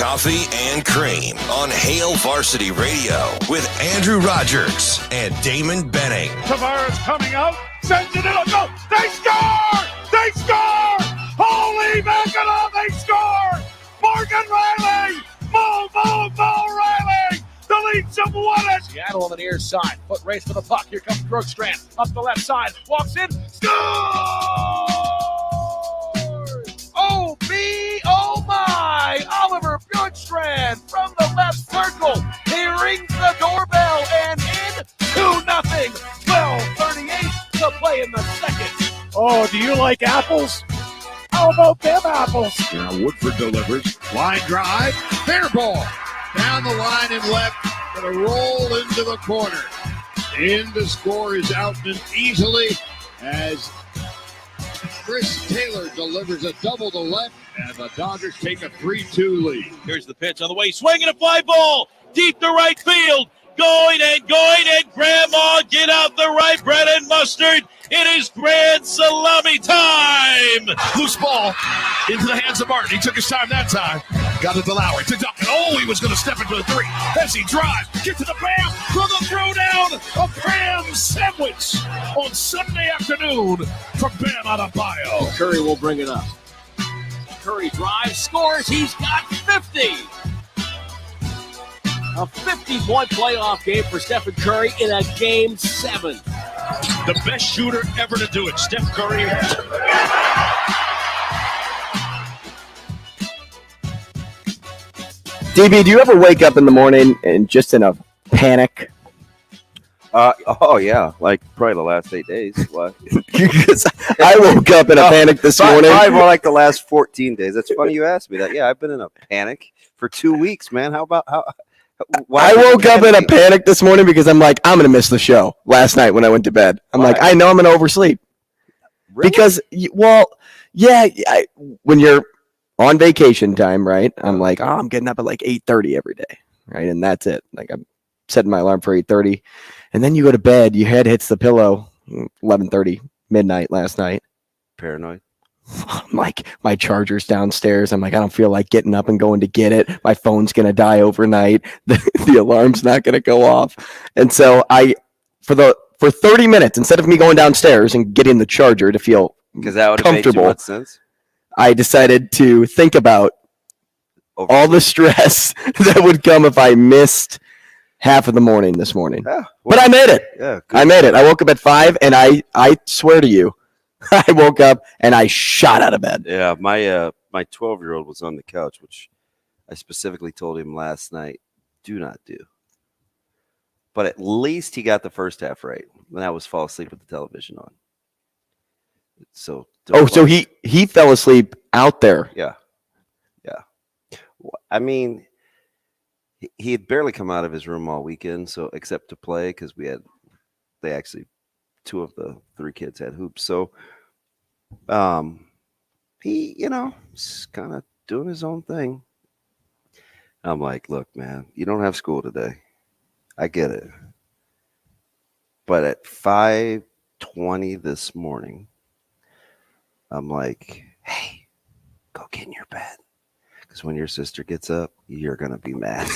Coffee and Cream on Hail Varsity Radio with Andrew Rogers and Damon Benning. Tavares coming out, sends it in a goal. They score! They score! Holy mackerel, they score! Morgan Riley! Mo Riley! The Leafs have won it! Seattle on the near side. Foot race for the puck. Here comes Brookstrand. Up the left side. Walks in. Scores! Oh my! Oliver Bjorkstrand from the left circle. He rings the doorbell and in 2-0. 12:38 to play in the second. Oh, do you like apples? How about them apples? Now Woodford delivers. Line drive. Fair ball. Down the line and left. Gonna roll into the corner. In to score is Outman easily as Chris Taylor delivers a double to left, and the Dodgers take a 3-2 lead. Here's the pitch on the way. Swinging a fly ball deep to right field. Going, and Grandma, get out the right bread and mustard. It is grand salami time. Loose ball into the hands of Martin. He took his time that time. Got it to Lowry, to Duncan. Oh, he was going to step into the three. As he drives, get to the Bam for the throwdown. A Bam sandwich on Sunday afternoon from Bam Adebayo. Curry will bring it up. Curry drives, scores. He's got 50. A 50-point playoff game for Stephen Curry in a Game 7. The best shooter ever to do it, Steph Curry. DB, do you ever wake up in the morning and just in a panic? Oh, yeah, like probably the last 8 days. What? Because I woke up in a panic this morning. Probably more like the last 14 days. That's funny you asked me that. Yeah, I've been in a panic for 2 weeks, man. How? I woke up in a panic this morning because I'm like, I'm going to miss the show last night when I went to bed. I'm like, I know I'm going to oversleep. Really? Because, when you're on vacation time, right, I'm like, I'm getting up at like 8:30 every day, right? And that's it. Like, I'm setting my alarm for 8:30. And then you go to bed, your head hits the pillow, 11:30, midnight last night. Paranoid. I'm like, my charger's downstairs. I'm like, I don't feel like getting up and going to get it. My phone's going to die overnight. The alarm's not going to go off. And so for 30 minutes, instead of me going downstairs and getting the charger to feel comfortable, sense. I decided to think about all the stress that would come if I missed half of the morning this morning. Yeah, well, but I made it. Yeah, I made it. I woke up at 5, and I swear to you, I woke up and I shot out of bed. Yeah, my 12-year-old was on the couch, which I specifically told him last night, do not do. But at least he got the first half right. And that was fall asleep with the television on. So he fell asleep out there. Yeah. I mean, he had barely come out of his room all weekend, so except to play because they actually. 2 of the 3 kids had hoops. So he, is kind of doing his own thing. I'm like, look, man, you don't have school today. I get it. But at 5:20 this morning, I'm like, hey, go get in your bed. Because when your sister gets up, you're going to be mad.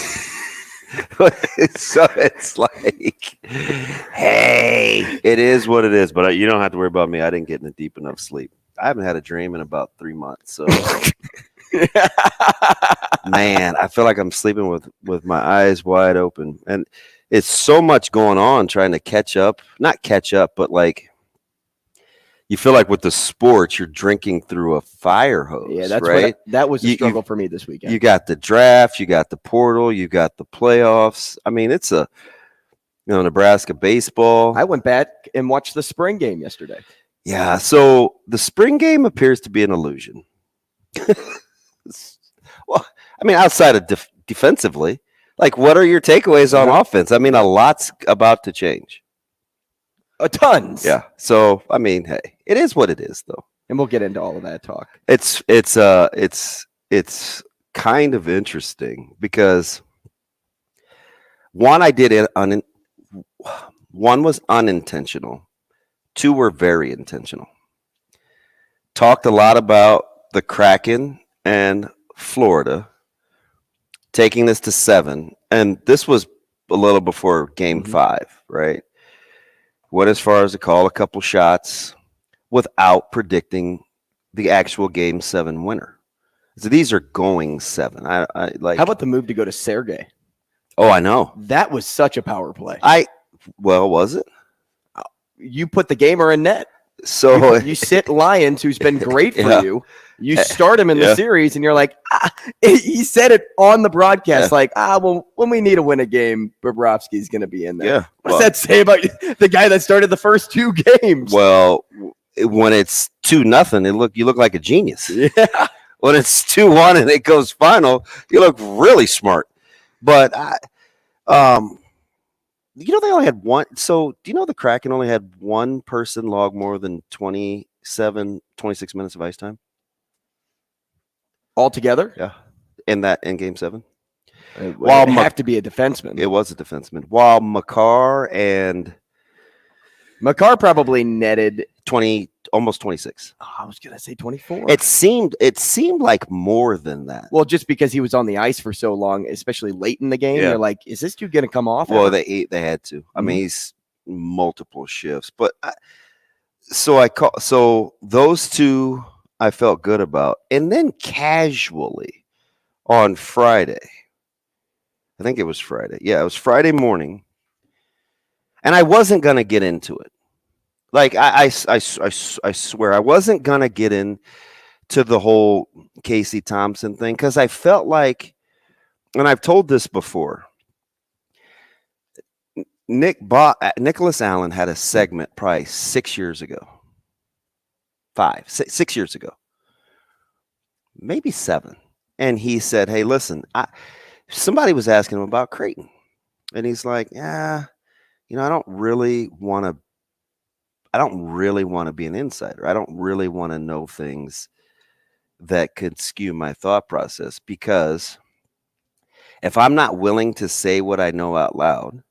So it's like, hey, it is what it is. But you don't have to worry about me. I didn't get in a deep enough sleep. I haven't had a dream in about 3 months. So, man, I feel like I'm sleeping with my eyes wide open. And it's so much going on trying to catch up. Not catch up, but like you feel like with the sports, you're drinking through a fire hose. Yeah, that's right. That was a struggle for me this weekend. You got the draft, you got the portal, you got the playoffs. I mean, it's Nebraska baseball. I went back and watched the spring game yesterday. Yeah, so the spring game appears to be an illusion. Well, I mean, outside of defensively, like what are your takeaways on offense? I mean, a lot's about to change. Tons. Yeah. So, I mean, hey, it is what it is, though. And we'll get into all of that talk. It's kind of interesting because one was unintentional. 2 were very intentional. Talked a lot about the Kraken and Florida. taking this to 7, and this was a little before Game 5, right? Went as far as to call a couple shots without predicting the actual Game 7 winner. So these are going 7. I like. How about the move to go to Sergey? Oh, I know. That was such a power play. Well, was it? You put the gamer in net. So you sit Lyons, who's been great for you. You start him in the series, and you're like, he said it on the broadcast, well, when we need to win a game, Bobrovsky's going to be in there. Yeah. What does that say about the guy that started the first 2 games? Well, when it's 2-0, you look like a genius. Yeah. When it's 2-1 and it goes final, you look really smart. But they only had one. So do you know the Kraken only had one person log more than 26 minutes of ice time altogether? Yeah, in Game 7. Well, it have to be a defenseman. It was a defenseman. While Makar probably netted almost 26. Oh, I was gonna say 24. It seemed like more than that. Well, just because he was on the ice for so long, especially late in the game, you're like, is this dude gonna come off? Well, they had to. I mean, he's multiple shifts, but so those 2 I felt good about, and then casually on Friday, I think it was Friday. Yeah, it was Friday morning, and I wasn't gonna get into it. Like I swear I wasn't gonna get into the whole Casey Thompson thing because I felt like, and I've told this before, Nicholas Allen had a segment probably 6 years ago, 6 years ago, maybe 7, and he said, "Hey, listen, somebody was asking him about Creighton, and he's like, yeah, I don't really want to be an insider. I don't really want to know things that could skew my thought process because if I'm not willing to say what I know out loud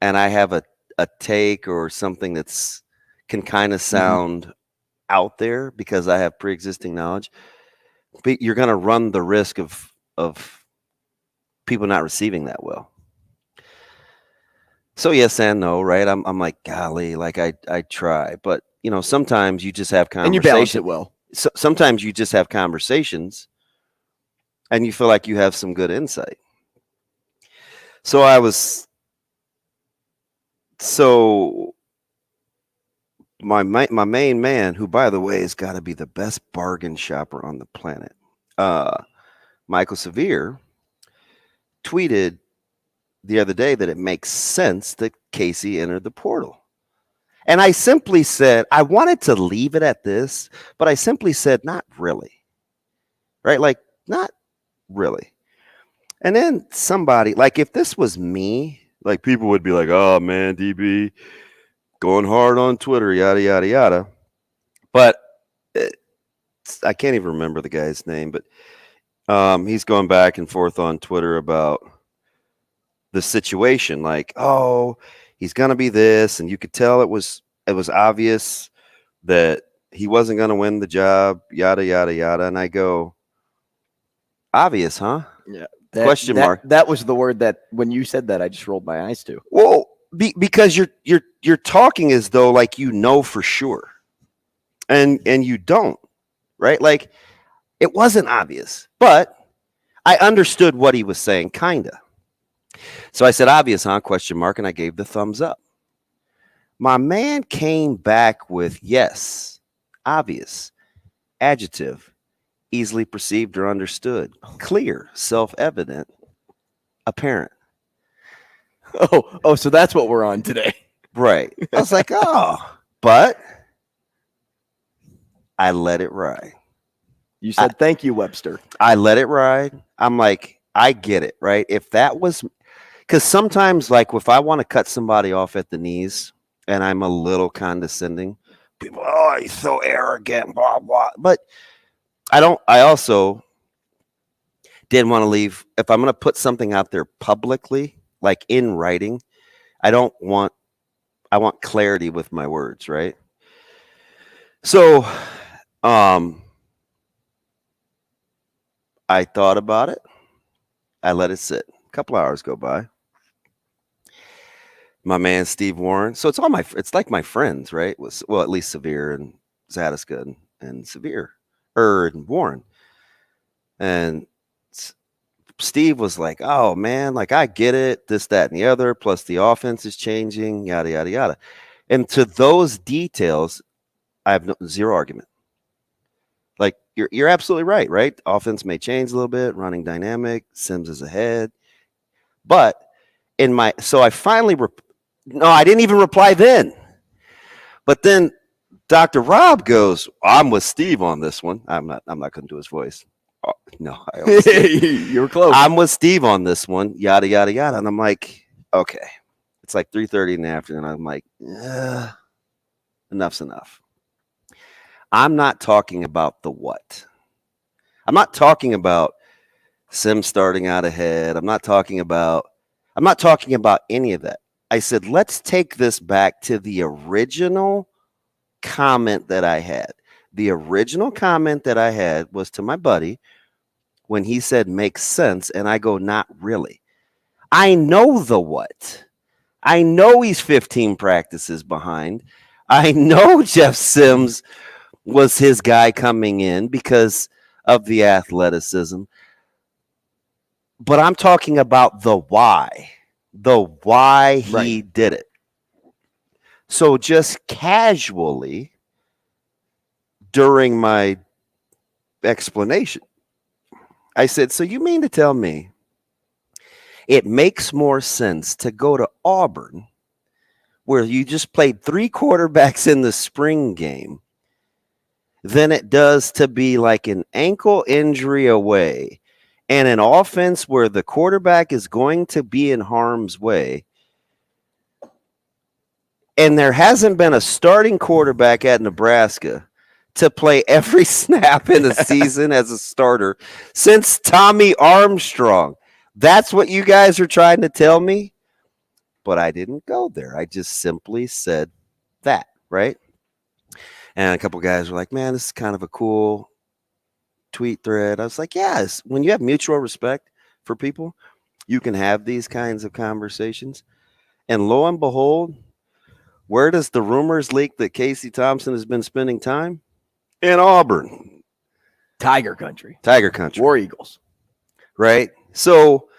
and I have a take or something that's can kind of sound out there because I have pre-existing knowledge, but you're going to run the risk of people not receiving that well." So yes and no, right? I'm like, golly, like I try, but sometimes you just have conversations. And you balance it well. So, sometimes you just have conversations, and you feel like you have some good insight. So my main man, who by the way has got to be the best bargain shopper on the planet, Michael Severe, tweeted the other day that it makes sense that Casey entered the portal. And I simply said, I wanted to leave it at this, but I simply said, not really. Right? Like, not really. And then somebody, like if this was me, like people would be like, oh man, DB, going hard on Twitter, yada, yada, yada. But I can't even remember the guy's name, but he's going back and forth on Twitter about the situation, like, oh, he's gonna be this, and you could tell it was obvious that he wasn't gonna win the job, yada yada yada. And I go, obvious, huh? Yeah. Question mark. That was the word that when you said that, I just rolled my eyes to. Well, because you're talking as though like for sure, and you don't, right? Like it wasn't obvious, but I understood what he was saying, kinda. So I said, obvious, huh? Question mark. And I gave the thumbs up. My man came back with, yes, obvious, adjective, easily perceived or understood, clear, self-evident, apparent. Oh, so that's what we're on today. Right. I was like, oh, but I let it ride. You said, thank you, Webster. I let it ride. I'm like, I get it, right? If that was, because sometimes, like, if I want to cut somebody off at the knees and I'm a little condescending, people, oh, he's so arrogant, blah, blah. But I also didn't want to leave. If I'm going to put something out there publicly, like in writing, I want clarity with my words, right? So, I thought about it. I let it sit. A couple hours go by. My man Steve Warren. So it's like my friends, right? Well, at least Severe and Zadiska and Severe, and Warren. And Steve was like, "Oh man, like I get it, this, that, and the other. Plus the offense is changing, yada yada yada." And to those details, I have zero argument. Like you're absolutely right, right? Offense may change a little bit, running dynamic. Sims is ahead, but so I finally. No, I didn't even reply then. But then Dr. Rob goes, "I'm with Steve on this one." I'm not going to do his voice. Oh, no, you were close. I'm with Steve on this one. Yada yada yada. And I'm like, okay. It's like 3:30 in the afternoon. I'm like, enough's enough. I'm not talking about the what. I'm not talking about Sim starting out ahead. I'm not talking about any of that. I said, let's take this back to the original comment that I had. The original comment that I had was to my buddy when he said makes sense. And I go, not really. I know the what. I know he's 15 practices behind. I know Jeff Sims was his guy coming in because of the athleticism. But I'm talking about the why. The why he did it. So just casually during my explanation, I said, so you mean to tell me it makes more sense to go to Auburn, where you just played 3 quarterbacks in the spring game, than it does to be like an ankle injury away and an offense where the quarterback is going to be in harm's way, and there hasn't been a starting quarterback at Nebraska to play every snap in the season as a starter since Tommy Armstrong? That's what you guys are trying to tell me? But I didn't go there. I just simply said that, right? And a couple guys were like, man, this is kind of a cool tweet thread. I was like, yes, when you have mutual respect for people, you can have these kinds of conversations. And lo and behold, where does the rumors leak that Casey Thompson has been spending time? In Auburn. Tiger country. War Eagles. Right? So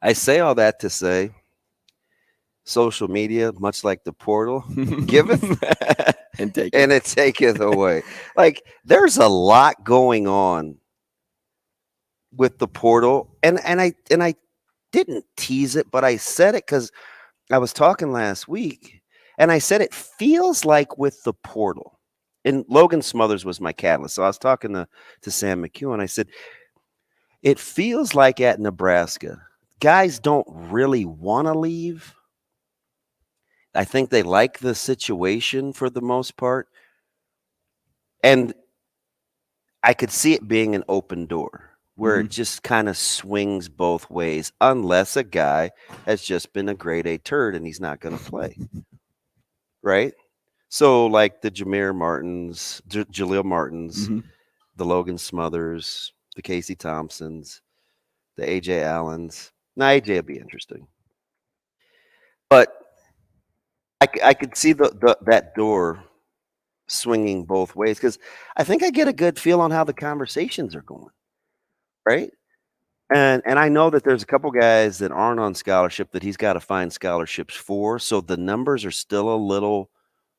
I say all that to say social media, much like the portal, giveth and it taketh away. Like there's a lot going on with the portal. And I didn't tease it, but I said it because I was talking last week and I said it feels like with the portal. And Logan Smothers was my catalyst. So I was talking to Sam McKewon. I said, it feels like at Nebraska, guys don't really want to leave. I think they like the situation for the most part. And I could see it being an open door where it just kind of swings both ways, unless a guy has just been a grade A turd and he's not going to play. Right? So like the Jaleel Martins, the Logan Smothers, the Casey Thompsons, the AJ Allens. Now AJ will be interesting. But I could see that door swinging both ways because I think I get a good feel on how the conversations are going, right? And I know that there's a couple guys that aren't on scholarship that he's got to find scholarships for, so the numbers are still a little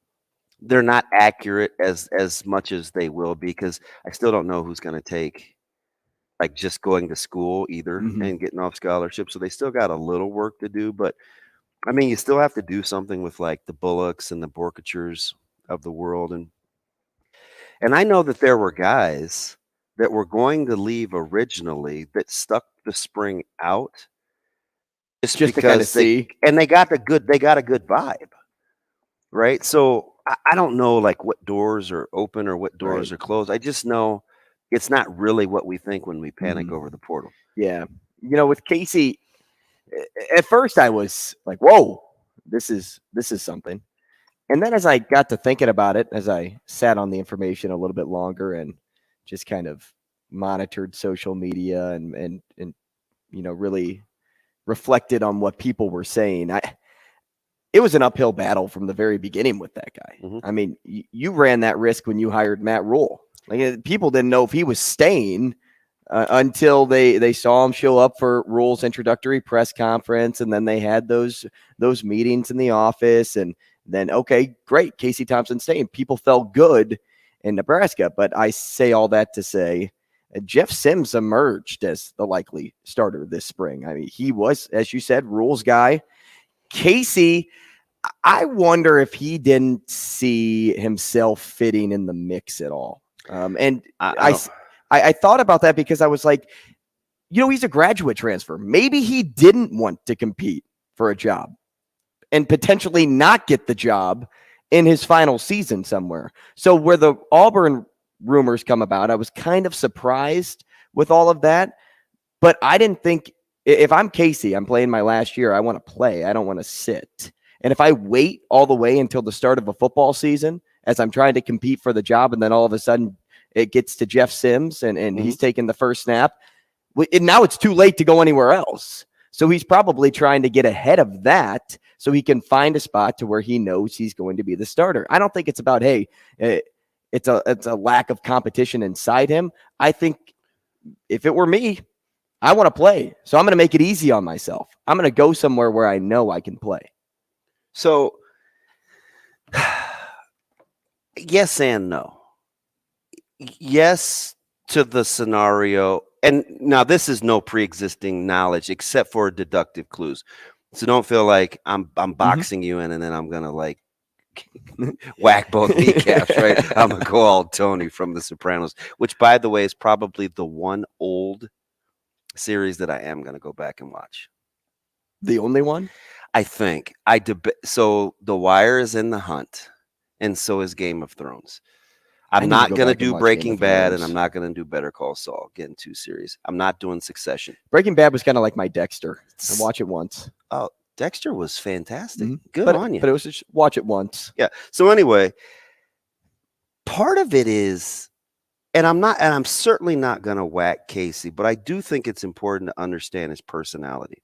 – they're not accurate as much as they will be because I still don't know who's going to take like just going to school either and getting off scholarship, so they still got a little work to do, but – I mean, you still have to do something with like the Bullocks and the Borkachers of the world. And I know that there were guys that were going to leave originally that stuck the spring out just to kind of see. And they got a good vibe. Right. So I don't know like what doors are open or what doors are closed. I just know it's not really what we think when we panic over the portal. Yeah. You know, with Casey, at first I was like, whoa, this is something. And then as I got to thinking about it, as I sat on the information a little bit longer and just kind of monitored social media and really reflected on what people were saying, it was an uphill battle from the very beginning with that guy. Mm-hmm. I mean, you ran that risk when you hired Matt Rule. Like, people didn't know if he was staying until they saw him show up for Rule's introductory press conference, and then they had those meetings in the office, and then, okay, great, Casey Thompson staying. People felt good in Nebraska, but I say all that to say Jeff Sims emerged as the likely starter this spring. I mean, he was, as you said, Rule's guy. Casey, I wonder if he didn't see himself fitting in the mix at all. And I thought about that because I was like, he's a graduate transfer. Maybe he didn't want to compete for a job and potentially not get the job in his final season somewhere. So where the Auburn rumors come about, I was kind of surprised with all of that, but I didn't think, if I'm Casey, I'm playing my last year, I want to play. I don't want to sit. And if I wait all the way until the start of a football season as I'm trying to compete for the job, and then all of a sudden it gets to Jeff Sims and he's taking the first snap, and now it's too late to go anywhere else. So he's probably trying to get ahead of that so he can find a spot to where he knows he's going to be the starter. I don't think it's about, hey, it's a lack of competition inside him. I think if it were me, I want to play. So I'm going to make it easy on myself. I'm going to go somewhere where I know I can play. So yes and no. Yes to the scenario. And now this is no pre-existing knowledge except for deductive clues. So don't feel like I'm boxing you in and then I'm going to like whack both kneecaps, right? I'm going to go all Tony from The Sopranos, which, by the way, is probably the one old series that I am going to go back and watch. The only one? I think. So The Wire is in the hunt, and so is Game of Thrones. I'm not going to do Breaking Bad, and I'm not going to do Better Call Saul. Getting too serious. I'm not doing Succession. Breaking Bad was kind of like my Dexter. I watch it once. Oh, Dexter was fantastic. Good on you. But it was just watch it once. Yeah. So anyway, part of it is, and I'm certainly not going to whack Casey, but I do think it's important to understand his personality.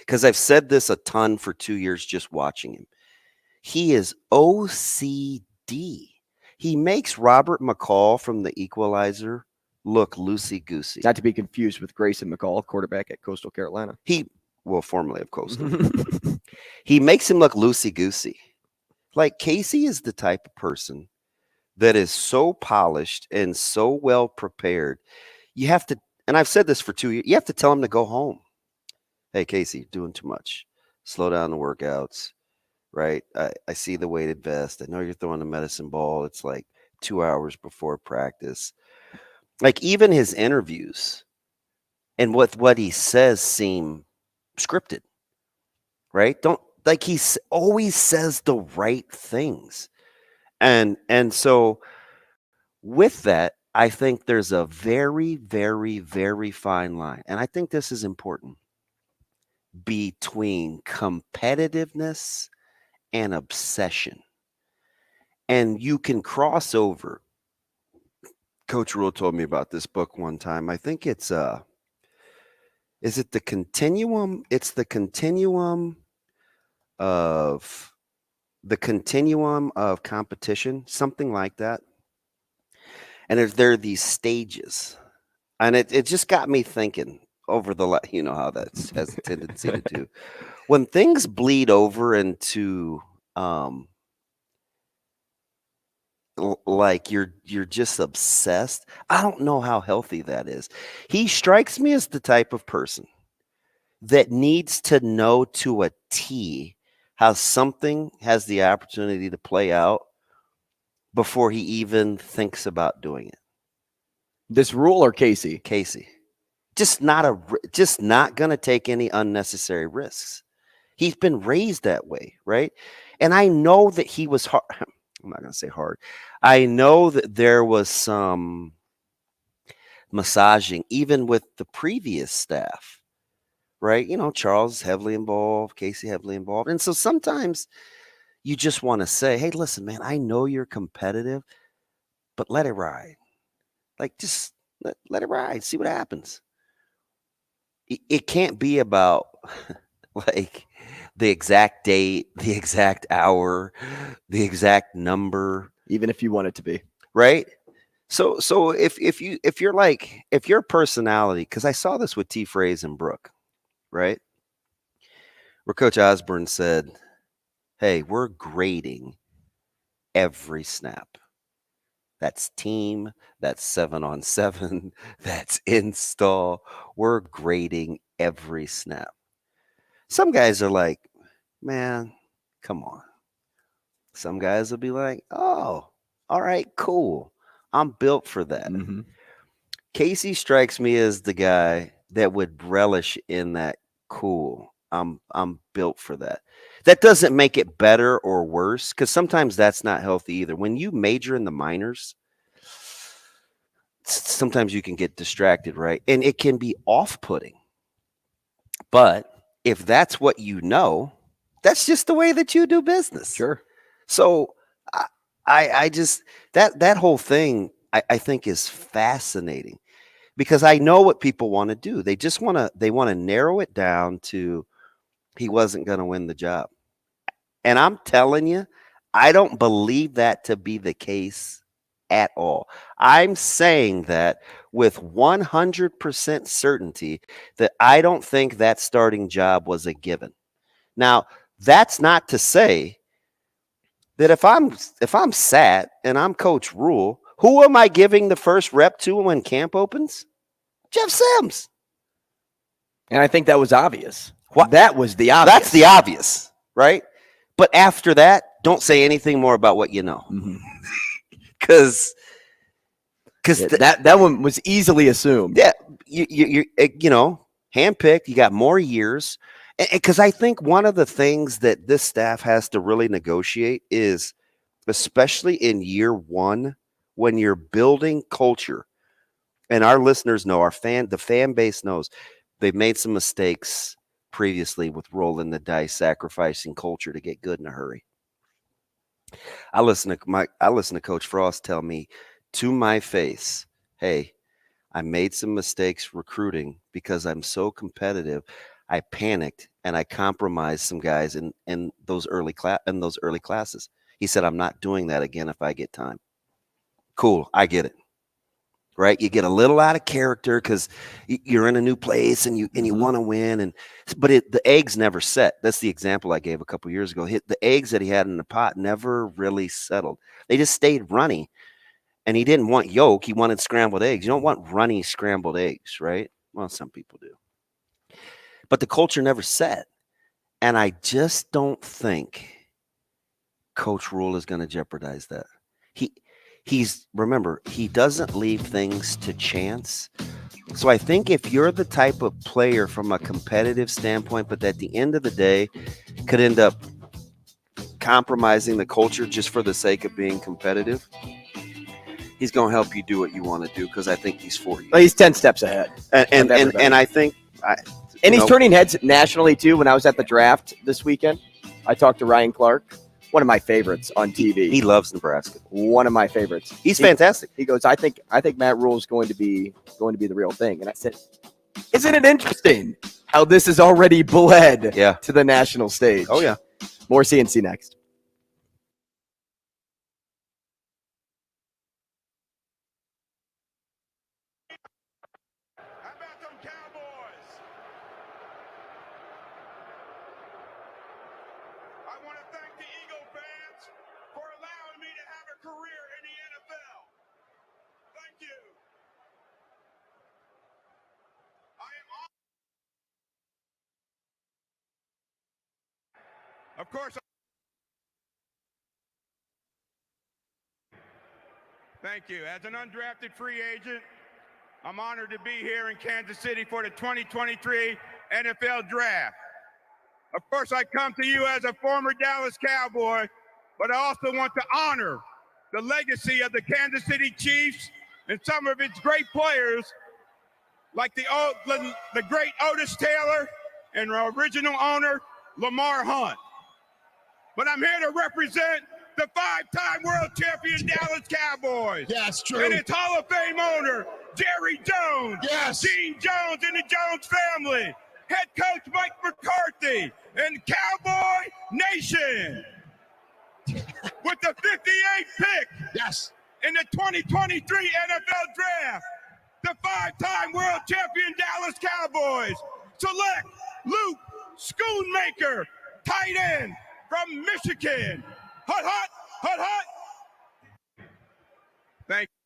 Because I've said this a ton for 2 years just watching him. He is OCD. He makes Robert McCall from The Equalizer look loosey-goosey. Not to be confused with Grayson McCall, quarterback at Coastal Carolina. Formerly of Coastal. He makes him look loosey-goosey. Like, Casey is the type of person that is so polished and so well prepared. You have to, and I've said this for 2 years, you have to tell him to go home. Hey, Casey, you're doing too much. Slow down the workouts, right? I see the weighted vest. I know you're throwing the medicine ball. It's like 2 hours before practice. Like, even his interviews and what he says seem scripted, right? He always says the right things. And so with that, I think there's a very, very, very fine line. And I think this is important between competitiveness and obsession. And you can cross over. Coach Rule told me about this book one time. I think it's is it the continuum? It's the continuum of competition, something like that. And there are these stages. And it just got me thinking over you know how that has a tendency to do. When things bleed over into like you're just obsessed, I don't know how healthy that is. He strikes me as the type of person that needs to know to a T how something has the opportunity to play out before he even thinks about doing it. This Rule or Casey? Casey. Just not going to take any unnecessary risks. He's been raised that way, right? And I know that he was hard. I'm not going to say hard. I know that there was some massaging, even with the previous staff, right? You know, Charles heavily involved, Casey heavily involved. And so sometimes you just want to say, hey, listen, man, I know you're competitive, but let it ride. Like, just Let it ride. See what happens. It can't be about like the exact date, the exact hour, the exact number, even if you want it to be, right? So if your personality, because I saw this with T. Fraze and Brooke, right? Where Coach Osborne said, "Hey, we're grading every snap. That's team, that's 7-on-7, that's install. We're grading every snap." Some guys are like, man, come on. Some guys will be like, oh, all right, cool. I'm built for that. Mm-hmm. Casey strikes me as the guy that would relish in that cool. I'm built for that. That doesn't make it better or worse, because sometimes that's not healthy either. When you major in the minors, sometimes you can get distracted, right? And it can be off-putting. But if that's what you know, that's just the way that you do business. Sure. So I just that whole thing I think is fascinating, because I know what people want to do. They just want to narrow it down to he wasn't going to win the job. And I'm telling you, I don't believe that to be the case at all. I'm saying that with 100% certainty that I don't think that starting job was a given. Now, that's not to say that if I'm sat and I'm Coach Rule, who am I giving the first rep to when camp opens? Jeff Sims. And I think that was obvious. That was the obvious. That's the obvious, right? But after that, don't say anything more about what you know. Because that one was easily assumed. Yeah, you handpicked. You got more years. Because I think one of the things that this staff has to really negotiate is, especially in year one, when you're building culture, and our listeners know, the fan base knows, they've made some mistakes previously with rolling the dice, sacrificing culture to get good in a hurry. I listen to Coach Frost tell me to my face, "Hey, I made some mistakes recruiting because I'm so competitive. I panicked and I compromised some guys in those early classes." He said, "I'm not doing that again if I get time." Cool, I get it. Right? You get a little out of character because you're in a new place and you want to win, but the eggs never set. That's the example I gave a couple years ago. The eggs that he had in the pot never really settled. They just stayed runny, and he didn't want yolk. He wanted scrambled eggs. You don't want runny scrambled eggs, right? Well, some people do. But the culture never set. And I just don't think Coach Rule is going to jeopardize that. Remember, he doesn't leave things to chance. So I think if you're the type of player from a competitive standpoint, but at the end of the day could end up compromising the culture just for the sake of being competitive, he's going to help you do what you want to do, because I think he's for you. Well, he's 10 steps ahead. And I think... And he's turning heads nationally, too. When I was at the draft this weekend, I talked to Ryan Clark, one of my favorites on TV. He loves Nebraska. One of my favorites. He's fantastic. He goes, I think Matt Rule is going to be the real thing. And I said, isn't it interesting how this has already bled to the national stage? Oh, yeah. More CNC next. Career in the NFL. Thank you. Of course. Thank you. As an undrafted free agent, I'm honored to be here in Kansas City for the 2023 NFL Draft. Of course, I come to you as a former Dallas Cowboy, but I also want to honor the legacy of the Kansas City Chiefs and some of its great players, like the great Otis Taylor and our original owner, Lamar Hunt. But I'm here to represent the 5-time world champion Dallas Cowboys. Yes, true. And its Hall of Fame owner, Jerry Jones. Yes. Gene Jones and the Jones family. Head coach Mike McCarthy and Cowboy Nation. With the 58th pick Yes. in the 2023 NFL Draft, the 5-time world champion Dallas Cowboys select Luke Schoonmaker, tight end from Michigan. Hut, hut, hut, hut. Thank you.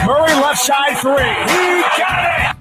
Murray left side three. He got it.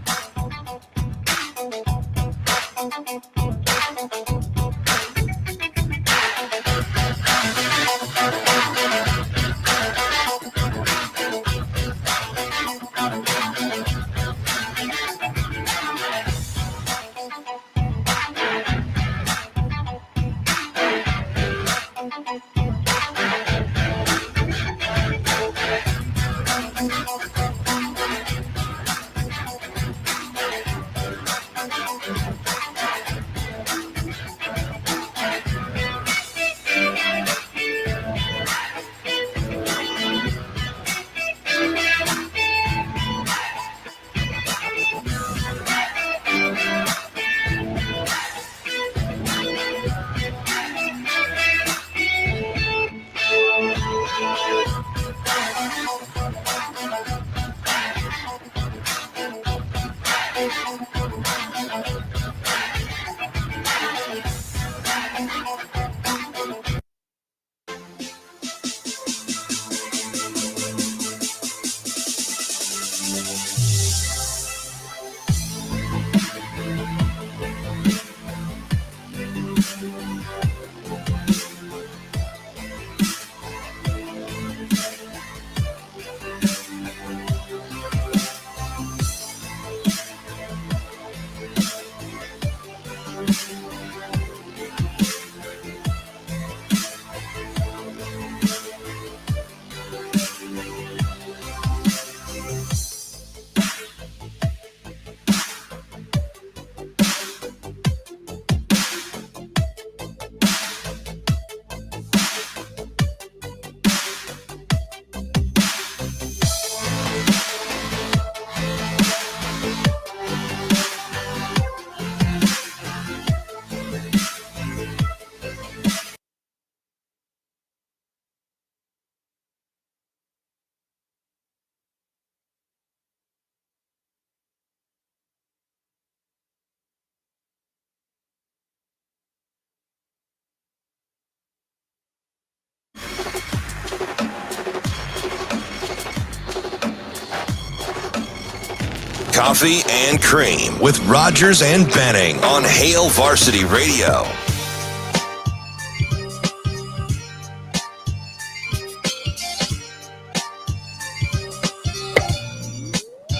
Coffee and Cream with Rogers and Benning on Hail Varsity Radio.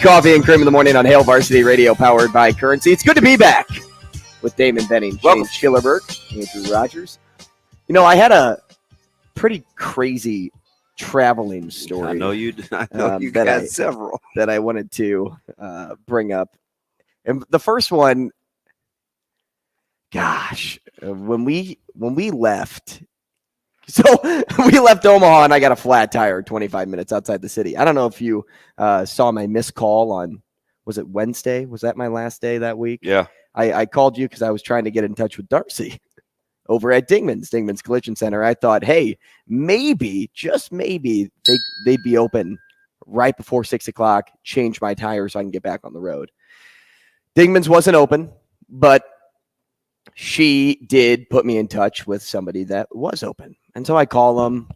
Coffee and Cream in the morning on Hail Varsity Radio, powered by Currency. It's good to be back with Damon Benning, James Schillerberg, Andrew Rogers. You know, I had a pretty crazy traveling story. I know you got several that I wanted to bring up. And the first one, gosh, when we left, so we left Omaha and I got a flat tire 25 minutes outside the city. I don't know if you saw my missed call on, was it Wednesday? Was that my last day that week? Yeah. I called you because I was trying to get in touch with Darcy over at Dingman's Collision Center. I thought, hey, maybe, just maybe, they'd be open right before 6 o'clock, change my tires so I can get back on the road. Dingman's wasn't open, but she did put me in touch with somebody that was open. And so I call them,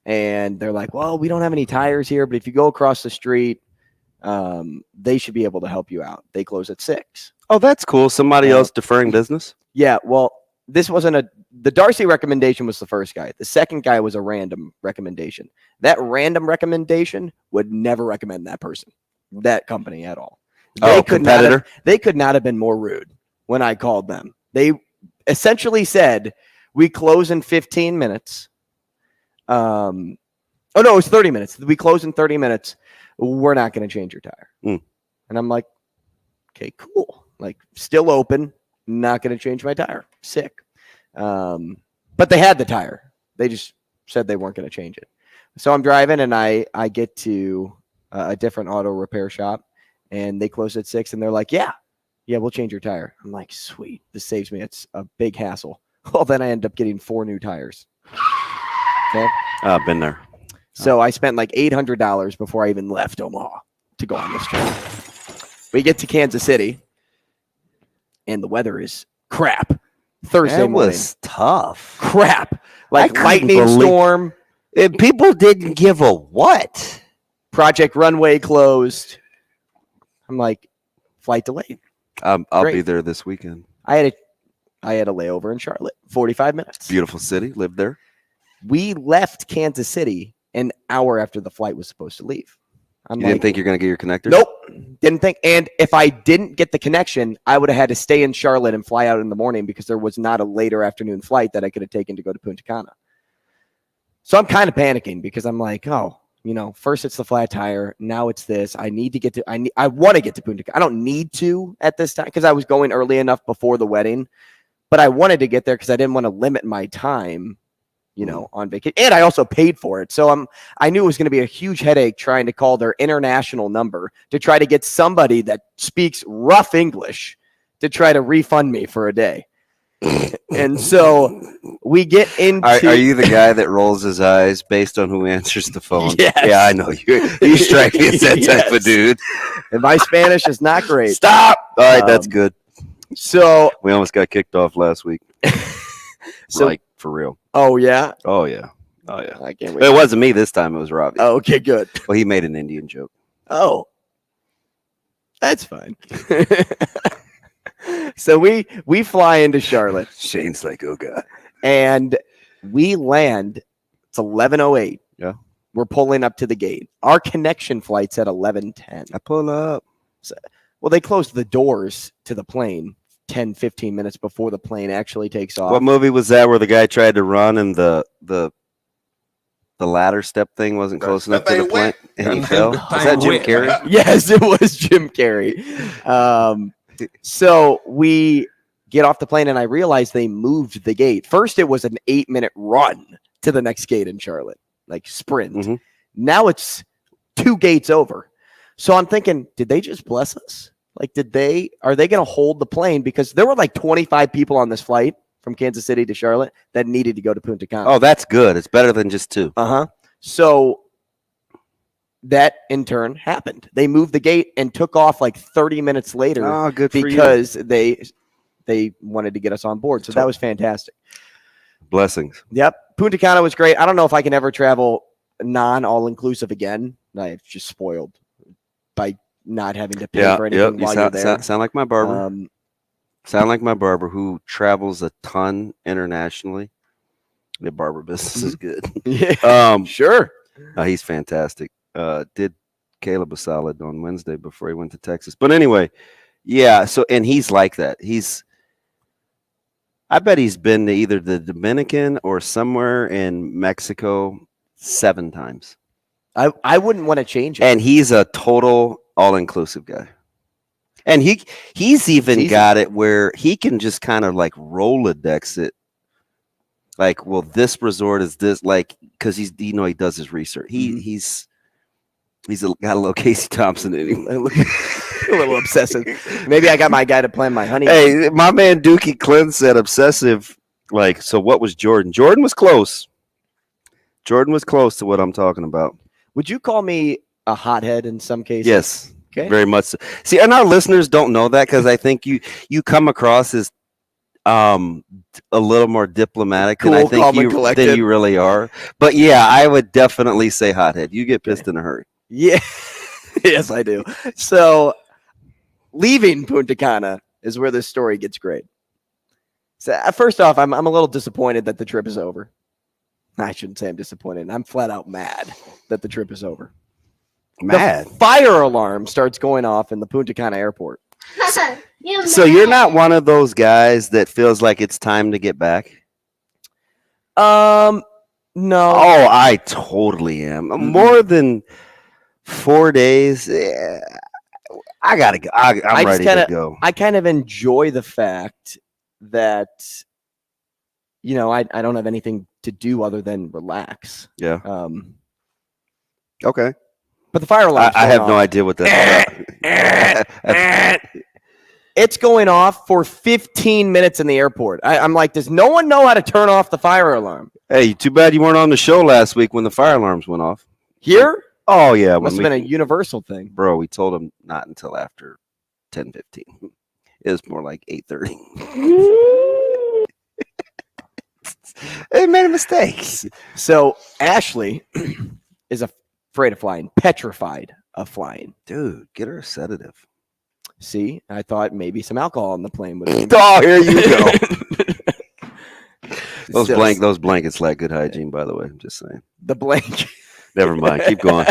and they're like, well, we don't have any tires here, but if you go across the street, they should be able to help you out. They close at 6. Oh, that's cool. Somebody else deferring business? Yeah, well, this wasn't the Darcy recommendation was the first guy. The second guy was a random recommendation. That random recommendation would never recommend that person, that company at all. They could not have been more rude when I called them. They essentially said, we close in 15 minutes. Oh, no, it was 30 minutes. We close in 30 minutes. We're not going to change your tire. And I'm like, okay, cool. Like, still open. Not going to change my tire. Sick. But they had the tire. They just said they weren't going to change it. So I'm driving, and I get to a different auto repair shop, and they close at 6, and they're like, yeah, we'll change your tire. I'm like, sweet. This saves me. It's a big hassle. Well, then I end up getting 4 new tires. Okay. I've been there. So I spent like $800 before I even left Omaha to go on this trip. We get to Kansas City, and the weather is crap. Thursday morning. It was tough. Crap. Like lightning storm. And people didn't give a what? Project Runway closed. I'm like, flight delayed. I'll be there this weekend. I had a layover in Charlotte, 45 minutes. Beautiful city. Lived there. We left Kansas City an hour after the flight was supposed to leave. You didn't think you're going to get your connector? Nope. Didn't think. And if I didn't get the connection, I would have had to stay in Charlotte and fly out in the morning because there was not a later afternoon flight that I could have taken to go to Punta Cana. So I'm kind of panicking because I'm like, first it's the flat tire. Now it's this. I want to get to Punta Cana. I don't need to at this time because I was going early enough before the wedding, but I wanted to get there because I didn't want to limit my time, on vacation. And I also paid for it. So I knew it was going to be a huge headache trying to call their international number to try to get somebody that speaks rough English to try to refund me for a day. And so we get into... Are you the guy that rolls his eyes based on who answers the phone? Yes. Yeah, I know. You strike me as that type of dude. And my Spanish is not great. Stop! All right, that's good. So... We almost got kicked off last week. For real. Oh, yeah? Oh, yeah. I can't wait. It wasn't me this time. It was Robbie. Oh, okay, good. Well, he made an Indian joke. Oh. That's fine. So we fly into Charlotte. Shane's like, oh, God. And we land. It's 11:08. Yeah. We're pulling up to the gate. Our connection flight's at 11:10. I pull up. Well, they closed the doors to the plane 10, 15 minutes before the plane actually takes off. What movie was that where the guy tried to run and the ladder step thing wasn't close enough to the plane and he fell? Was that Jim Carrey? Yes, it was Jim Carrey. So we get off the plane and I realized they moved the gate. First, it was an 8-minute run to the next gate in Charlotte, like sprint. Mm-hmm. Now it's 2 gates over. So I'm thinking, did they just bless us? Like, are they going to hold the plane? Because there were like 25 people on this flight from Kansas City to Charlotte that needed to go to Punta Cana. Oh, that's good. It's better than just 2. Uh-huh. So that in turn happened. They moved the gate and took off like 30 minutes later. Oh, good for because they wanted to get us on board. So that was fantastic. Blessings. Yep. Punta Cana was great. I don't know if I can ever travel all-inclusive again. I've just spoiled by not having to pay for anything while you're there. Sound like my barber. Sound like my barber who travels a ton internationally. The barber business is good. Yeah, sure. He's fantastic. Did Caleb a solid on Wednesday before he went to Texas. But anyway, yeah. So and he's like that. I bet he's been to either the Dominican or somewhere in Mexico 7 times. I wouldn't want to change it. And he's a total all-inclusive guy. And he's even got it where he can just kind of like Rolodex it. Like, well, this resort is this, like, because he does his research. He's got a little Casey Thompson in him. A little obsessive. Maybe I got my guy to plan my honeymoon. Hey, my man Dookie Clint said obsessive Like, so what was Jordan? Jordan was close. Jordan was close to what I'm talking about. Would you call me a hothead in some cases? Yes. Okay. Very much so. See, and our listeners don't know that because I think you come across as a little more diplomatic Cool, than I think calm and collected. than you really are. But yeah, I would definitely say hothead. You get pissed in a hurry. Yeah. Yes, I do. So leaving Punta Cana is where this story gets great. So first off, I'm a little disappointed that the trip is over. I shouldn't say I'm disappointed. I'm flat out mad that the trip is over. Mad. The fire alarm starts going off in the Punta Cana airport. So you're not one of those guys that feels like it's time to get back? No. Oh, I totally am. More than 4 days. Yeah, I gotta go. I'm ready to go. I kind of enjoy the fact that, you know, I don't have anything to do other than relax. Yeah. Okay. But the fire alarm. I have no idea what that's about. It's going off for 15 minutes in the airport. I'm like, does no one know how to turn off the fire alarm? Hey, too bad you weren't on the show last week when the fire alarms went off. Here? Oh, yeah. Must have been a universal thing. Bro, we told them not until after 10:15. It was more like 8:30. They made a mistake. So Ashley is afraid of flying, petrified of flying. Dude, get her a sedative. See, I thought maybe some alcohol on the plane would. Oh, here you go. Those blankets lack good hygiene, by the way. I'm just saying. The blanket. Never mind. Keep going.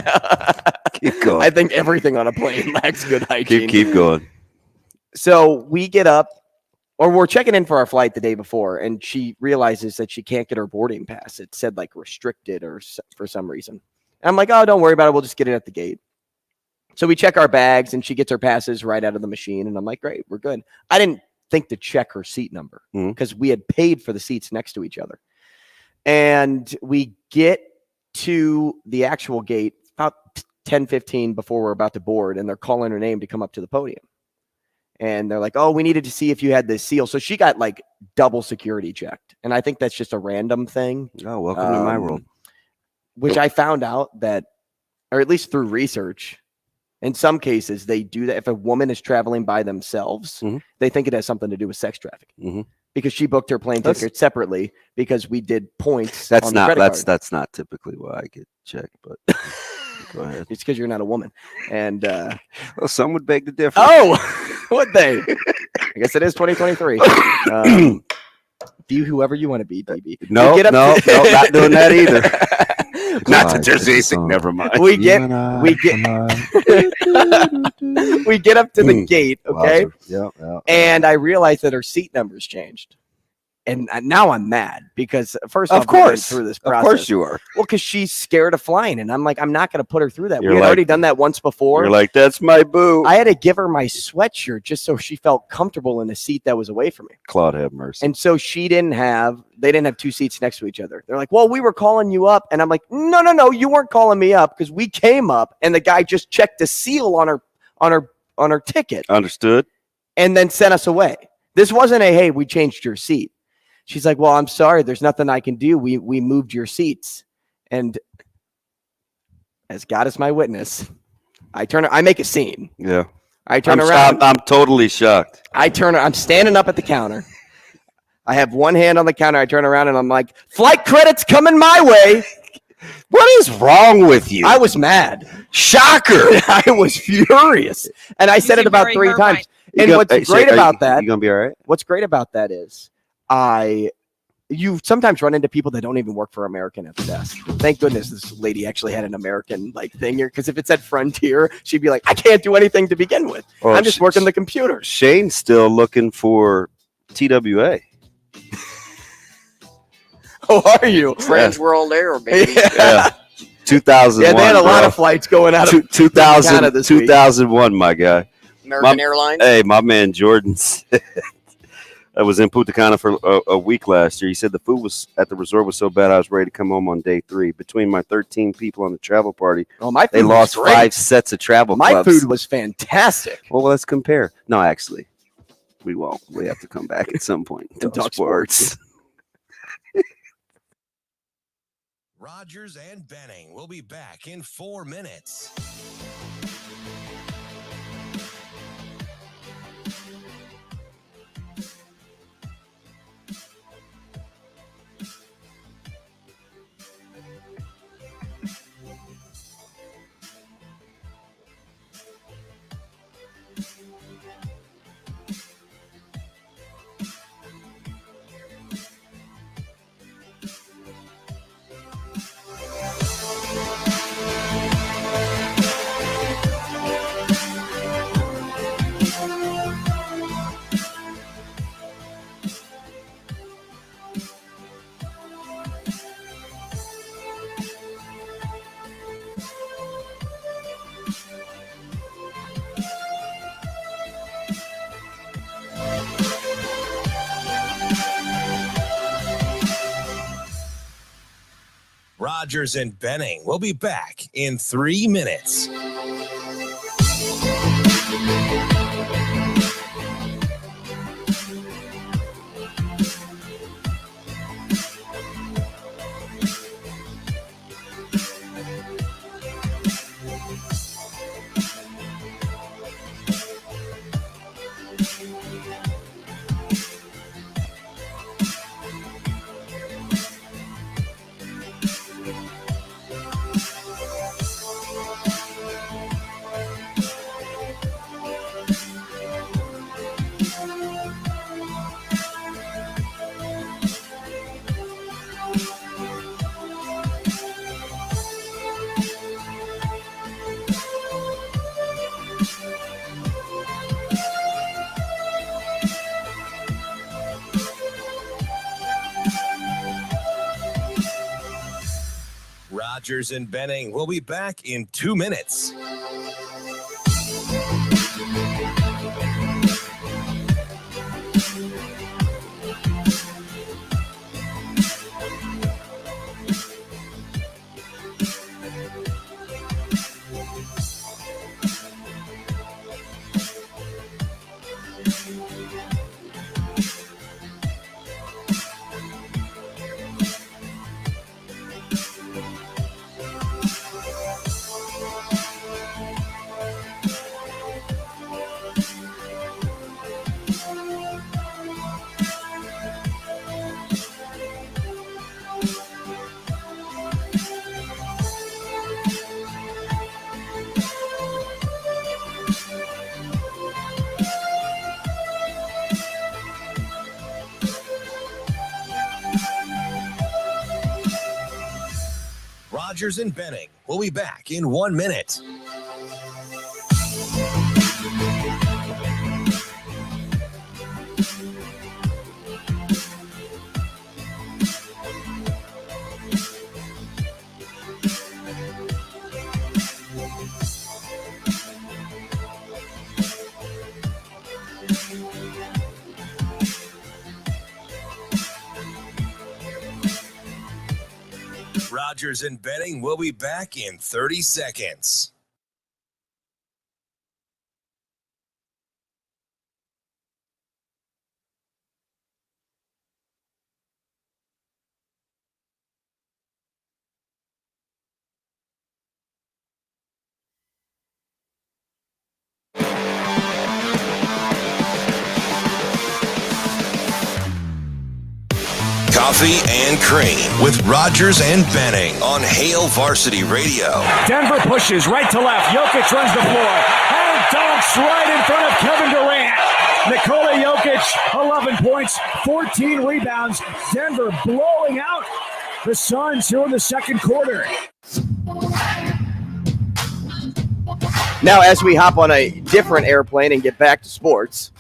Keep going. I think everything on a plane lacks good hygiene. Keep going. So we get up, or we're checking in for our flight the day before, and she realizes that she can't get her boarding pass. It said like restricted or for some reason. And I'm like, oh, don't worry about it. We'll just get it at the gate. So we check our bags, and she gets her passes right out of the machine. And I'm like, great, we're good. I didn't think to check her seat number because we had paid for the seats next to each other. And we get to the actual gate about 10:15 before we're about to board, and they're calling her name to come up to the podium. And they're like, oh, we needed to see if you had this seal. So she got like double security checked. And I think that's just a random thing. Oh, welcome to my world. Which I found out that, or at least through research, in some cases, they do that. If a woman is traveling by themselves, they think it has something to do with sex trafficking. Because she booked her plane ticket separately because we did points. That's not typically why I get checked, but go ahead. It's because you're not a woman. And well, some would beg to differ. Oh, would they? I guess it is 2023. Be whoever you want to be, DB. No, not doing that either. Not that there's anything. Never mind. We get up to the gate, okay? Yeah. And I realized that her seat number's changed. And now I'm mad because first of course, through this process. Of course you are. Well, because she's scared of flying, and I'm like, I'm not going to put her through that. You're We had like- already done that once before. You're like, that's my boo. I had to give her my sweatshirt just so she felt comfortable in a seat that was away from me. Claude have mercy. And so they didn't have two seats next to each other. They're like, well, we were calling you up. And I'm like, no, you weren't calling me up because we came up and the guy just checked the seal on her ticket. Understood. And then sent us away. This wasn't hey, we changed your seat. She's like, well, I'm sorry. There's nothing I can do. We moved your seats. And as God is my witness, I make a scene. Yeah. I turn around. I'm totally shocked. I'm standing up at the counter. I have one hand on the counter. I turn around and I'm like, flight credits coming my way. What is wrong with you? I was mad. Shocker. I was furious. And I said it about 3 times. And what's great about that? You going to be all right? What's great about that is you sometimes run into people that don't even work for American at the desk. Thank goodness this lady actually had an American thing here. Because if it said Frontier, she'd be like, I can't do anything to begin with. Well, I'm just working the computer. Shane's still looking for TWA. How are you? Trans World Air, baby. Yeah. 2001. Yeah, they had a lot of flights going out of 2001, my guy. American Airlines. Hey, my man Jordan said, I was in Punta Cana for a week last year. He said the food was at the resort was so bad I was ready to come home on day 3. Between my 13 people on the travel party, they lost 5 sets of travel My clubs. food was fantastic. Well, let's compare. No, actually, we won't. We have to come back at some point and talk sports. Rogers and Benning will be back in 4 minutes. Rogers and Benning will be back in 3 minutes. Rogers and Benning will be back in 2 minutes. Rogers and Benning will be back in 1 minute. Rogers and Benning will be back in 30 seconds. Coffee and Cream with Rogers and Benning on Hail Varsity Radio. Denver pushes right to left. Jokic runs the floor and dunks right in front of Kevin Durant. Nikola Jokic, 11 points, 14 rebounds. Denver blowing out the Suns here in the second quarter. Now, as we hop on a different airplane and get back to sports.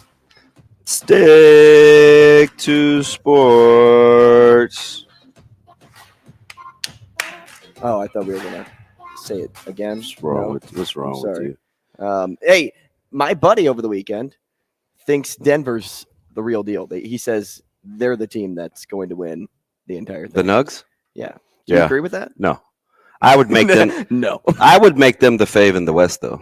Stick to sports. Oh, I thought we were going to say it again. What's wrong with you? Hey, my buddy over the weekend thinks Denver's the real deal. He says they're the team that's going to win the entire thing. The Nugs? Yeah. Do you agree with that? No. I would make them. No. I would make them the fave in the West, though.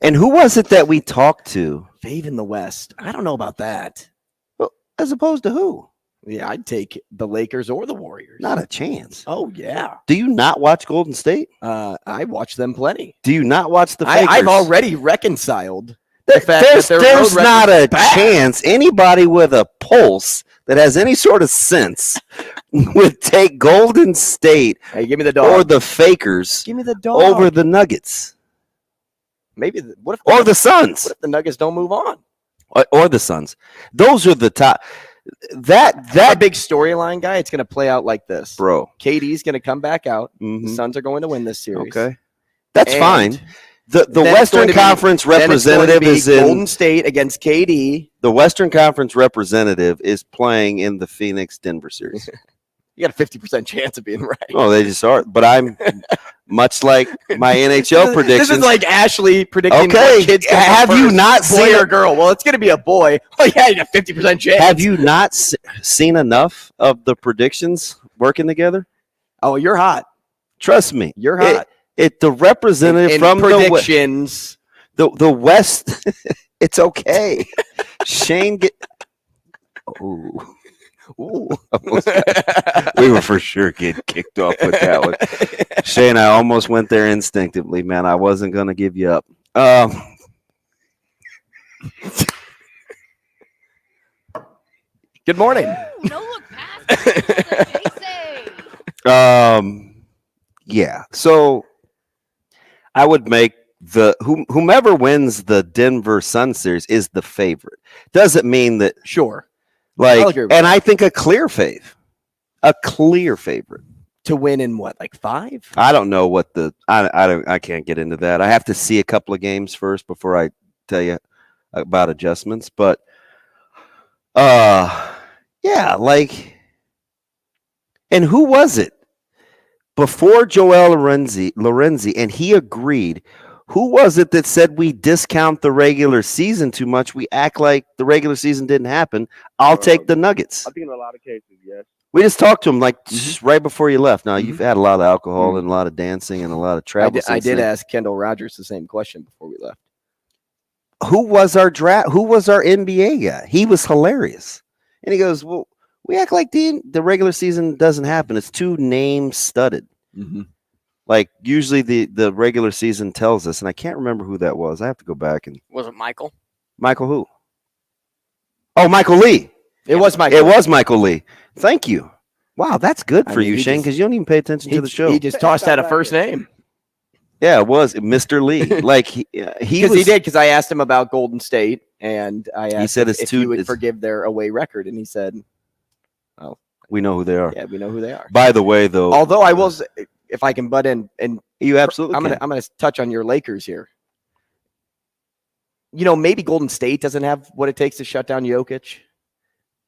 And who was it that we talked to? Fave in the West. I don't know about that. Well, as opposed to who? Yeah, I'd take the Lakers or the Warriors. Not a chance. Oh, yeah. Do you not watch Golden State? I watch them plenty. Do you not watch the Fakers? I've already reconciled there's not a chance anybody with a pulse that has any sort of sense would take Golden State give me the dog. or the Fakers give me the dog. over the Nuggets. Maybe or the Suns. What if the Nuggets don't move on? Or the Suns. Those are the top. That big storyline guy, it's going to play out like this. Bro. KD's going to come back out. Mm-hmm. The Suns are going to win this series. Okay. That's fine. The Western Conference representative is in Golden State against KD. The Western Conference representative is playing in the Phoenix-Denver series. You got a 50% chance of being right. Oh, they just are. But I'm much like my NHL predictions. This is like Ashley predicting what kids have you not seen boy or girl? Well, it's going to be a boy. Oh, yeah, you got 50% chance. Have you not seen enough of the predictions working together? Oh, you're hot. Trust me. You're hot. The representative in from predictions. The West, it's okay. Shane Ooh. We were for sure getting kicked off with that one. Shane, I almost went there instinctively, man. I wasn't going to give you up. Good morning. No look past. Yeah. So I would make whomever wins the Denver Sun series is the favorite. Doesn't mean that sure. And I think a clear favorite to win in what, like 5? I don't know what I can't get into that. I have to see a couple of games first before I tell you about adjustments. But and who was it before Joel Lorenzi, and he agreed? Who was it that said we discount the regular season too much? We act like the regular season didn't happen. I'll take the Nuggets. I think in a lot of cases, yes. We just talked to him just right before you left. Now, you've had a lot of alcohol and a lot of dancing and a lot of travel. I did ask Kendall Rogers the same question before we left. Who was our NBA guy? He was hilarious. And he goes, well, we act like the regular season doesn't happen. It's too name-studded. Mm-hmm. Like, usually the regular season tells us, and I can't remember who that was. I have to go back and... Was it Michael? Michael who? Oh, Michael Lee. It was Michael. It was Michael Lee. Thank you. Wow, that's good for you, Shane, because you don't even pay attention to the show. He just tossed out a first name. Yeah, it was Mr. Lee. Like he did, because I asked him about Golden State, and I asked if he would forgive their away record, and he said, "Oh, we know who they are." Yeah, we know who they are. By the way, though, although I will, if I can butt in, and you absolutely, I'm gonna touch on your Lakers here. You know, maybe Golden State doesn't have what it takes to shut down Jokic.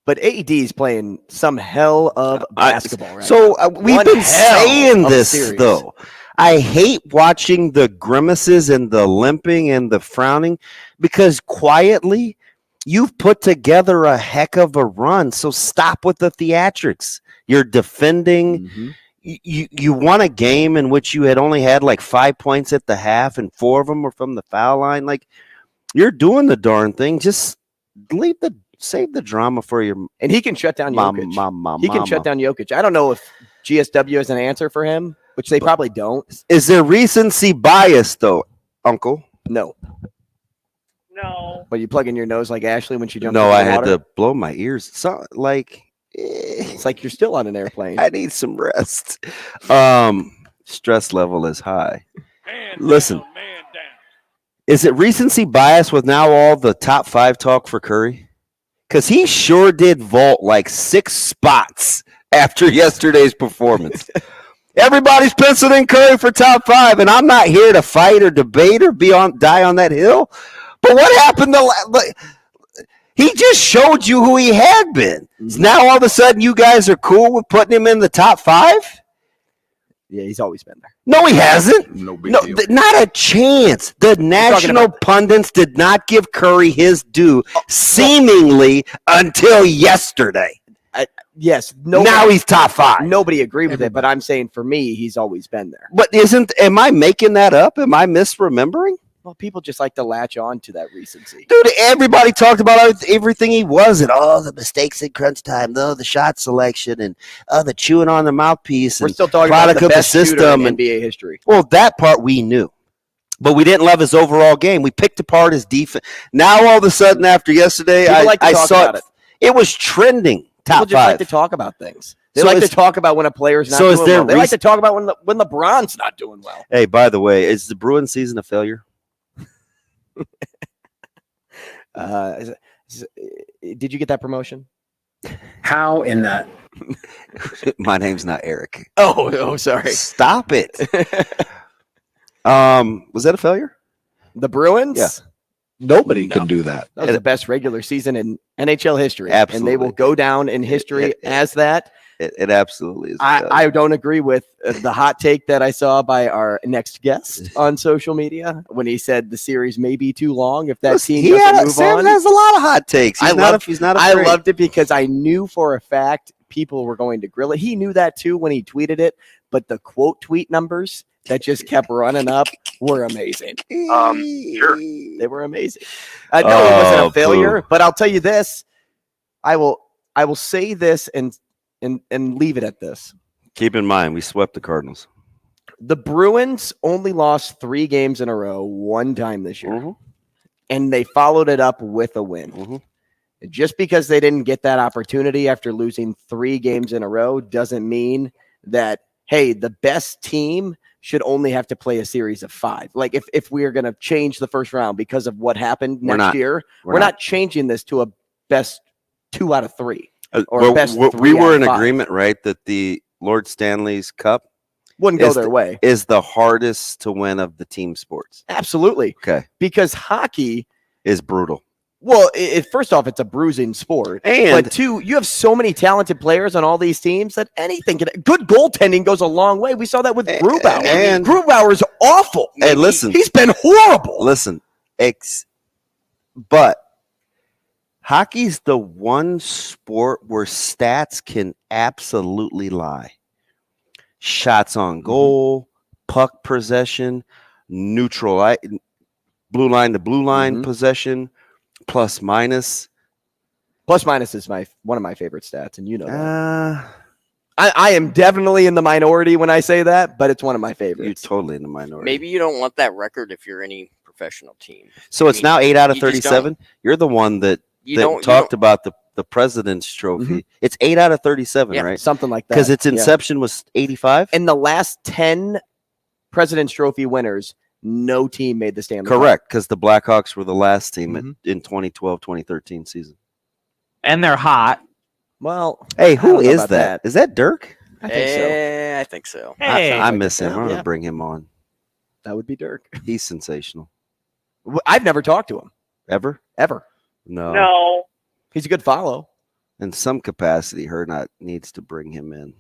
But AD is playing some hell of basketball right now. So we've been saying this, though. I hate watching the grimaces and the limping and the frowning because quietly you've put together a heck of a run. So stop with the theatrics. You're defending. Mm-hmm. You won a game in which you had only had like 5 points at the half and 4 of them were from the foul line. Like, you're doing the darn thing. Just save the drama for your. And he can shut down Jokic. He can shut down Jokic. I don't know if GSW has an answer for him, which they probably don't. Is there recency bias, though, Uncle? No. But you plug in your nose like Ashley when she jumps in the water? No, I had to blow my ears. So, it's like you're still on an airplane. I need some rest. Stress level is high. Listen. Is it recency bias with now all the top 5 talk for Curry? Because he sure did vault like 6 spots after yesterday's performance. Everybody's penciling Curry for top 5, and I'm not here to fight or debate or die on that hill. But what happened he just showed you who he had been. Mm-hmm. Now all of a sudden you guys are cool with putting him in the top 5? Yeah, he's always been there. No, he hasn't. No big deal. Not a chance. The national pundits did not give Curry his due, seemingly until yesterday. Yes. Now he's top 5. Nobody agreed with it, but I'm saying for me, he's always been there. But am I making that up? Am I misremembering? Well, people just like to latch on to that recency. Dude, everybody talked about everything he was and all the mistakes in crunch time, the shot selection, and the chewing on the mouthpiece. We're and still talking about the best system in NBA history. Well, that part we knew. But we didn't love his overall game. We picked apart his defense. Now, all of a sudden, after yesterday, I saw it. It was trending top People just 5. like to talk about things. They like to talk about when a player's not doing well. They like to talk about when LeBron's not doing well. Hey, by the way, is the Bruins season a failure? Did you get that promotion? How in that? My name's not Eric. Oh, sorry. Stop it. Was that a failure? The Bruins? Yeah. Nobody can do that. That was the best regular season in NHL history. Absolutely. And they will go down in history as that. It absolutely is. I don't agree with the hot take that I saw by our next guest on social media when he said the series may be too long if that team doesn't move Sam on. has a lot of hot takes. He's not I afraid. loved it because I knew for a fact people were going to grill it. He knew that too when he tweeted it, but the quote tweet numbers that just kept running up were amazing. Sure. They were amazing. No, it wasn't a failure, but I'll tell you this. I will say this and leave it at this. Keep in mind, we swept the Cardinals. The Bruins only lost 3 games in a row one time this year, and they followed it up with a win. Just because they didn't get that opportunity after losing 3 games in a row doesn't mean that, hey, the best team should only have to play a series of 5. Like if we are going to change the first round because of what happened next year, we're not changing this to a best 2 out of 3. Or best we were in agreement, right, that the Lord Stanley's Cup wouldn't go their way. Is the hardest to win of the team sports. Absolutely. Okay. Because hockey is brutal. Well, first off, it's a bruising sport. But 2, you have so many talented players on all these teams that anything can. Good goaltending goes a long way. We saw that with Grubauer. And Grubauer's awful. Hey, listen. He's been horrible. Listen. But hockey's the one sport where stats can absolutely lie. Shots on goal, puck possession, neutral blue line to blue line possession, plus minus. Plus minus is one of my favorite stats, and you know that. I am definitely in the minority when I say that, but it's one of my favorites. You're totally in the minority. Maybe you don't want that record if you're any professional team. So it's now 8 out of 37. You're the one that talked about the President's Trophy. It's 8 out of 37, right? Something like that. Because its inception was 85. In the last 10 President's Trophy winners, no team made the Stanley Cup. Correct, because the Blackhawks were the last team in 2012-2013 season. And they're hot. Well, hey, who is that? Is that Dirk? I think so. I think so. Hey, I miss him. I'm going to bring him on. That would be Dirk. He's sensational. I've never talked to him. Ever? No. He's a good follow. In some capacity, Hurrdat needs to bring him in.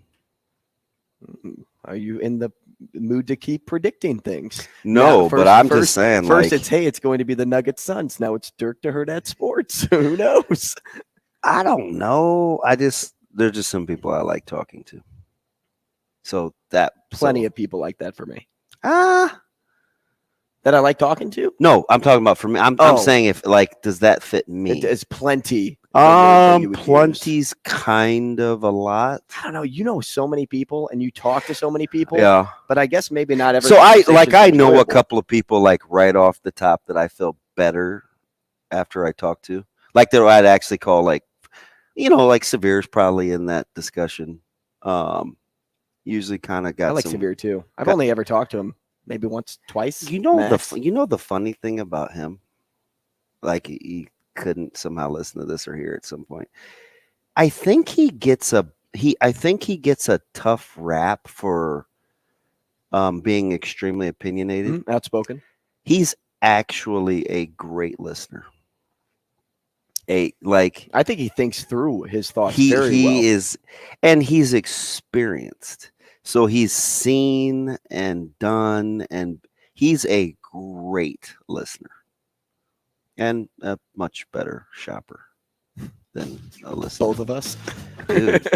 Are you in the mood to keep predicting things? No, but I'm just saying. First, it's going to be the Nuggets Suns. Now it's Dirk to Hurrdat Sports. Who knows? I don't know. There's just some people I like talking to. So plenty of people like that for me. That I like talking to? No, I'm talking about for me. I'm saying if does that fit me? It's plenty. Plenty's kind of a lot. I don't know. You know so many people, and you talk to so many people. Yeah, but I guess maybe not every. So I know a couple of people right off the top that I feel better after I talk to. That I'd actually call Severe's probably in that discussion. Usually kind of got. I like Severe too. I've only ever talked to him maybe once, twice. You know the funny thing about him, he couldn't somehow listen to this or hear at some point. I think he gets a tough rap for being extremely opinionated, outspoken. He's actually a great listener. I think he thinks through his thoughts. He well. is, and he's experienced. So he's seen and done, and he's a great listener and a much better shopper than a listener. Both of us. Dude,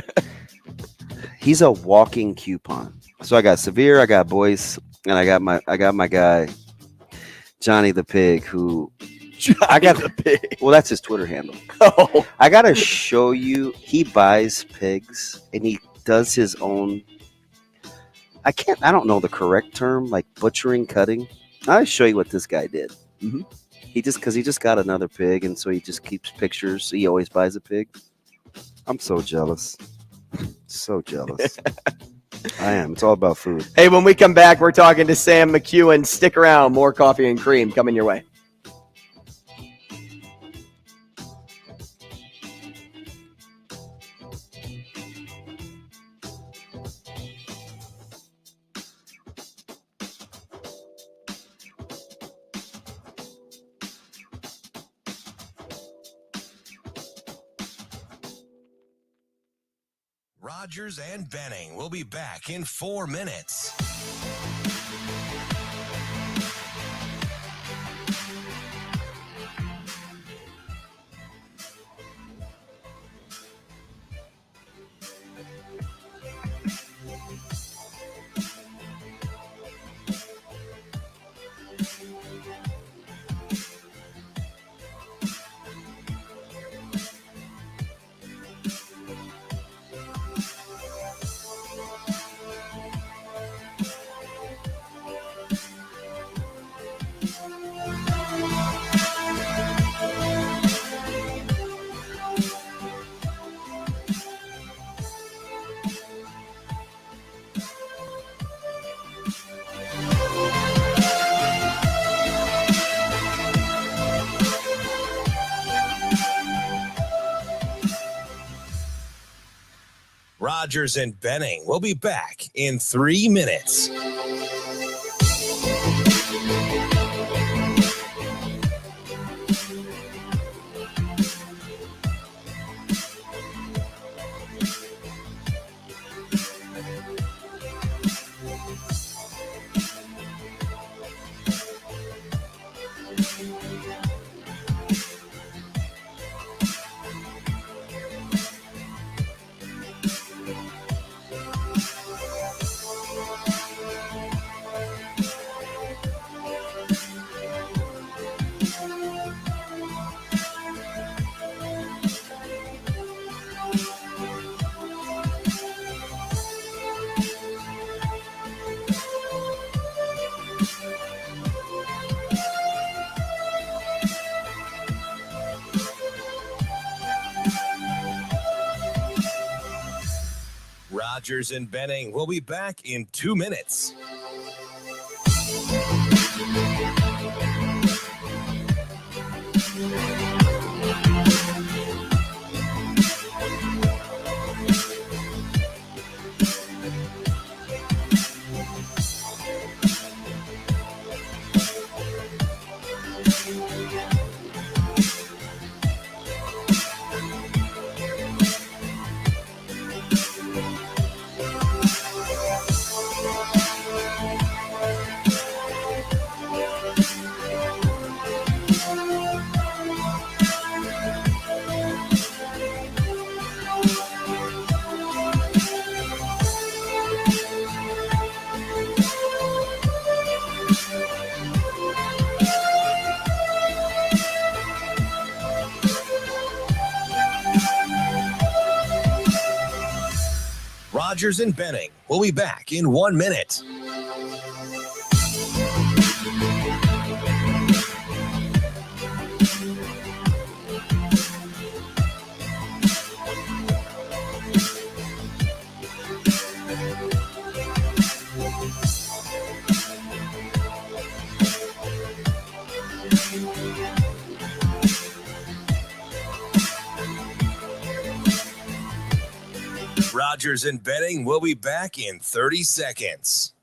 he's a walking coupon. So I got Severe, I got Boyce, and I got my guy Johnny the Pig, who I got the pig. well, that's his Twitter handle. Oh, I gotta show you. He buys pigs and he does his own. I don't know the correct term, like butchering, cutting. I'll show you what this guy did. Mm-hmm. He just got another pig, and so he just keeps pictures. He always buys a pig. I'm so jealous. So jealous. I am. It's all about food. Hey, when we come back, we're talking to Sam McKewon. Stick around. More coffee and cream coming your way. Rogers and Benning will be back in 4 minutes. Rogers and Benning will be back in 3 minutes. Rogers and Benning will be back in 2 minutes. Rogers and Benning will be back in 1 minute. Rogers and Benning will be back in 30 seconds.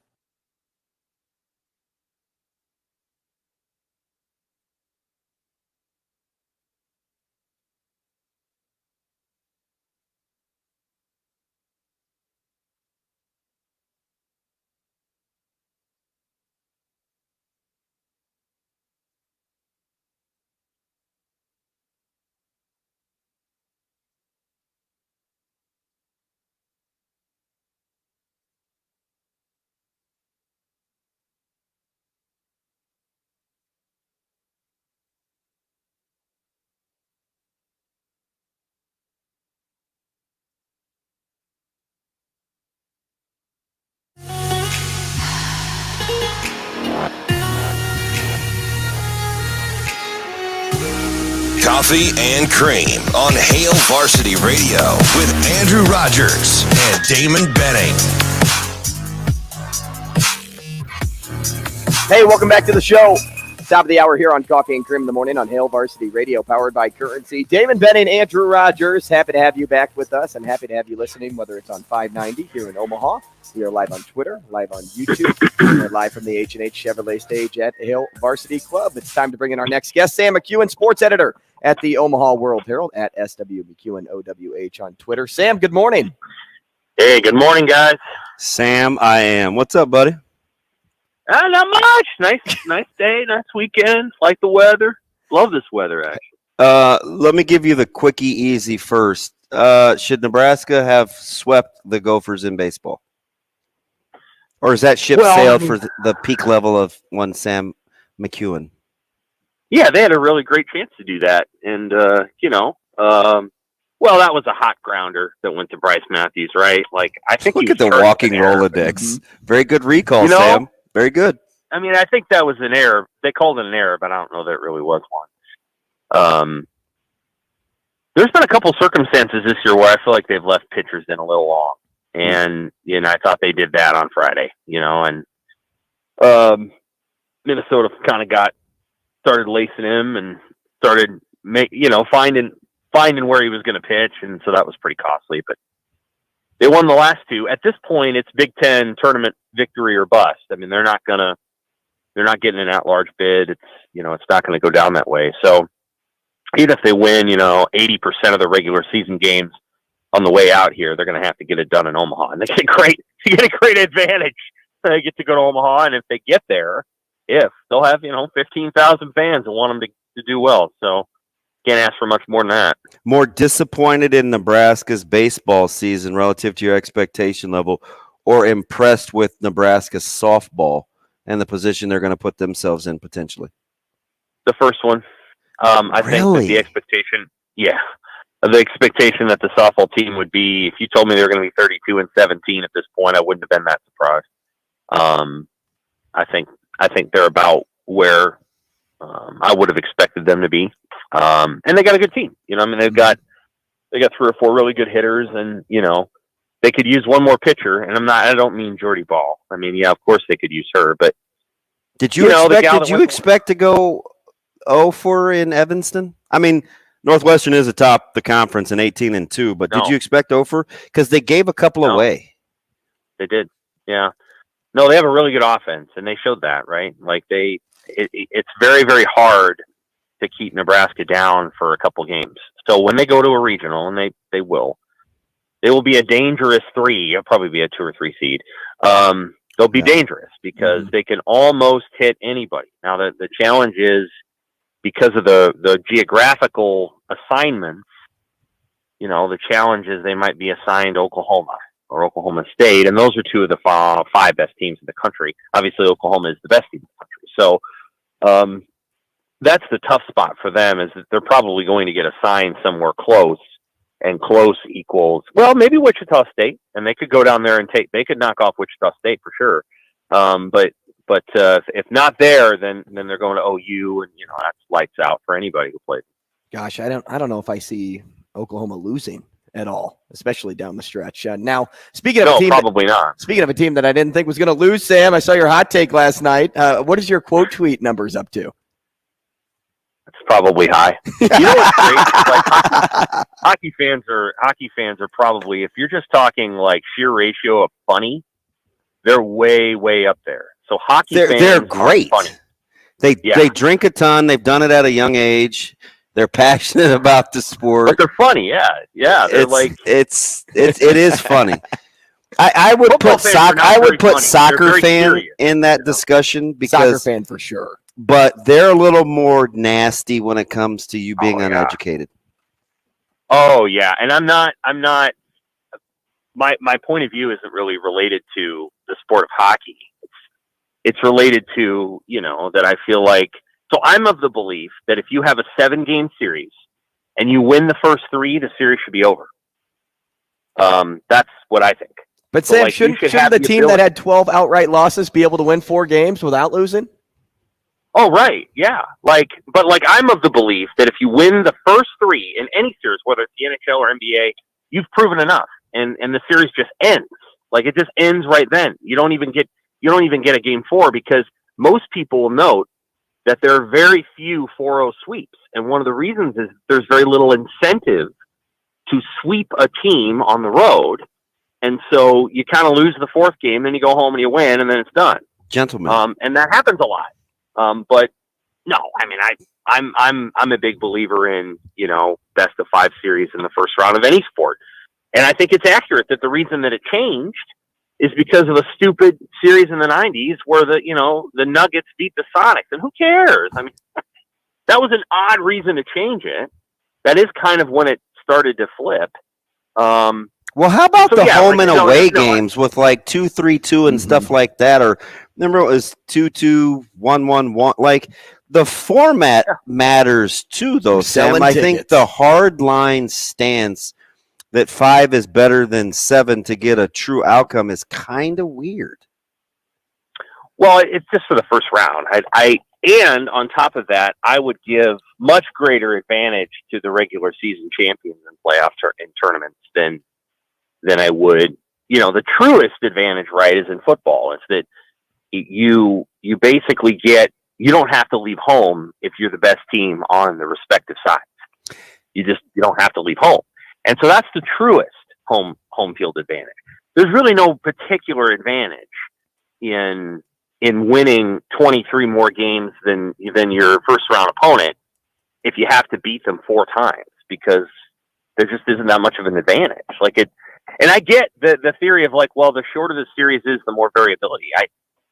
Coffee and Cream on Hail Varsity Radio with Andrew Rogers and Damon Benning. Hey, welcome back to the show. Top of the hour here on Coffee and Cream in the morning on Hail Varsity Radio, powered by Currency. Damon Benning, Andrew Rogers, happy to have you back with us and happy to have you listening, whether it's on 590 here in Omaha. We are live on Twitter, live on YouTube. We're live from the H&H Chevrolet stage at Hail Varsity Club. It's time to bring in our next guest, Sam McKewon, sports editor at the Omaha World-Herald at SW McKewon OWH on Twitter. Sam, good morning. Hey, good morning, guys. Sam, I am. What's up, buddy? Not much. Nice day, nice weekend. Like the weather. Love this weather, actually. Let me give you the quickie easy first. Should Nebraska have swept the Gophers in baseball? Or is that ship sailed for the peak level of one Sam McKewon? Yeah, they had a really great chance to do that. And, that was a hot grounder that went to Bryce Matthews, right? Like, I think look at the walking Rolodex. Mm-hmm. Very good recall, Sam. Very good. I mean, I think that was an error. They called it an error, but I don't know that it really was one. There's been a couple circumstances this year where I feel like they've left pitchers in a little long. And, I thought they did that on Friday, and Minnesota kind of started lacing him and started finding where he was going to pitch. And so that was pretty costly, but they won the last two. At this point, it's Big Ten tournament victory or bust. I mean, they're not getting an at-large bid. It's, it's not going to go down that way. So even if they win, 80% of the regular season games on the way out here, they're going to have to get it done in Omaha, and they get a great advantage. They get to go to Omaha, and if they get there, they'll have 15,000 fans and want them to do well. So can't ask for much more than that. More disappointed in Nebraska's baseball season relative to your expectation level, or impressed with Nebraska's softball and the position they're going to put themselves in potentially? The first one. I think that the expectation, the expectation that the softball team would be, if you told me they were going to be 32-17 at this point, I wouldn't have been that surprised. I think they're about where I would have expected them to be. And they got a good team. They've got 3 or 4 really good hitters, and they could use one more pitcher. And I don't mean Jordy Ball. I mean, of course they could use her, but did you expect to go 0-4 in Evanston? I mean, Northwestern is atop the conference in 18-2, but did you expect 0-4? Because they gave a couple away. They did. Yeah. No, they have a really good offense, and they showed that, right? Like it's very, very hard to keep Nebraska down for a couple games. So when they go to a regional, and they will be a dangerous 3. It'll probably be a 2 or 3 seed. They'll be dangerous because they can almost hit anybody. Now the challenge is, because of the geographical assignments, the challenge is they might be assigned Oklahoma or Oklahoma State, and those are 2 of the 5 best teams in the country. Obviously, Oklahoma is the best team in the country. So that's the tough spot for them, is that they're probably going to get assigned somewhere close, and close equals, maybe Wichita State, and they could go down there and they could knock off Wichita State for sure. But if not there, then they're going to OU, and that's lights out for anybody who plays. Gosh, I don't know if I see Oklahoma losing at all, especially down the stretch. Now, speaking of a team, probably not. Speaking of a team that I didn't think was going to lose, Sam, I saw your hot take last night. What is your quote tweet numbers up to? It's probably high. You know what's great? Like, hockey fans are probably, if you're just talking like sheer ratio of funny, they're way, way up there. So they're great. Funny. They drink a ton. They've done it at a young age. They're passionate about the sport. But they're funny, yeah. They're it is funny. I would put soccer fan in that discussion, because soccer fan for sure. But they're a little more nasty when it comes to you being uneducated. Oh yeah, and I'm not. My point of view isn't really related to the sport of hockey. It's related to, that I feel like. So I'm of the belief that if you have a 7-game series and you win the first 3, the series should be over. That's what I think. But Sam, shouldn't the team that had 12 outright losses be able to win 4 games without losing? Oh, right. Yeah. But I'm of the belief that if you win the first 3 in any series, whether it's the NHL or NBA, you've proven enough. And the series just ends. Like, it just ends right then. You don't even get a game 4, because most people will note that there are very few 4-0 sweeps. And one of the reasons is there's very little incentive to sweep a team on the road. And so you kind of lose the 4th game, then you go home and you win, and then it's done. Gentlemen. And that happens a lot. But no, I mean, I'm a big believer in, best of 5 series in the first round of any sport. And I think it's accurate that the reason that it changed is because of a stupid series in the 90s where the Nuggets beat the Sonics. And who cares? I mean, that was an odd reason to change it. That is kind of when it started to flip. Well, how about home and away games with 2-3-2 and stuff like that? Or remember it was 2-2, 1-1-1. Like, the format matters too, though, Sam. I think the hard line stance that 5 is better than 7 to get a true outcome is kind of weird. Well, it's just for the first round. And on top of that, I would give much greater advantage to the regular season champions in playoff in tournaments than I would. The truest advantage, right, is in football. It's that you basically you don't have to leave home if you're the best team on the respective sides. You don't have to leave home. And so that's the truest home field advantage. There's really no particular advantage in winning 23 more games than your first round opponent if you have to beat them 4 times, because there just isn't that much of an advantage. And I get the theory of the shorter the series is, the more variability.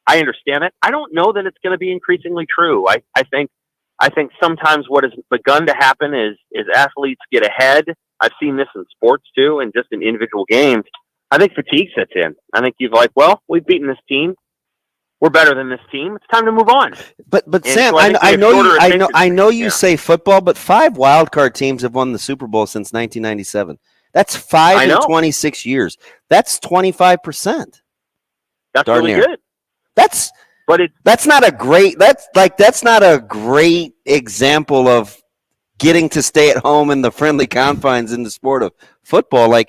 I understand it. I don't know that it's going to be increasingly true. I think sometimes what has begun to happen is athletes get ahead. I've seen this in sports too, and just in individual games. I think fatigue sets in. I think we've beaten this team. We're better than this team. It's time to move on. But Sam, so I know you say football, but 5 wildcard teams have won the Super Bowl since 1997. That's 5 in 26 years. That's 25%. That's really good. That's not a great example of getting to stay at home in the friendly confines in the sport of football.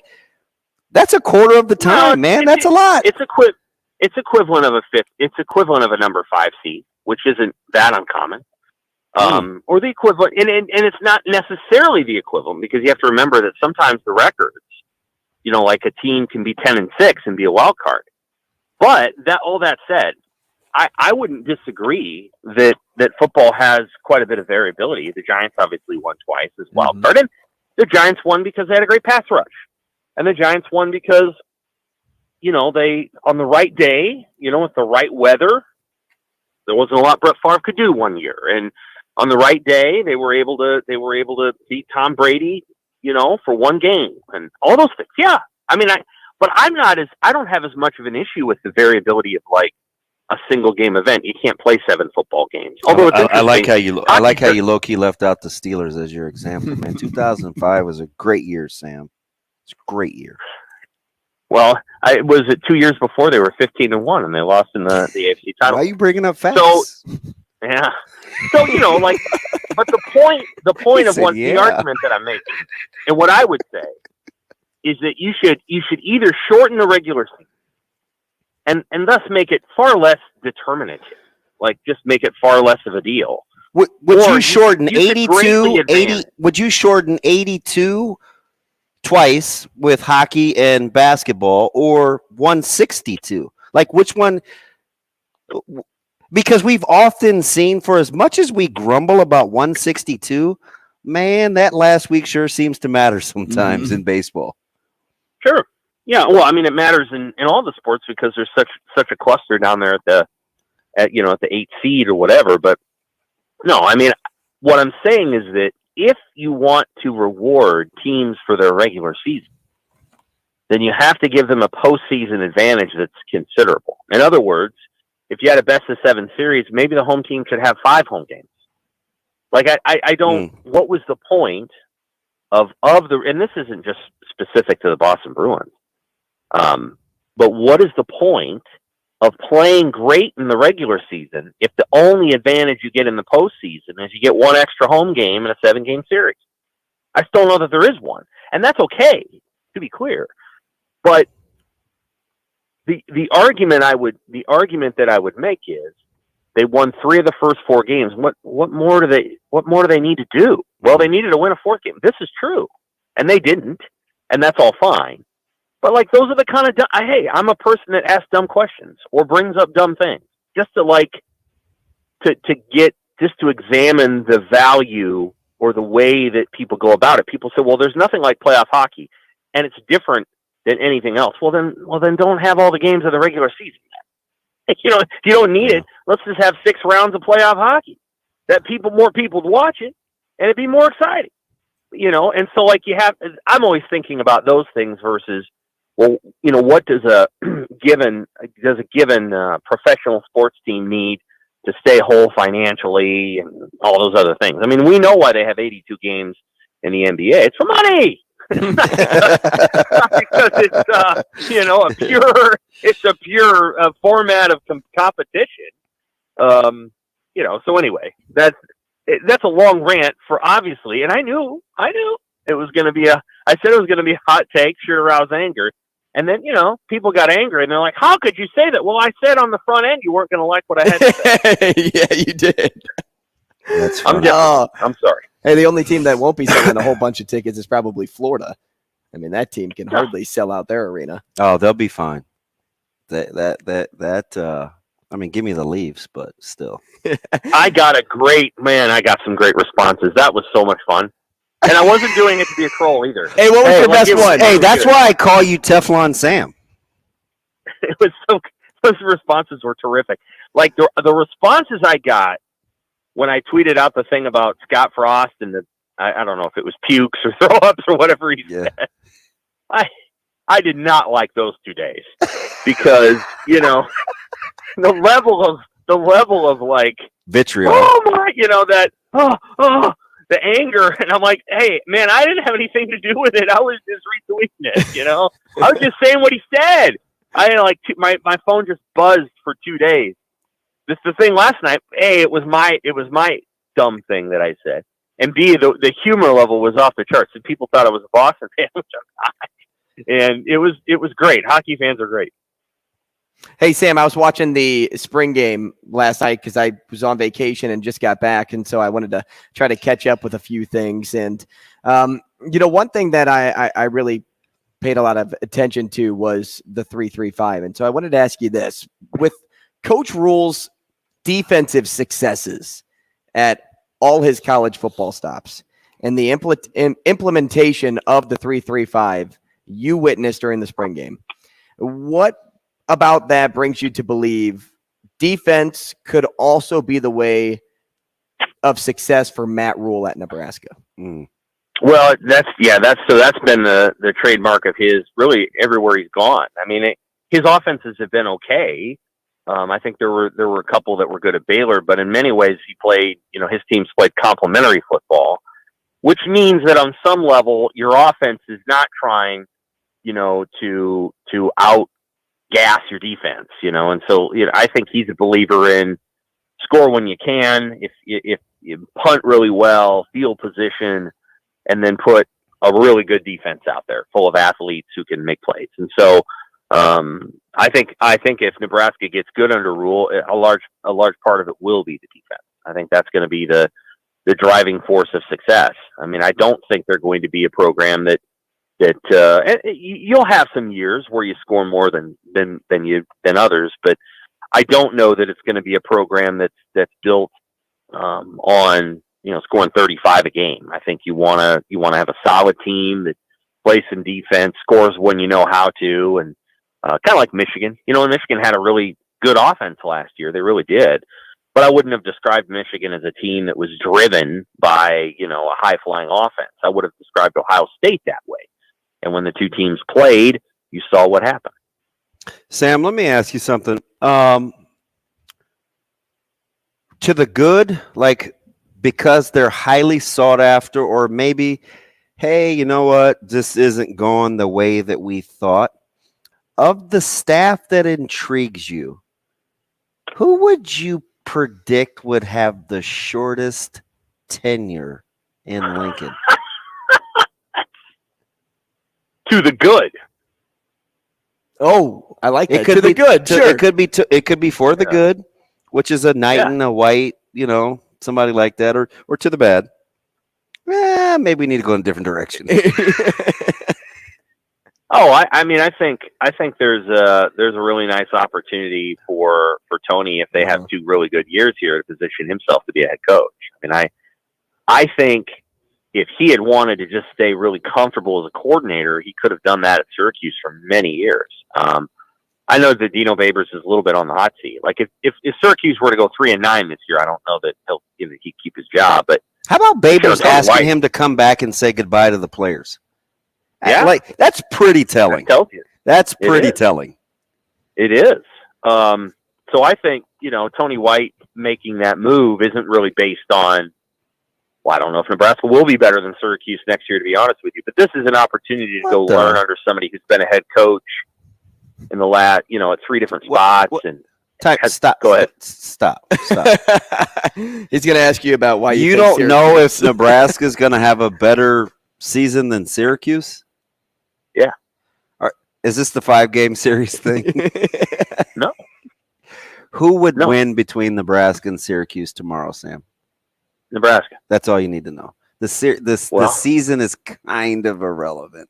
That's a quarter of the time, man. That's a lot. It's equivalent of a fifth. It's equivalent of a number 5 seed, which isn't that uncommon. Or the equivalent, and it's not necessarily the equivalent, because you have to remember that sometimes the records, a team can be 10-6 and be a wild card. But all that said, I wouldn't disagree that football has quite a bit of variability. The Giants obviously won twice as wild card, and the Giants won because they had a great pass rush, and the Giants won because they, on the right day, with the right weather, there wasn't a lot Brett Favre could do one year, and on the right day, they were able to beat Tom Brady, for one game, and all those things. Yeah, I mean, I don't have as much of an issue with the variability of a single game event. You can't play 7 football games. Although I like how you low key left out the Steelers as your example, man. 2005 was a great year, Sam. It's a great year. Well, it was 2 years before they were 15-1 and they lost in the AFC title. Why are you bringing up facts? So, yeah. So, but the point of the argument that I'm making, and what I would say, is that you should either shorten the regular season and thus make it far less determinative, just make it far less of a deal. Would you shorten 82? Would you shorten 82 twice with hockey and basketball, or 162? Which one? Because we've often seen, for as much as we grumble about 162, man, that last week sure seems to matter sometimes in baseball. Sure. Yeah. Well, I mean, it matters in all the sports because there's such a cluster down there at the 8th seed or whatever. But no, I mean, what I'm saying is that if you want to reward teams for their regular season, then you have to give them a postseason advantage that's considerable. In other words, if you had a best of 7 series, maybe the home team should have 5 home games. I don't. What was the point of the? And this isn't just specific to the Boston Bruins, but what is the point of playing great in the regular season if the only advantage you get in the postseason is you get one extra home game in a 7-game series. I still know that there is one, and that's okay, to be clear. But the argument that I would make is they won 3 of the first 4 games. What more do they need to do? Well, they needed to win a 4th game. This is true, and they didn't, and that's all fine. But like, those are the kind of hey, I'm a person that asks dumb questions or brings up dumb things just to examine the value or the way that people go about it. People say, well, there's nothing like playoff hockey, and it's different than anything else. Well, then don't have all the games of the regular season. You know, if you don't need it, let's just have 6 rounds of playoff hockey. More people would watch it, and it'd be more exciting. You know, and so I'm always thinking about those things versus, well, you know, what does a given professional sports team need to stay whole financially and all those other things? I mean, we know why they have 82 games in the NBA. It's for money. It's not because it's you know, a pure format of competition. You know, so anyway, that's a long rant for obviously, and I knew it was going to be I said it was going to be a hot take, sure to arouse anger. And then, you know, people got angry and they're like, how could you say that? Well, I said on the front end, you weren't going to like what I had to say. Yeah, you did. I'm sorry. Hey, the only team that won't be selling a whole bunch of tickets is probably Florida. I mean, that team can hardly sell out their arena. Oh, they'll be fine. I mean, give me the Leafs, but still. I got some great responses. That was so much fun. And I wasn't doing it to be a troll either. Hey, what was your best one? Hey, that's why I call you Teflon Sam. It was those responses were terrific. Like the responses I got when I tweeted out the thing about Scott Frost and I don't know if it was pukes or throw ups or whatever he said. I did not like those 2 days because, you know, the level of like vitriol. Oh my, you know, that the anger, and I'm like, hey man, I didn't have anything to do with it. I was just retweeting it, you know. I was just saying what he said. I had my phone just buzzed for 2 days. This the thing last night. A, it was my dumb thing that I said, and B, the humor level was off the charts. And people thought I was a Boston fan, which I'm not. And it was great. Hockey fans are great. Hey, Sam, I was watching the spring game last night because I was on vacation and just got back. And so I wanted to try to catch up with a few things. And, you know, one thing that I really paid a lot of attention to was the 3-3-5. And so I wanted to ask you this. With Coach Rule's defensive successes at all his college football stops and the implementation of the 3-3-5 you witnessed during the spring game, what about that brings you to believe defense could also be the way of success for Matt Rule at Nebraska? Well, that's been the trademark of his really everywhere he's gone. I mean, his offenses have been okay. I think there were a couple that were good at Baylor, but in many ways his teams played complementary football, which means that on some level your offense is not trying, to out gas your defense, and so I think he's a believer in score when you can, if you punt really well, field position, and then put a really good defense out there full of athletes who can make plays. And so I think if Nebraska gets good under Rule, a large part of it will be the defense. I think that's going to be the driving force of success. I mean, I don't think they're going to be a program that you'll have some years where you score more than others, but I don't know that it's going to be a program that's built on scoring 35 a game. I think you want to have a solid team that plays some defense, scores when you know how to, and kind of like Michigan. Michigan had a really good offense last year. They really did. But I wouldn't have described Michigan as a team that was driven by, a high-flying offense. I would have described Ohio State that way. And when the two teams played, you saw what happened. Sam, let me ask you something. To the good, like because they're highly sought after, or maybe, hey, you know what? This isn't going the way that we thought. Of the staff that intrigues you, Who would you predict would have the shortest tenure in Lincoln? To the good. Oh, I like that. It could to be the good. Sure. It could be for the good, which is a Knighton, a White, somebody like that, or to the bad. Maybe we need to go in a different direction. I think there's a really nice opportunity for Tony if they have 2 really good years here to position himself to be a head coach. I think if he had wanted to just stay really comfortable as a coordinator, he could have done that at Syracuse for many years. I know that Dino Babers is a little bit on the hot seat. Like if Syracuse were to go 3-9 this year, I don't know that he'd keep his job. But how about Babers asking him to come back and say goodbye to the players? Yeah, that's pretty telling. That tells you. That's pretty telling. It is. So I think Tony White making that move isn't really based on. Well, I don't know if Nebraska will be better than Syracuse next year, to be honest with you. But this is an opportunity to go learn under somebody who's been a head coach in the last, at 3 different spots. Stop. Go ahead. Stop. He's going to ask you about why you don't know if Nebraska's going to have a better season than Syracuse. Yeah. Is this the 5-game series thing? No. Who would win between Nebraska and Syracuse tomorrow, Sam? Nebraska. That's all you need to know. The season is kind of irrelevant.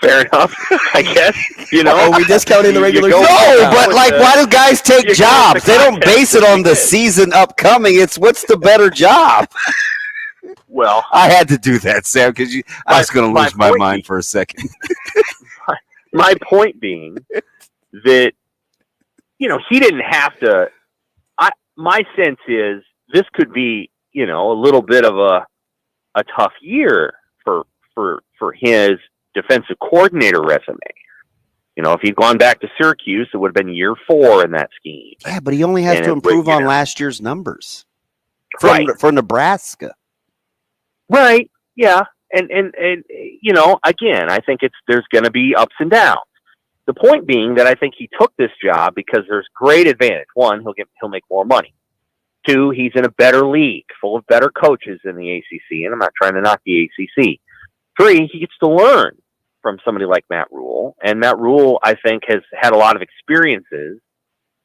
Fair enough, I guess. Are we discounting the regular season? No, but why do guys take jobs? They don't base it on the season upcoming. It's what's the better job. Well, I had to do that, Sam, because I was going to lose my mind for a second. My point being that he didn't have to. My sense is this could be a little bit of a tough year for his defensive coordinator resume. If he'd gone back to Syracuse, it would have been year 4 in that scheme. Yeah, but he only has to improve on last year's numbers for Nebraska. Right. Yeah. And again, I think there's going to be ups and downs. The point being that I think he took this job because there's great advantage. 1, he'll make more money. 2, he's in a better league full of better coaches than the ACC, and I'm not trying to knock the ACC. 3, he gets to learn from somebody like Matt Rule, and Matt Rule, I think, has had a lot of experiences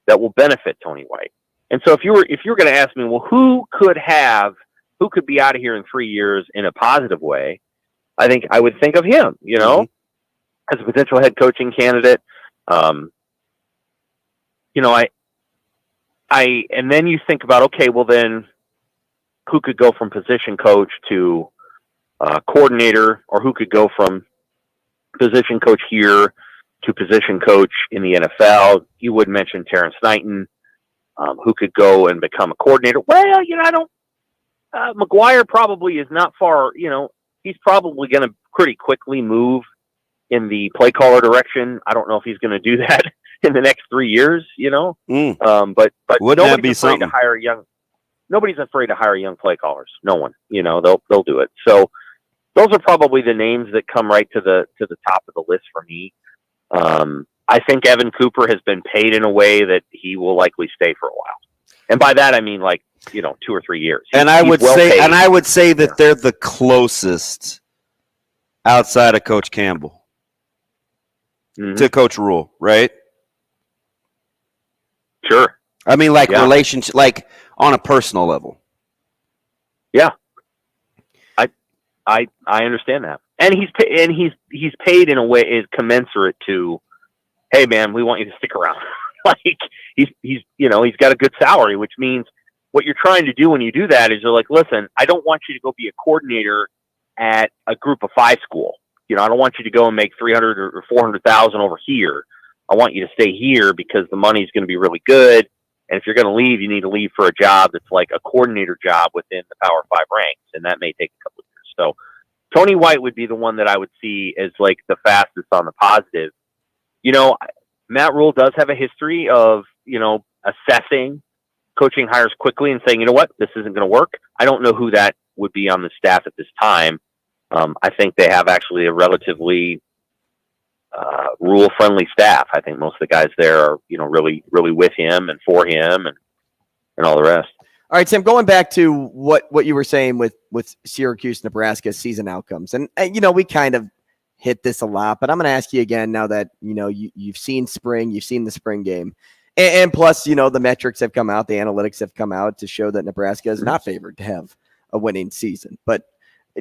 that will benefit Tony White. And so if you were going to ask me, well, who could be out of here in 3 years in a positive way, I think I would think of him, as a potential head coaching candidate. And then you think about, okay, well then who could go from position coach to coordinator, or who could go from position coach here to position coach in the NFL? You would mention Terrence Knighton, who could go and become a coordinator. Well, McGuire probably is not far, he's probably going to pretty quickly move in the play caller direction. I don't know if he's going to do that in the next 3 years, but wouldn't that be something? Nobody's afraid to hire young play callers. No one, they'll do it. So those are probably the names that come right to the top of the list for me. I think Evan Cooper has been paid in a way that he will likely stay for a while. And by that, I mean 2 or 3 years. I would say that they're the closest outside of Coach Campbell to Coach Rule, right? Sure. I mean, relationship, on a personal level. Yeah. I understand that. And he's paid in a way is commensurate to, hey man, we want you to stick around. He's got a good salary, which means what you're trying to do when you do that is you're like, listen, I don't want you to go be a coordinator at a group of 5 school. I don't want you to go and make $300,000 or $400,000 over here. I want you to stay here because the money's going to be really good. And if you're going to leave, you need to leave for a job that's like a coordinator job within the Power 5 ranks. And that may take a couple of years. So Tony White would be the one that I would see as the fastest on the positive. Matt Rule does have a history of, assessing coaching hires quickly and saying, you know what, this isn't going to work. I don't know who that would be on the staff at this time. I think they have actually a relatively rule-friendly staff. I think most of the guys there are, really, really with him and for him and all the rest. All right, Sam, going back to what you were saying with Syracuse, Nebraska season outcomes. And we kind of hit this a lot, but I'm going to ask you again now that, you've seen spring, you've seen the spring game. And plus, the metrics have come out, the analytics have come out to show that Nebraska is not favored to have a winning season. But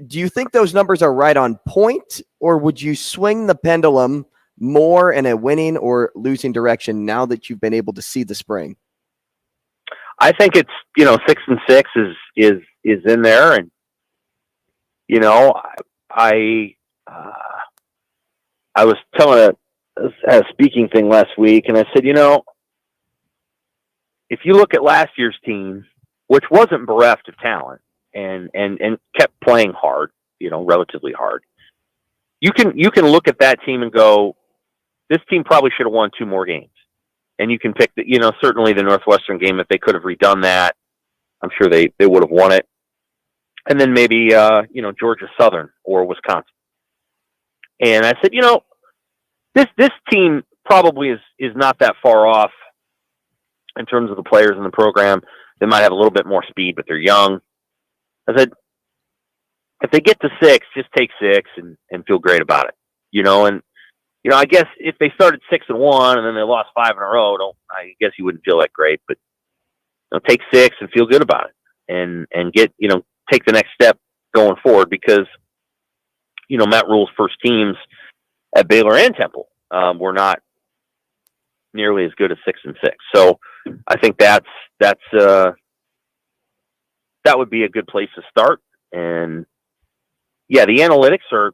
do you think those numbers are right on point, or would you swing the pendulum more in a winning or losing direction now that you've been able to see the spring? I think it's 6-6 is in there, and I was telling a speaking thing last week, and I said, if you look at last year's team, which wasn't bereft of talent and kept playing hard, relatively hard, you can look at that team and go, this team probably should have won 2 more games. And you can pick certainly the Northwestern game, if they could have redone that, I'm sure they would have won it. And then maybe, Georgia Southern or Wisconsin. And I said, this team probably is not that far off in terms of the players in the program. They might have a little bit more speed, but they're young. I said, if they get to 6, just take 6 and feel great about it, and I guess if they started 6-1 and then they lost 5 in a row, I guess you wouldn't feel that great, but take 6 and feel good about it and get, take the next step going forward, because, Matt Rule's first teams at Baylor and Temple were not nearly as good as 6-6. So I think that would be a good place to start. And yeah, the analytics are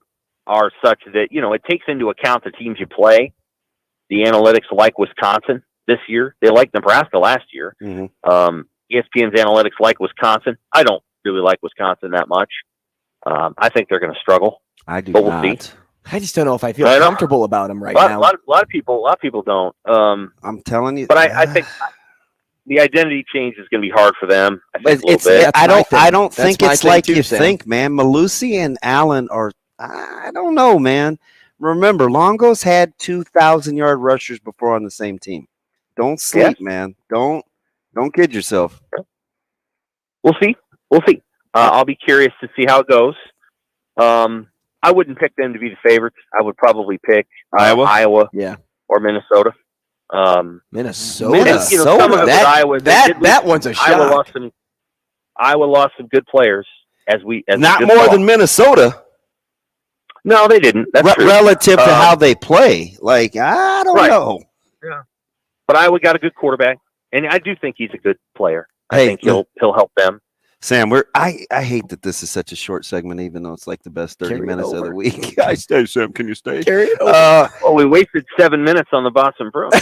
such that, it takes into account the teams you play. The analytics like Wisconsin this year. They like Nebraska last year. Mm-hmm. ESPN's analytics like Wisconsin. I don't really like Wisconsin that much. I think they're going to struggle. I do but we'll not. See. I just don't know if I feel comfortable about them right now. A lot of people don't. I'm telling you. But I think the identity change is going to be hard for them. I think I don't think it's like you think, man. Malusi and Allen are. I don't know, man. Remember, Longo's had 2,000-yard rushers before on the same team. Don't sleep, man. Don't kid yourself. We'll see. I'll be curious to see how it goes. I wouldn't pick them to be the favorites. I would probably pick Iowa, or Minnesota. Minnesota. Some of it with Iowa. That one's a shock. Iowa lost some good players as not more than Minnesota. No, they didn't. That's true. Relative to how they play. Like, I don't know. Yeah. But Iowa got a good quarterback, and I do think he's a good player. I think he'll help them. Sam, I hate that this is such a short segment, even though it's like the best 30 minutes of the week. I stay, Sam. Can you stay? Carry it over. We wasted 7 minutes on the Boston Bruins.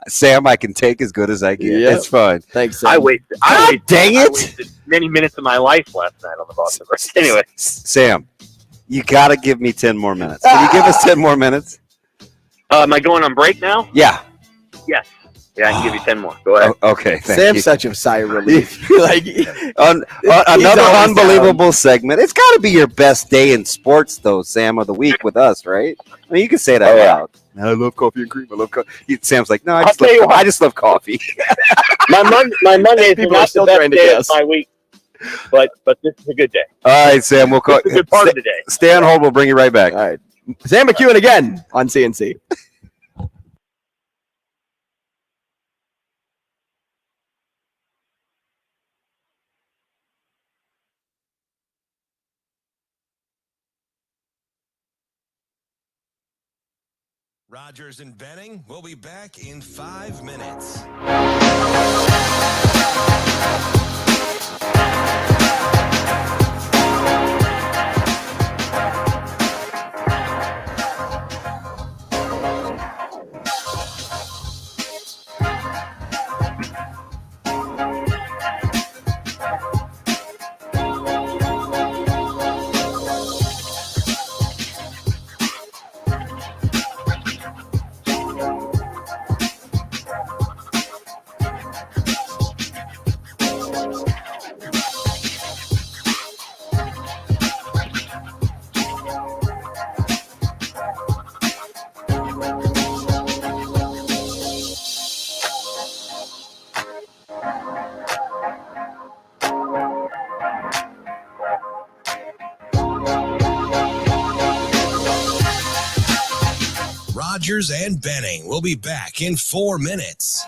Sam, I can take as good as I get. It's fine. Thanks, Sam. I wasted many minutes of my life last night on the Boston Bruins. Anyway. Sam, you got to give me 10 more minutes. Can you give us 10 more minutes? Am I going on break now? Yeah. Yes. Yeah, I can give you 10 more. Go ahead. Okay. Sam's such a sigh of relief. Another unbelievable segment. It's got to be your best day in sports, though, Sam, of the week with us, right? I mean, you can say that loud. I love coffee and cream. I love coffee. Sam's like, no, I just love coffee. my Monday is not the best day of my week, but this is a good day. All right, Sam. We'll call it's a good part of the day. Stay on hold. We'll bring you right back. All right. Sam McKewon again on CNC. Rogers and Benning will be back in 5 minutes. Rogers and Benning will be back in 4 minutes.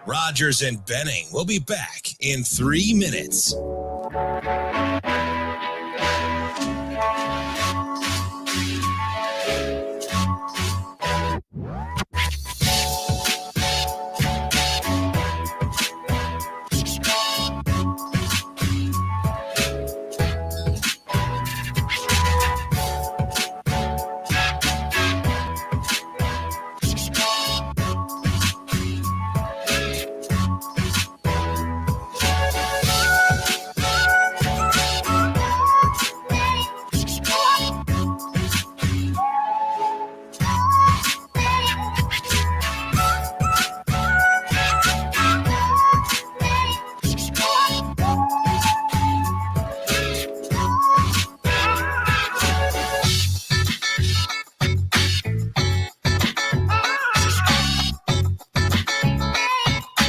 Rogers and Benning will be back in 3 minutes.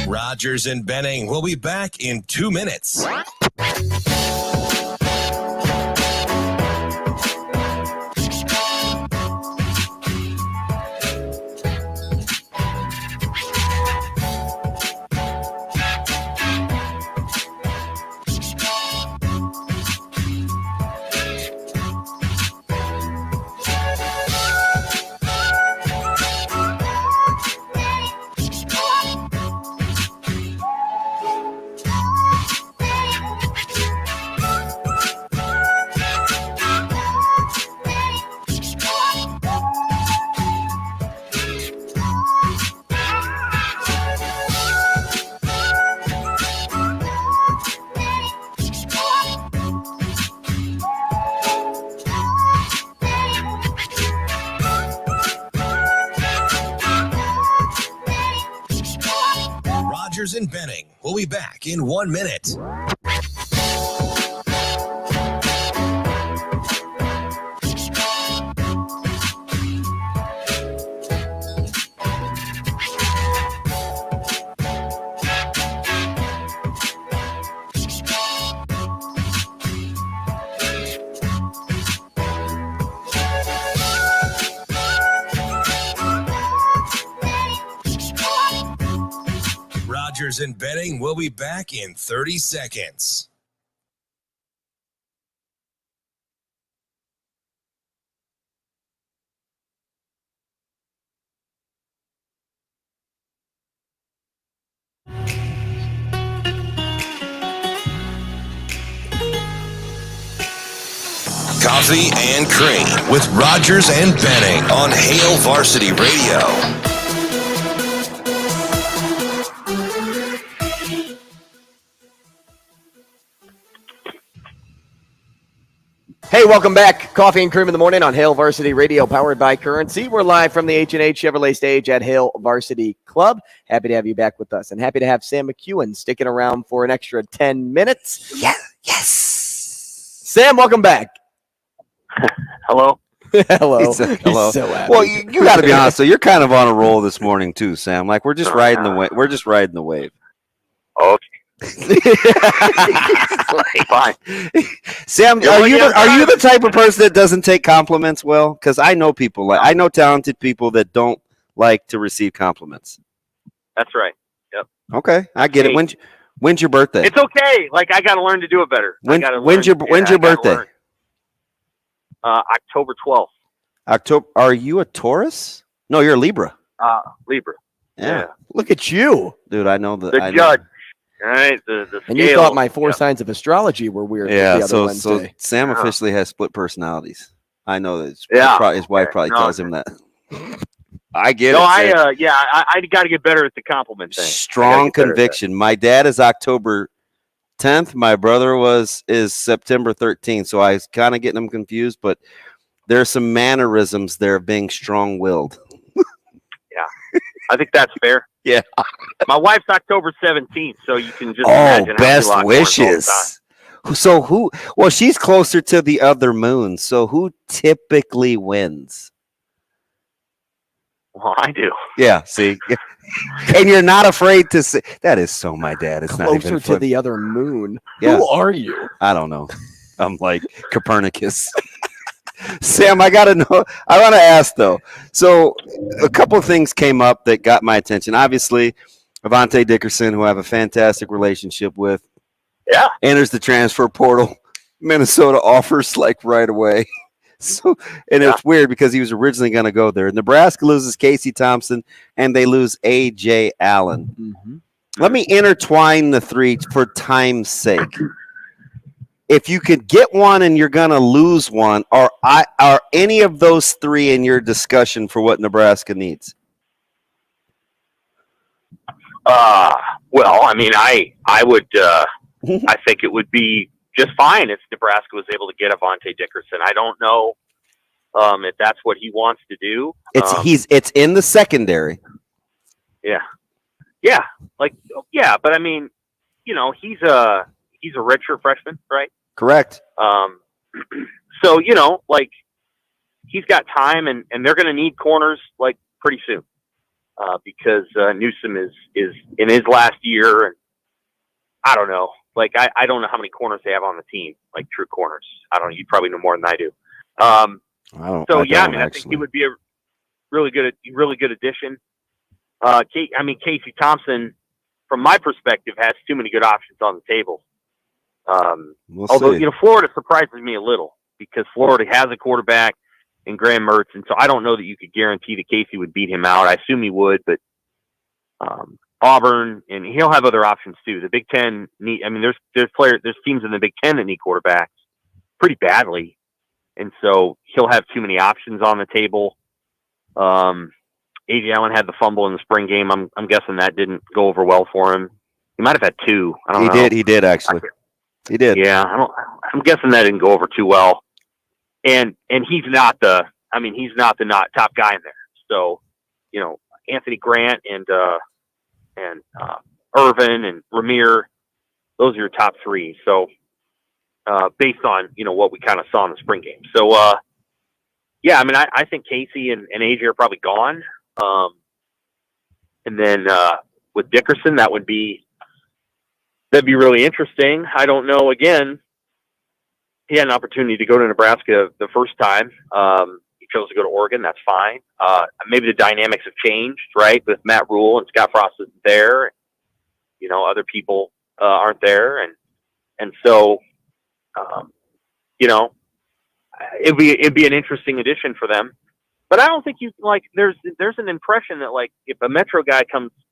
Rogers and Benning will be back in 2 minutes. Rogers and Benning will be back in 1 minute. Rogers and Benning will be back in 30 seconds. Coffee and Cream with Rogers and Benning on Hail Varsity Radio. Hey, welcome back. Coffee and Cream in the morning on Hail Varsity Radio, powered by Currency. We're live from the H&H Chevrolet stage at Hail Varsity Club. Happy to have you back with us, and happy to have Sam McKewon sticking around for an extra 10 minutes. Yes. Sam, welcome back. Hello. Hello. Hello. He's so happy. Well, you got to be honest. So you're kind of on a roll this morning too, Sam. Like we're just riding the wave. We're just riding the wave. Okay. Fine. Sam, are you the type of person that doesn't take compliments well? Because I know people I know talented people that don't like to receive compliments. That's right. Yep. Okay, I get it. When's your birthday? It's okay. Like, I got to learn to do it better. When's your birthday? October 12th. October. Are you a Taurus? No, you're a Libra. Libra. Yeah. Look at you, dude. I know the judge. All right. The and scale, you thought my 4 signs of astrology were weird. Yeah. The other Wednesday. So Sam officially has split personalities. I know that. His wife probably tells him that. I get it. No, I got to get better at the compliment thing. Strong conviction. My dad is October 10th. My brother is September 13th. So I was kind of getting them confused, but there's some mannerisms there of being strong-willed. Yeah, I think that's fair. Yeah. My wife's October 17th, so you can just imagine. Best wishes. So well, she's closer to the other moon. So who typically wins? Well, I do. Yeah, see? And you're not afraid to say, that is so my dad. It's Closer not even to the other moon. Yeah. Who are you? I don't know. I'm like Copernicus. Sam, I got to know. I want to ask, though. So a couple of things came up that got my attention. Obviously, Avante Dickerson, who I have a fantastic relationship with, enters the transfer portal. Minnesota offers like right away. So, and it's weird because he was originally going to go there. Nebraska loses Casey Thompson, and they lose A.J. Allen. Mm-hmm. Let me intertwine the three for time's sake. If you could get one and you're going to lose one, are any of those three in your discussion for what Nebraska needs? Well, I mean, I would. I think it would be just fine if Nebraska was able to get Avante Dickerson. I don't know if that's what he wants to do. It's in the secondary. Yeah, but I mean, he's a redshirt freshman, right? Correct. So he's got time, and they're going to need corners like pretty soon because Newsom is in his last year, and I don't know. Like, I don't know how many corners they have on the team, like true corners. I don't know. You probably know more than I do. I think he would be a really good addition. Casey Thompson, from my perspective, has too many good options on the table. Although Florida surprises me a little because Florida has a quarterback in Graham Mertz, and so I don't know that you could guarantee that Casey would beat him out. I assume he would, but Auburn, and he'll have other options too. The Big Ten there's teams in the Big Ten that need quarterbacks pretty badly, and so he'll have too many options on the table. A.J. Allen had the fumble in the spring game. I'm guessing that didn't go over well for him. He might have had two. I don't know. He did actually. He did. Yeah, I'm guessing that didn't go over too well. And he's not the top guy in there. So, Anthony Grant and Irvin and Ramir, those are your top three. So, based on, what we kind of saw in the spring game. So, I think Casey and AJ are probably gone. And then, with Dickerson, that'd be really interesting. I don't know. Again, he had an opportunity to go to Nebraska the first time. He chose to go to Oregon. That's fine. Maybe the dynamics have changed, right? With Matt Rule and Scott Frost isn't there. Other people aren't there, and so it'd be an interesting addition for them. But I don't think there's an impression that if a Metro guy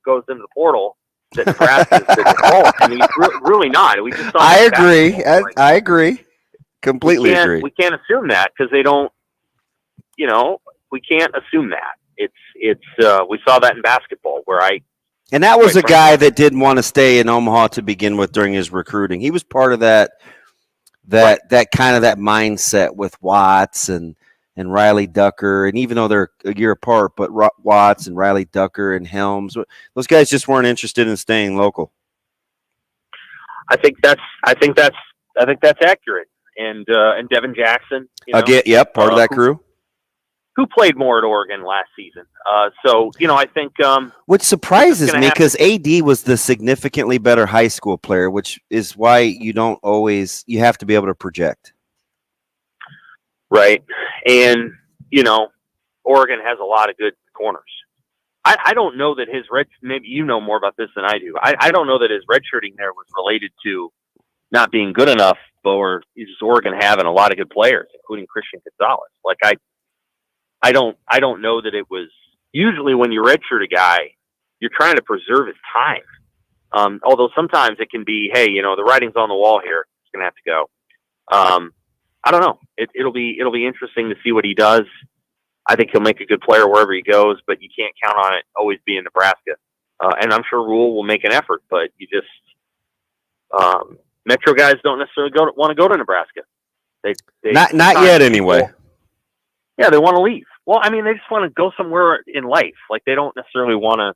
goes into the portal, that Nebraska is the default. I mean, he's really not. We just saw I agree. I agree. Completely agree. We can't assume that because they don't. We can't assume that. It's we saw that in basketball and that was a guy that didn't want to stay in Omaha to begin with during his recruiting. He was part of that kind of that mindset with Watts and Riley Ducker, and even though they're a year apart, but Watts and Riley Ducker and Helms, those guys just weren't interested in staying local. I think that's accurate. And Devin Jackson, part of that crew, who played more at Oregon last season. I think which surprises me because AD was the significantly better high school player, which is why you have to be able to project. Right. And, Oregon has a lot of good corners. I don't know that his maybe you know more about this than I do. I don't know that his redshirting there was related to not being good enough, or is Oregon having a lot of good players, including Christian Gonzalez. Like I don't know that it was. Usually when you redshirt a guy, you're trying to preserve his time. Although sometimes it can be, hey, the writing's on the wall here. It's going to have to go. I don't know. It'll be interesting to see what he does. I think he'll make a good player wherever he goes, but you can't count on it always being Nebraska. And I'm sure Rule will make an effort, but you just Metro guys don't necessarily want to go to Nebraska. They not yet anyway. Yeah, they want to leave. Well, I mean, they just want to go somewhere in life. Like they don't necessarily want to.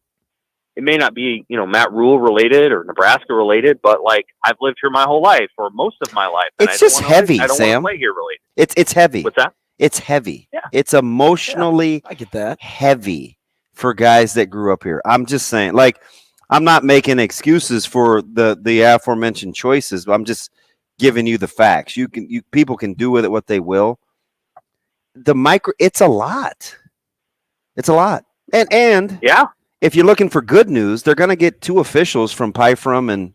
It may not be, Matt Rule related or Nebraska related, but like I've lived here my whole life or most of my life. It's just heavy, I don't Sam. want to play here related. It's heavy. What's that? It's heavy. Yeah. It's emotionally I get that. heavy for guys that grew up here. I'm just saying, like, I'm not making excuses for the aforementioned choices, but I'm just giving you the facts. People can do with it what they will. It's a lot. It's a lot. And yeah. If you're looking for good news, they're going to get 2 officials from Pyfrom and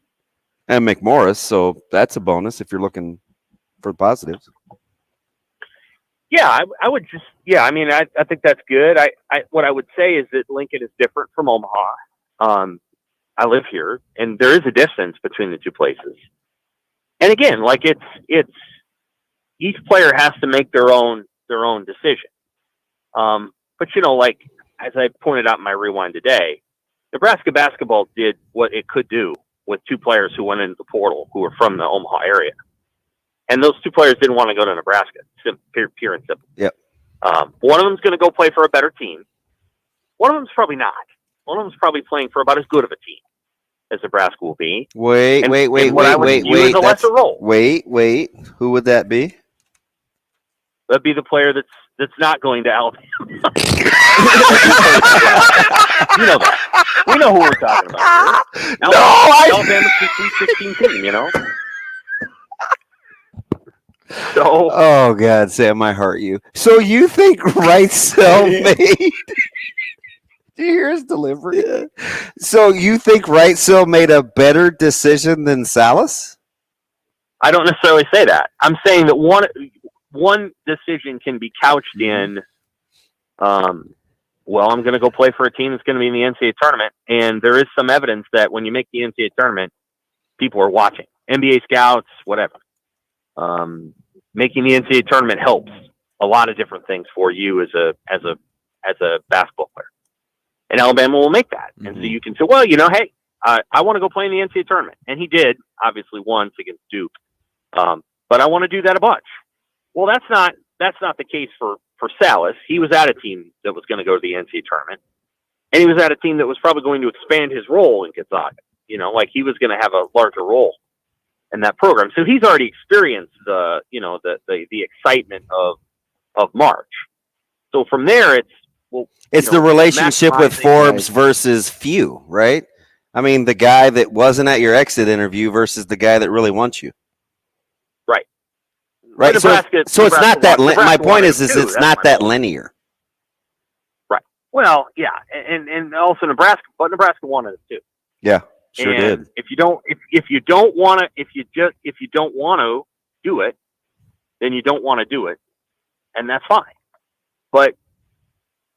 McMorris, so that's a bonus if you're looking for positives. Yeah, I would just, I mean, I think that's good. What I would say is that Lincoln is different from Omaha. I live here, and there is a distance between the two places. And again, like it's each player has to make their own decision. But like as I pointed out in my rewind today, Nebraska basketball did what it could do with 2 players who went into the portal who were from the Omaha area. And those 2 players didn't want to go to Nebraska, pure and simple. Yep. One of them's going to go play for a better team. One of them's probably not. One of them's probably playing for about as good of a team as Nebraska will be. Wait. A lesser role. Wait. Who would that be? That'd be the player that's not going to Alabama. You know that. We know who we're talking about. Alabama's the 316 team, So, oh God, Sam, I hurt you. So you think Wrightsell made? Do you hear his delivery? Yeah. So you think Wrightsell made a better decision than Salas? I don't necessarily say that. I'm saying that one decision can be couched in, well, I'm going to go play for a team that's going to be in the NCAA tournament, and there is some evidence that when you make the NCAA tournament, people are watching. NBA scouts, whatever. Making the NCAA tournament helps a lot of different things for you as a basketball player. And Alabama will make that. And so you can say, well, hey, I want to go play in the NCAA tournament. And he did, obviously, once against Duke. But I want to do that a bunch. Well, that's not the case for Salas. He was at a team that was going to go to the NCAA tournament. And he was at a team that was probably going to expand his role in Gonzaga. Like he was going to have a larger role in that program. So he's already experienced the excitement of March. So from there, it's the relationship with Forbes versus Few, right? I mean, the guy that wasn't at your exit interview versus the guy that really wants you. Right. So it's not that. My point is it's not that linear. Right. Well, yeah, and also Nebraska wanted it too. Yeah, sure did. If you don't want to do it, then you don't want to do it, and that's fine. But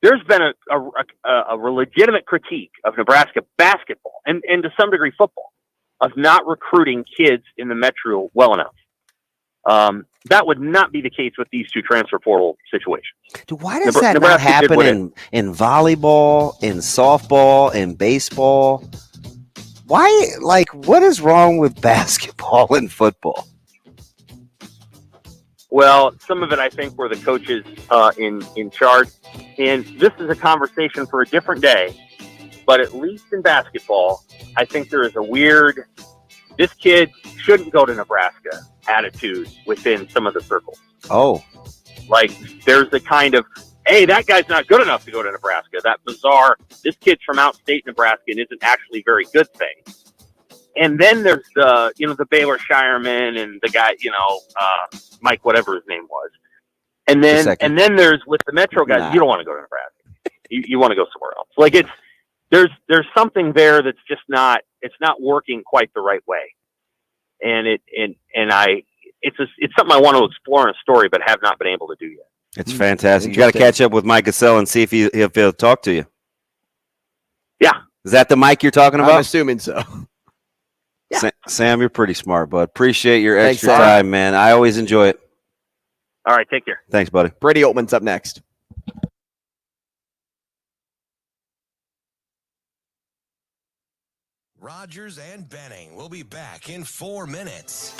there's been a legitimate critique of Nebraska basketball and to some degree football of not recruiting kids in the Metro well enough. That would not be the case with these 2 transfer portal situations. Why does that not happen in volleyball, in softball, in baseball? Why, what is wrong with basketball and football? Well, some of it, I think, were the coaches in charge. And this is a conversation for a different day. But at least in basketball, I think there is a weird, this kid shouldn't go to Nebraska attitude within some of the circles. Oh. Like, there's the kind of, hey, that guy's not good enough to go to Nebraska. That bizarre, this kid's from outstate Nebraska and isn't actually very good thing. And then there's the Baylor Shireman and the guy, Mike, whatever his name was. And then there's with the Metro guys, you don't want to go to Nebraska. You want to go somewhere else. Like there's something there that's just not working quite the right way. And it's something I want to explore in a story, but have not been able to do yet. It's fantastic. You got to catch up with Mike Cassell and see if he'll talk to you. Yeah. Is that the Mike you're talking about? I'm assuming so. Yeah. Sam, you're pretty smart, bud. Appreciate your Thanks, extra time, man. I always enjoy it. All right, take care. Thanks, buddy. Brady Oltmans up next. Rogers and Benning will be back in 4 minutes.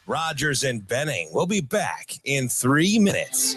Rogers and Benning will be back in 3 minutes.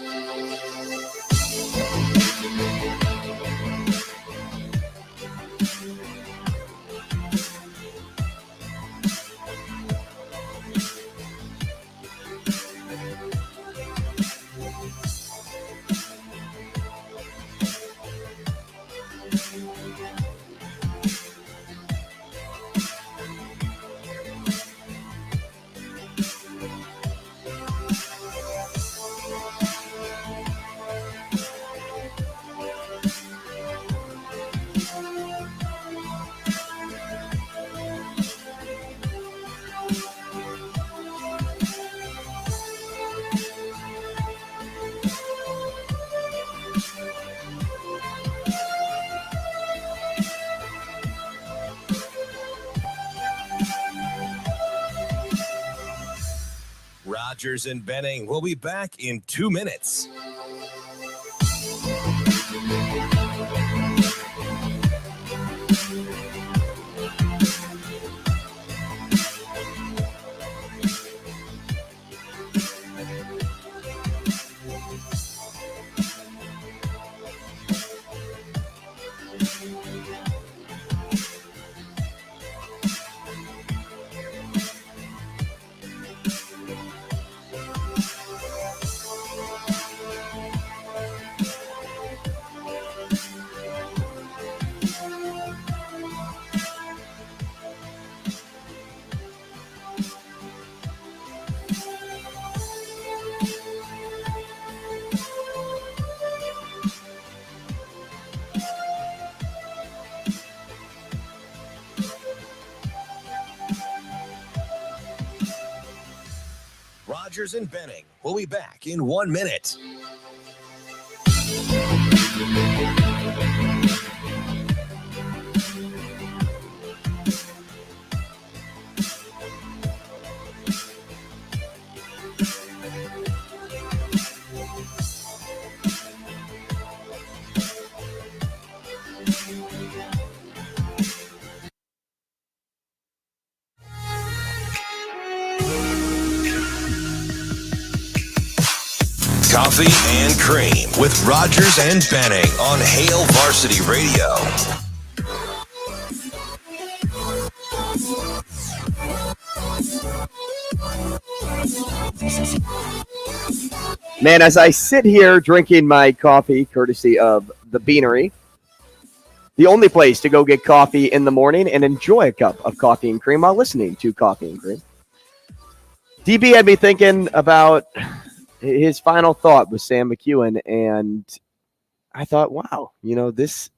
Rogers and Benning will be back in 2 minutes. Rogers and Benning will be back in 1 minute. Coffee and Cream with Rogers and Benning on Hail Varsity Radio. Man, as I sit here drinking my coffee, courtesy of the Beanery, the only place to go get coffee in the morning and enjoy a cup of coffee and cream while listening to Coffee and Cream. DB had me thinking about his final thought with Sam McKewon, and I thought, wow, it's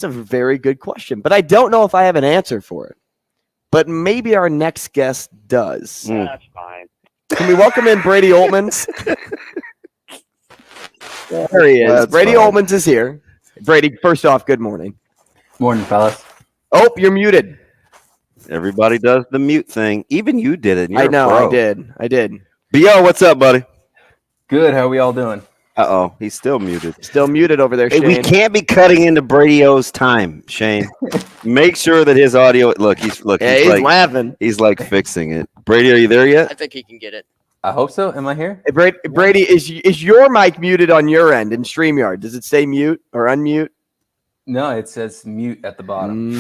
a very good question, but I don't know if I have an answer for it. But maybe our next guest does. That's fine. Can we welcome in Brady Oltmans? There he is. That's Brady fine. Oltmans is here. Brady, first off, good morning. Morning, fellas. Oh, you're muted. Everybody does the mute thing. Even you did it. I know. I did. B.O., what's up, buddy? Good. How are we all doing? Uh-oh. He's still muted. Still muted over there, Hey, Shane. we can't be cutting into Brady O's time, Shane. Make sure that his audio. He's laughing. He's like fixing it. Brady, are you there yet? I think he can get it. I hope so. Am I here? Hey, Brady, is your mic muted on your end in StreamYard? Does it say mute or unmute? No, it says mute at the bottom.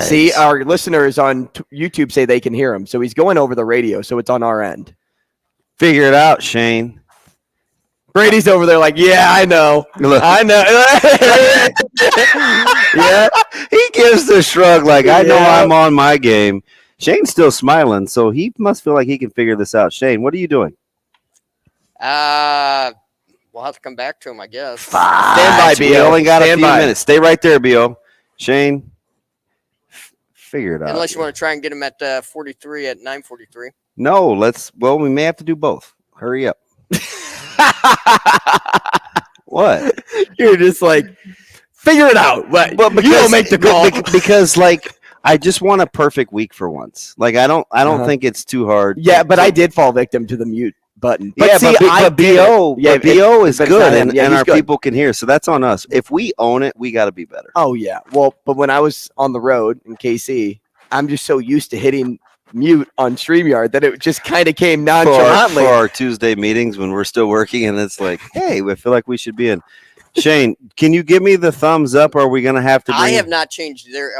See, our listeners on YouTube say they can hear him, so he's going over the radio, so it's on our end. Figure it out, Shane. Brady's over there like, yeah, I know. Look. I know. Yeah, he gives the shrug like, I know Yeah. I'm on my game. Shane's still smiling, so he must feel like he can figure this out. Shane, what are you doing? We'll have to come back to him, I guess. Stand by, We B.O. only got a Stand few by. minutes. Stay right there, B.O. Shane, figure it out. Unless you want to try and get him at 43 at 9:43. No, we may have to do both. Hurry up. What? You're just like, figure it out. But you don't make the call. Because I just want a perfect week for once. Like I don't think it's too hard. Yeah, but I did fall victim to the mute button. But see, but BO is but it's good, not him. and Yeah, he's our good. people can hear. So that's on us. If we own it, we got to be better. Oh yeah. Well, but when I was on the road in KC, I'm just so used to hitting mute on StreamYard that it just kind of came nonchalantly. For our Tuesday meetings when we're still working, and it's like, hey, we feel like we should be in. Shane, can you give me the thumbs up? Or are we going to have to bring... I have not changed there.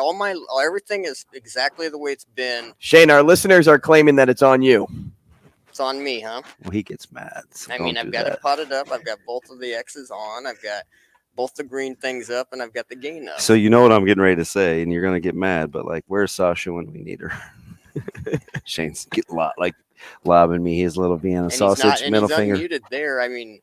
Everything is exactly the way it's been. Shane, our listeners are claiming that it's on you. It's on me, huh? Well, he gets mad. So I mean, I've got it potted up. I've got both of the X's on. I've got both the green things up, and I've got the gain up. So you know what I'm getting ready to say, and you're going to get mad, but like, where's Sasha when we need her? Shane's getting lobbing me his little Vienna sausage middle finger. He's unmuted there. I mean,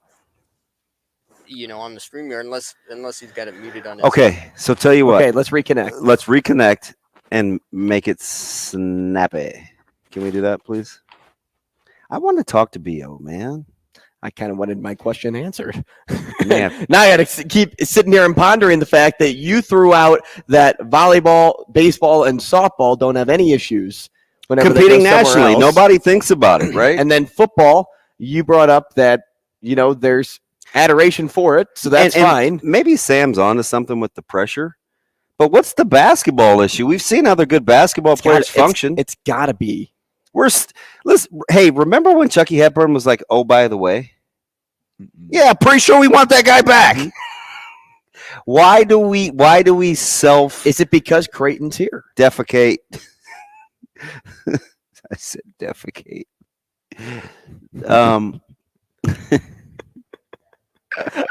on the StreamYard, unless he's got it muted on his. Okay, so tell you what. Okay, let's reconnect. Let's reconnect and make it snappy. Can we do that, please? I want to talk to BO, man. I kind of wanted my question answered. Man. Now I got to keep sitting here and pondering the fact that you threw out that volleyball, baseball, and softball don't have any issues. Competing nationally. Nobody thinks about it, right? And then football, you brought up that, there's adoration for it, so that's fine. Maybe Sam's on to something with the pressure. But what's the basketball issue? We've seen other good basketball players function. It's got to be. Hey, remember when Chucky Hepburn was like, oh, by the way? Yeah, pretty sure we want that guy back. Why do we Is it because Creighton's here? defecate? I said defecate.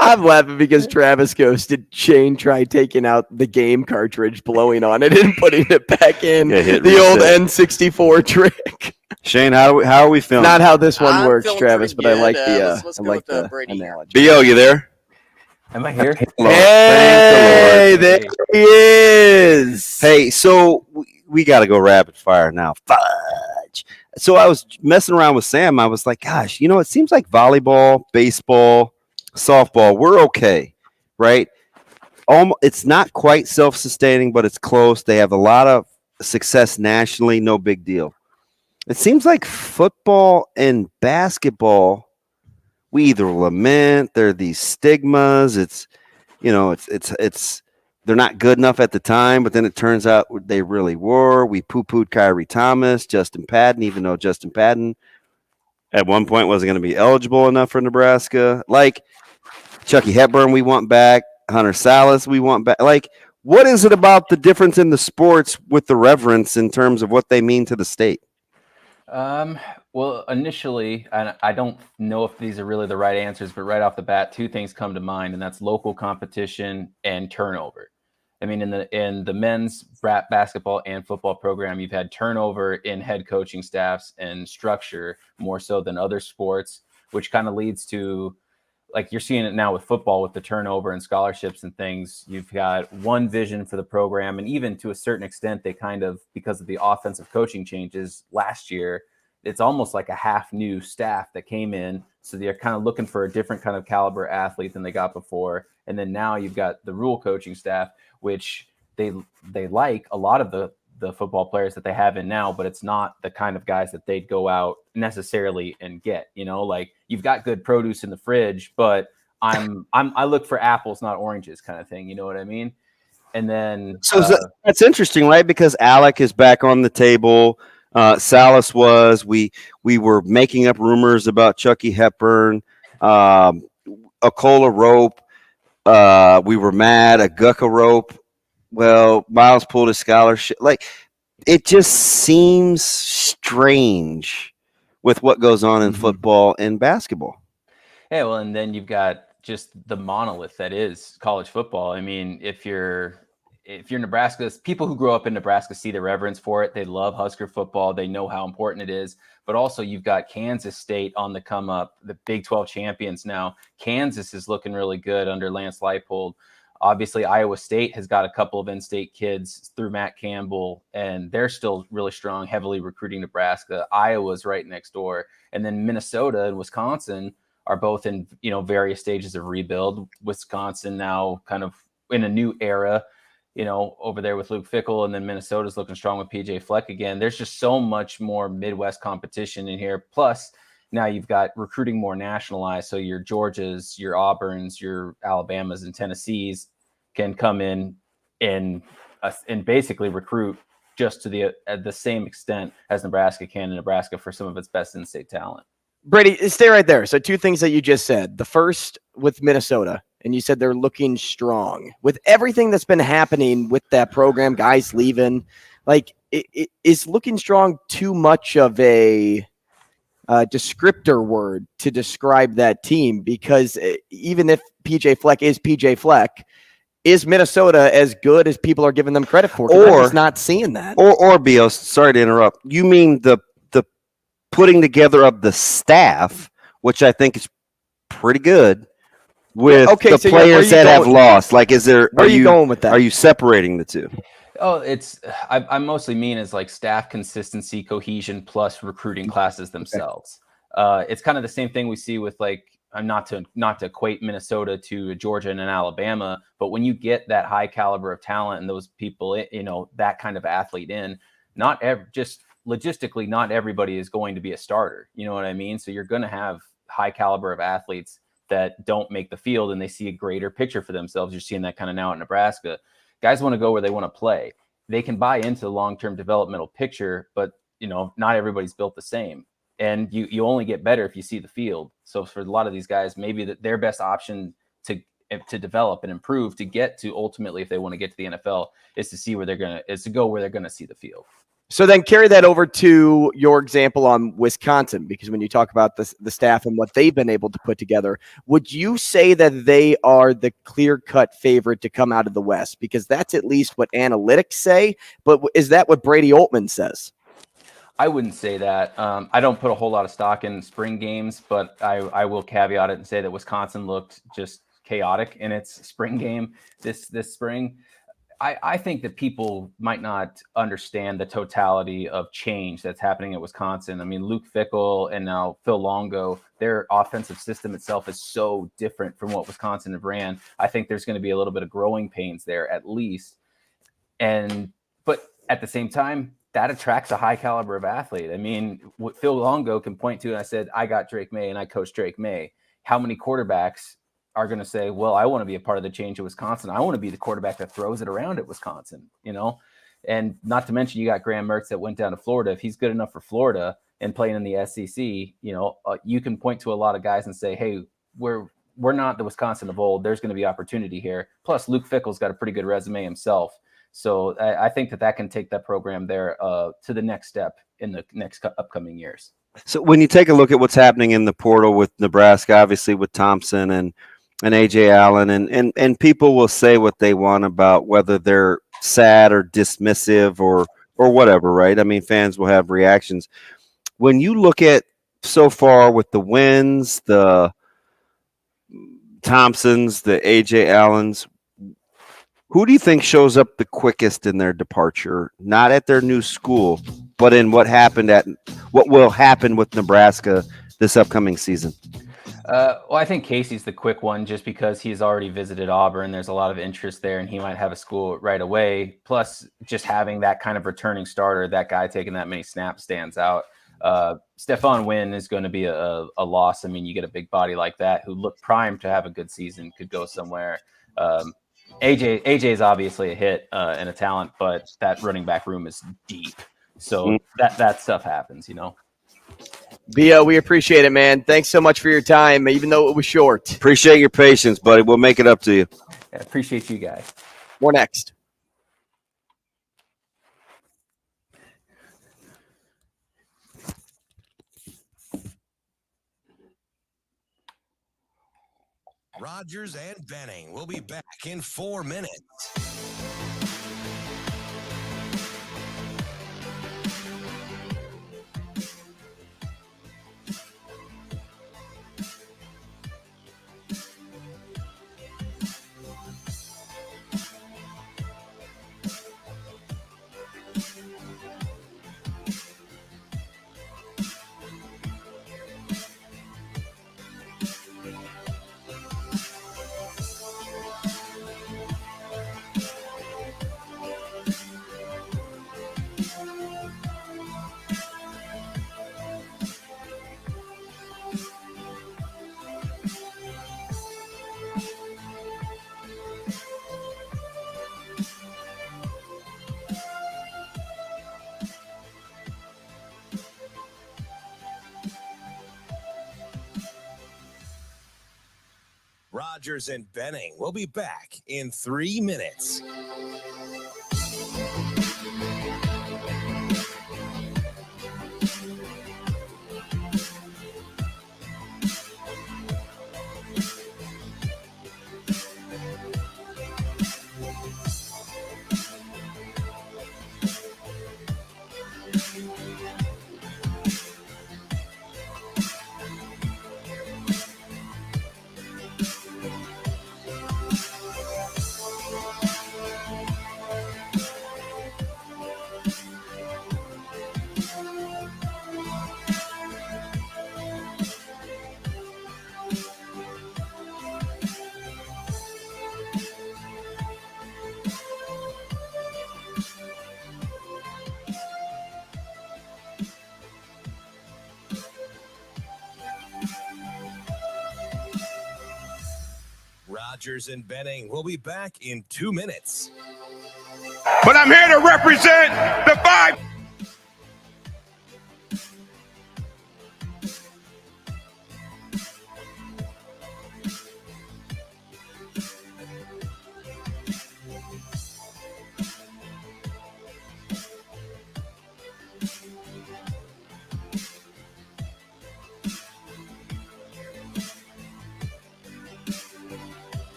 I'm laughing because Travis goes, did Shane try taking out the game cartridge, blowing on it, and putting it back in? Yeah, hit the old reset. N64 trick. Shane, how are we feeling? Not how this one I'm works, feeling Travis, but pretty I like good. the Let's I go like with, the Brady. analogy. B.O., you there? Am I here? Hey, there he is. Hey, so we got to go rapid fire now. Fudge. So I was messing around with Sam. I was like, gosh, it seems like volleyball, baseball, softball, we're okay, right? It's not quite self-sustaining, but it's close. They have a lot of success nationally, no big deal. It seems like football and basketball, we either lament, there are these stigmas, it's they're not good enough at the time, but then it turns out they really were. We poo-pooed Kyrie Thomas, Justin Patton, even though Justin Patton at one point wasn't going to be eligible enough for Nebraska. Like Chucky Hepburn, we want back. Hunter Salas, we want back. Like, what is it about the difference in the sports with the reverence in terms of what they mean to the state? Well, initially, and I don't know if these are really the right answers, but right off the bat, two things come to mind, and that's local competition and turnover. I mean, in the men's basketball and football program, you've had turnover in head coaching staffs and structure more so than other sports, which kind of leads to, like you're seeing it now with football, with the turnover and scholarships and things. You've got one vision for the program, and even to a certain extent, they kind of, because of the offensive coaching changes last year, it's almost like a half new staff that came in. So they're kind of looking for a different kind of caliber athlete than they got before. And then now you've got the rule coaching staff, which they like a lot of the football players that they have in now, but it's not the kind of guys that they'd go out necessarily and get. Like you've got good produce in the fridge, but I look for apples, not oranges, kind of thing. You know what I mean? And then that's interesting, right? Because Alec is back on the table. Salas was. We were making up rumors about Chucky Hepburn, Akola Rope. We were mad. Aguka Rope. Well, Miles pulled his scholarship. Like, it just seems strange with what goes on in football and basketball. Yeah, well, and then you've got just the monolith that is college football. I mean, if you're Nebraska, people who grow up in Nebraska see the reverence for it. They love Husker football. They know how important it is. But also you've got Kansas State on the come up, the Big 12 champions now. Kansas is looking really good under Lance Leipold. Obviously, Iowa State has got a couple of in-state kids through Matt Campbell, and they're still really strong, heavily recruiting Nebraska. Iowa's right next door. And then Minnesota and Wisconsin are both in, various stages of rebuild. Wisconsin now kind of in a new era, over there with Luke Fickell, and then Minnesota's looking strong with PJ Fleck again. There's just so much more Midwest competition in here. Plus, now you've got recruiting more nationalized. So your Georgias, your Auburns, your Alabamas, and Tennessees can come in and basically recruit just to the same extent as Nebraska can in Nebraska for some of its best in-state talent. Brady, stay right there. So 2 things that you just said. The first with Minnesota, and you said they're looking strong. With everything that's been happening with that program, guys leaving, like, is looking strong too much of a descriptor word to describe that team? Because even if PJ Fleck is PJ Fleck, is Minnesota as good as people are giving them credit for? Or I'm just not seeing that. Or Bios, sorry to interrupt. You mean the putting together of the staff, which I think is pretty good, with the players that have lost? Like, where are you going with that? Are you separating the two? Oh, I mostly mean is like staff consistency, cohesion, plus recruiting classes themselves. Okay. It's kind of the same thing we see with, like, not to equate Minnesota to Georgia and Alabama, but when you get that high caliber of talent and those people, that kind of athlete in, just logistically, not everybody is going to be a starter. You know what I mean? So you're going to have high caliber of athletes that don't make the field and they see a greater picture for themselves. You're seeing that kind of now at Nebraska. Guys want to go where they want to play. They can buy into the long-term developmental picture, but not everybody's built the same. And you only get better if you see the field. So for a lot of these guys, maybe their best option to develop and improve to get to ultimately, if they want to get to the NFL, is to go where they're going to see the field. So then carry that over to your example on Wisconsin, because when you talk about the staff and what they've been able to put together, would you say that they are the clear-cut favorite to come out of the West? Because that's at least what analytics say, but is that what Brady Oltmans says? I wouldn't say that. I don't put a whole lot of stock in spring games, but I will caveat it and say that Wisconsin looked just chaotic in its spring game this spring. I think that people might not understand the totality of change that's happening at Wisconsin. I mean, Luke Fickell and now Phil Longo, their offensive system itself is so different from what Wisconsin have ran. I think there's going to be a little bit of growing pains there at least. But at the same time, that attracts a high caliber of athlete. I mean, what Phil Longo can point to, and I said, I got Drake May and I coached Drake May. How many quarterbacks are going to say, well, I want to be a part of the change at Wisconsin. I want to be the quarterback that throws it around at Wisconsin, and not to mention you got Graham Mertz that went down to Florida. If he's good enough for Florida and playing in the SEC, you can point to a lot of guys and say, hey, we're not the Wisconsin of old. There's going to be opportunity here. Plus Luke Fickell's got a pretty good resume himself. So I think that can take that program there to the next step in the next upcoming years. So when you take a look at what's happening in the portal with Nebraska, obviously with Thompson and AJ Allen, and people will say what they want about whether they're sad or dismissive or whatever, right? I mean, fans will have reactions. When you look at so far with the wins, the Thompsons, the AJ Allens, who do you think shows up the quickest in their departure? Not at their new school, but in what will happen with Nebraska this upcoming season? Well, I think Casey's the quick one just because he's already visited Auburn. There's a lot of interest there, and he might have a school right away. Plus, just having that kind of returning starter, that guy taking that many snaps stands out. Stephon Wynn is going to be a loss. I mean, you get a big body like that who looked primed to have a good season, could go somewhere. AJ is obviously a hit and a talent, but that running back room is deep. So that stuff happens, you know. Bio, we appreciate it, man. Thanks so much for your time, even though it was short. Appreciate your patience, buddy. We'll make it up to you. I appreciate you guys. More next. Rogers and Benning will be back in 4 minutes. Rogers and Benning will be back in 3 minutes. Rogers and Benning will be back in 2 minutes. But I'm here to represent the 5.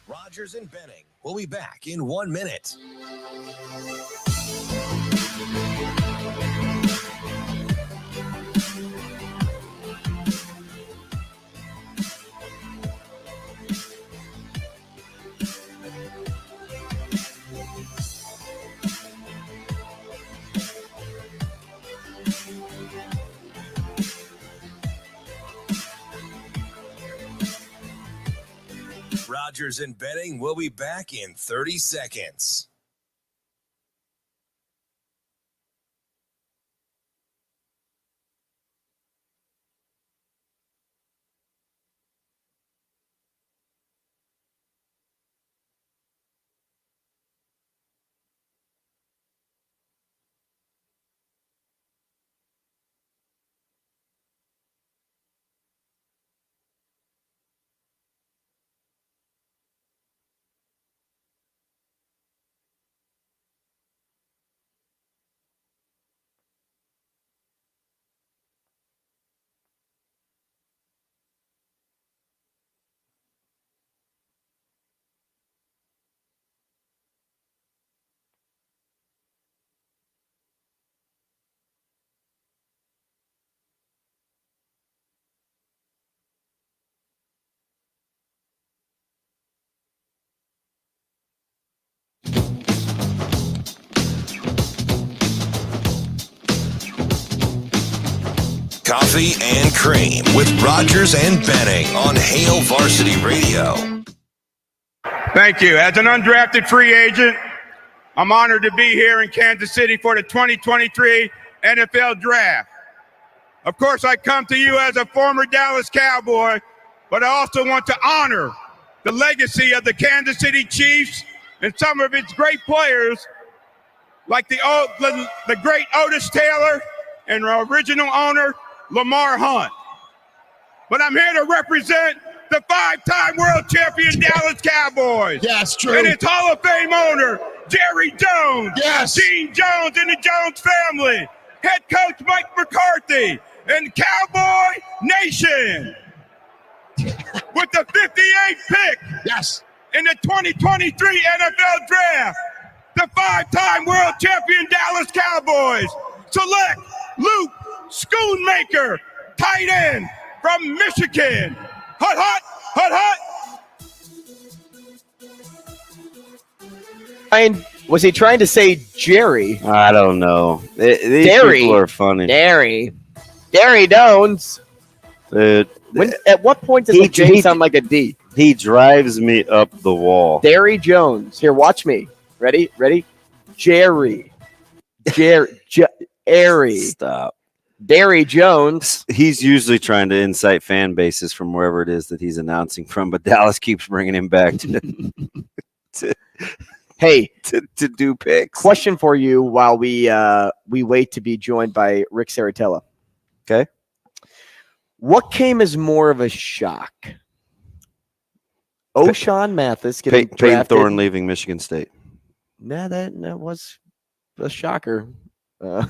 Rogers and Benning will be back in 1 minute. Rogers and Benning will be back in 30 seconds. Coffee and Cream with Rogers and Benning on Hail Varsity Radio. Thank you. As an undrafted free agent, I'm honored to be here in Kansas City for the 2023 NFL Draft. Of course, I come to you as a former Dallas Cowboy, but I also want to honor the legacy of the Kansas City Chiefs and some of its great players like the great Otis Taylor and our original owner, Lamar Hunt. But I'm here to represent the 5-time world champion Dallas Cowboys. Yes, true. And its Hall of Fame owner, Jerry Jones. Yes. Gene Jones and the Jones family. Head coach Mike McCarthy and Cowboy Nation. With the 58th pick. Yes. In the 2023 NFL Draft, the 5-time world champion Dallas Cowboys select Luke Schoonmaker, tight end from Michigan. Hut, hut, hut, hut. Was he trying to say Jerry? I don't know. These Derry. people are funny. Derry Jones. Dude, At what point does the J sound like a D? He drives me up the wall. Derry Jones. Here, watch me. Ready? Jerry. Stop. Derry Jones. He's usually trying to incite fan bases from wherever it is that he's announcing from, but Dallas keeps bringing him back to do picks. Question for you while we wait to be joined by Ric Serritella. Okay. What came as more of a shock? O'Shawn Mathis getting Peyton drafted. Thorne leaving Michigan State. Nah, that was a shocker. Not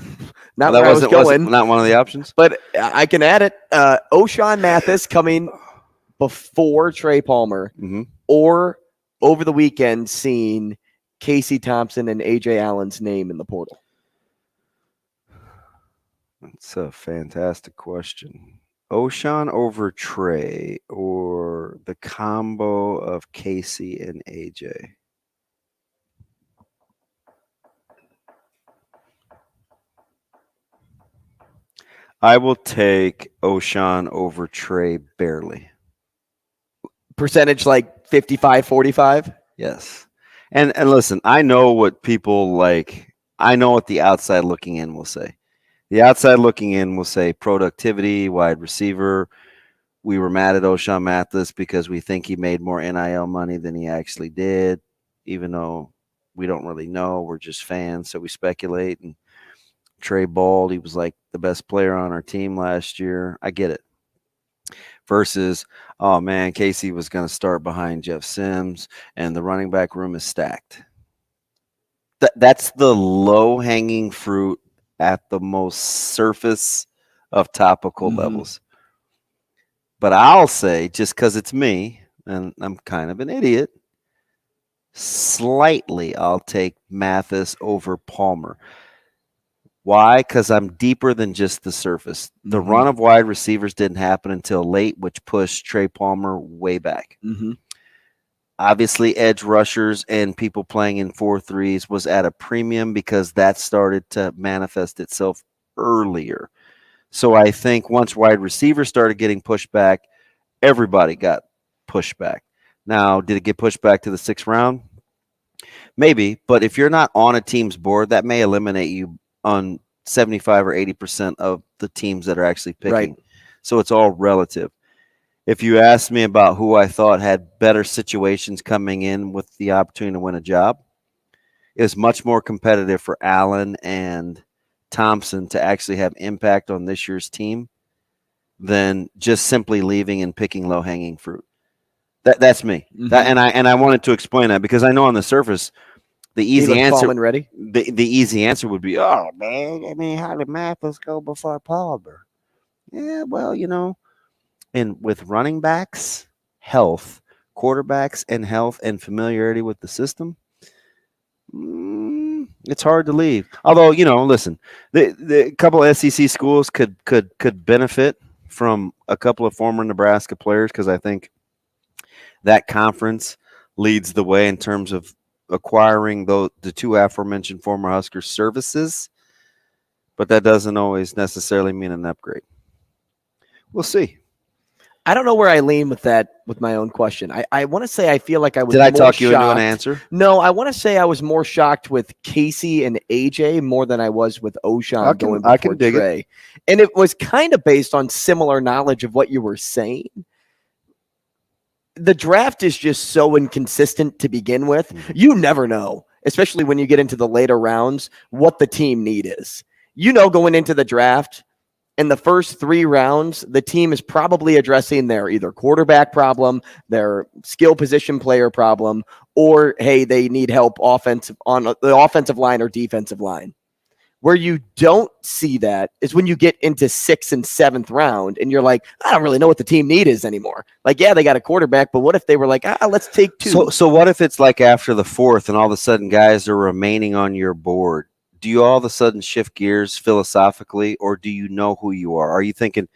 That where I was going. wasn't not one of the options. But I can add it. O'Shawn Mathis coming before Trey Palmer, or over the weekend seeing Casey Thompson and A.J. Allen's name in the portal. That's a fantastic question. O'Shawn over Trey, or the combo of Casey and A.J.? I will take O'Shawn over Trey barely. Percentage like 55-45? Yes. And listen, I know what people like. I know what the outside looking in will say. The outside looking in will say productivity, wide receiver. We were mad at O'Shawn Mathis because we think he made more NIL money than he actually did, even though we don't really know. We're just fans, so we speculate. And Trey balled. He was like the best player on our team last year. I get it. Versus, oh man, Casey was going to start behind Jeff Sims, and the running back room is stacked. That's the low-hanging fruit at the most surface of topical levels. But I'll say, just because it's me, and I'm kind of an idiot, slightly I'll take Mathis over Palmer. Why? Because I'm deeper than just the surface. The run of wide receivers didn't happen until late, which pushed Trey Palmer way back. Obviously, edge rushers and people playing in 4-3s was at a premium because that started to manifest itself earlier. So I think once wide receivers started getting pushed back, everybody got pushed back. Now, did it get pushed back to the 6th round? Maybe, but if you're not on a team's board, that may eliminate you on 75 or 80% of the teams that are actually picking. Right. So it's all relative. If you asked me about who I thought had better situations coming in with the opportunity to win a job, it was much more competitive for Allen and Thompson to actually have impact on this year's team than just simply leaving and picking low-hanging fruit. That's me. And I wanted to explain that because I know on the surface, the easy answer, the easy answer would be, oh man, I mean, how did Mathis go before Palmer? Yeah, well, you know, and with running backs, health, quarterbacks, and health and familiarity with the system, it's hard to leave. Although, you know, listen, the couple of SEC schools could benefit from a couple of former Nebraska players because I think that conference leads the way in terms of acquiring the two aforementioned former Huskers services, but that doesn't always necessarily mean an upgrade. We'll see. I don't know where I lean with that, with my own question. I want to say I feel like I was. Did I more talk you into an shocked- answer? No, I want to say I was more shocked with Casey and AJ more than I was with O'Shawn going before I can dig Trey. it. And it was kind of based on similar knowledge of what you were saying. The draft is just so inconsistent to begin with. You never know, especially when you get into the later rounds, what the team need is. You know, going into the draft, in the first 3 rounds, the team is probably addressing their either quarterback problem, their skill position player problem, or, hey, they need help offensive on the offensive line or defensive line. Where you don't see that is when you get into 6th and 7th round and you're like, I don't really know what the team need is anymore. Like, yeah, they got a quarterback, but what if they were like, let's take 2? So what if it's like after the 4th and all of a sudden guys are remaining on your board? Do you all of a sudden shift gears philosophically, or do you know who you are? Are you thinking,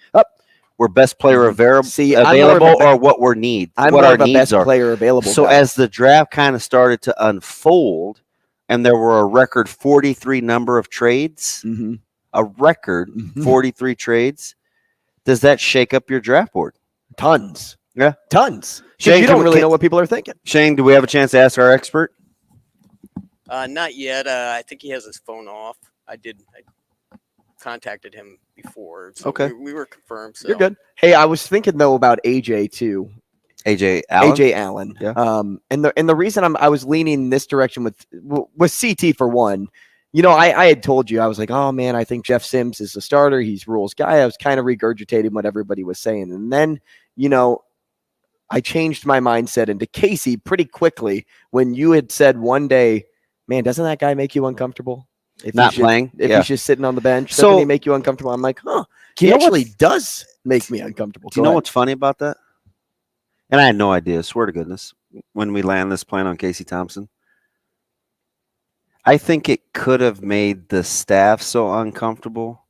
we're best player available, or what we're need? I'm what more our of a needs best are? player available So guy. as the draft kind of started to unfold, and there were a record 43 number of trades, a record 43 trades, does that shake up your draft board? Tons. Yeah, tons. Shane, You don't really know what people are thinking. Shane, do we have a chance to ask our expert? Not yet. I think he has his phone off. I contacted him before. So Okay. we were confirmed. So. You're good. Hey, I was thinking though about AJ too. AJ Allen. AJ Allen. Yeah. And the reason I was leaning this direction with CT for one, you know, I had told you, I was like, oh man, I think Jeff Sims is the starter. He's Rule's guy. I was kind of regurgitating what everybody was saying. And then, you know, I changed my mindset into Casey pretty quickly when you had said one day, man, doesn't that guy make you uncomfortable? If Not he's playing? If Yeah. he's just sitting on the bench, So- doesn't he make you uncomfortable? I'm like, he actually does make me uncomfortable. Do you know what's funny about that? And I had no idea, swear to goodness, when we land this plane on Casey Thompson. I think it could have made the staff so uncomfortable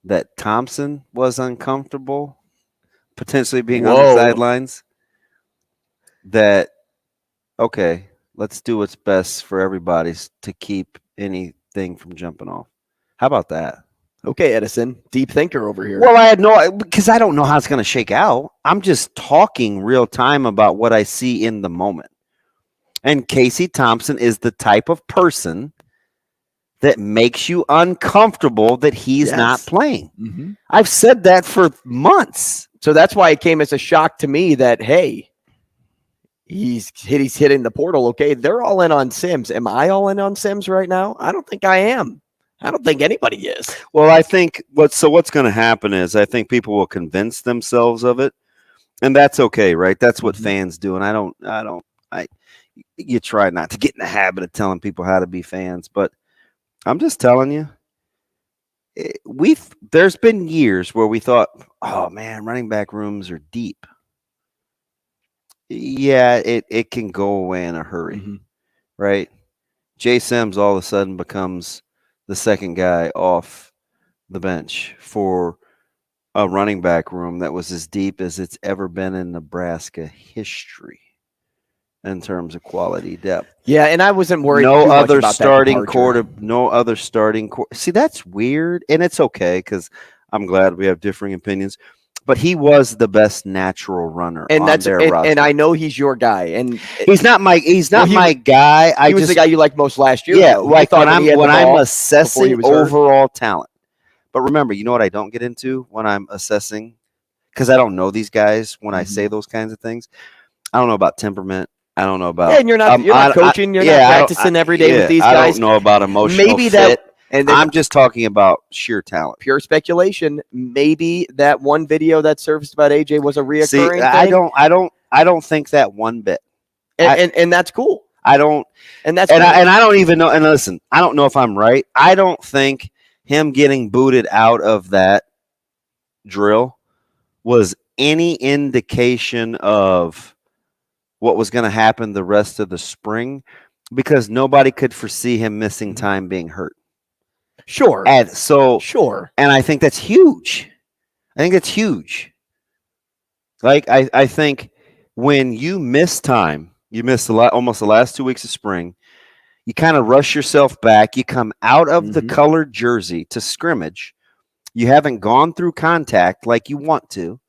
that Thompson was uncomfortable, potentially being on the sidelines, that, okay, let's do what's best for everybody to keep anything from jumping off. How about that? Okay, Edison, deep thinker over here. Well, I had because I don't know how it's going to shake out. I'm just talking real time about what I see in the moment. And Casey Thompson is the type of person that makes you uncomfortable that he's not playing. I've said that for months. So that's why it came as a shock to me that, hey, he's hitting the portal. Okay, they're all in on Sims. Am I all in on Sims right now? I don't think I am. I don't think anybody is. Well, I think what's going to happen is I think people will convince themselves of it, and that's okay, right? That's what fans do, and you try not to get in the habit of telling people how to be fans, but I'm just telling you, there's been years where we thought, oh man, running back rooms are deep. Yeah, it can go away in a hurry, right? Jay Sims all of a sudden becomes the second guy off the bench for a running back room that was as deep as it's ever been in Nebraska history in terms of quality depth. Yeah, and I wasn't worried. No too much other about that starting departure. no other starting quarter. See, that's weird, and it's okay because I'm glad we have differing opinions. But he was the best natural runner And on their roster. and I know he's your guy, and he's not my guy. He was the guy you liked most last year. Yeah, though. like You thought when he had the I'm ball before he assessing was hurt. overall talent. But remember, you know what I don't get into when I'm assessing, because I don't know these guys when I say those kinds of things. I don't know about temperament. I don't know about. Yeah, and you're not coaching. You're not practicing every day with these guys. I don't know about emotional Maybe fit. And I'm just talking about sheer talent. Pure speculation. Maybe that one video that surfaced about AJ was a reoccurring See, thing. I don't think that one bit. And that's cool. I don't. And that's I don't even know. And listen, I don't know if I'm right. I don't think him getting booted out of that drill was any indication of what was going to happen the rest of the spring, because nobody could foresee him missing time being hurt. Sure. And so, sure. And I think that's huge. I think that's huge. Like, I think when you miss time, you miss almost the last 2 weeks of spring, you kind of rush yourself back. You come out of the colored jersey to scrimmage. You haven't gone through contact like you want to.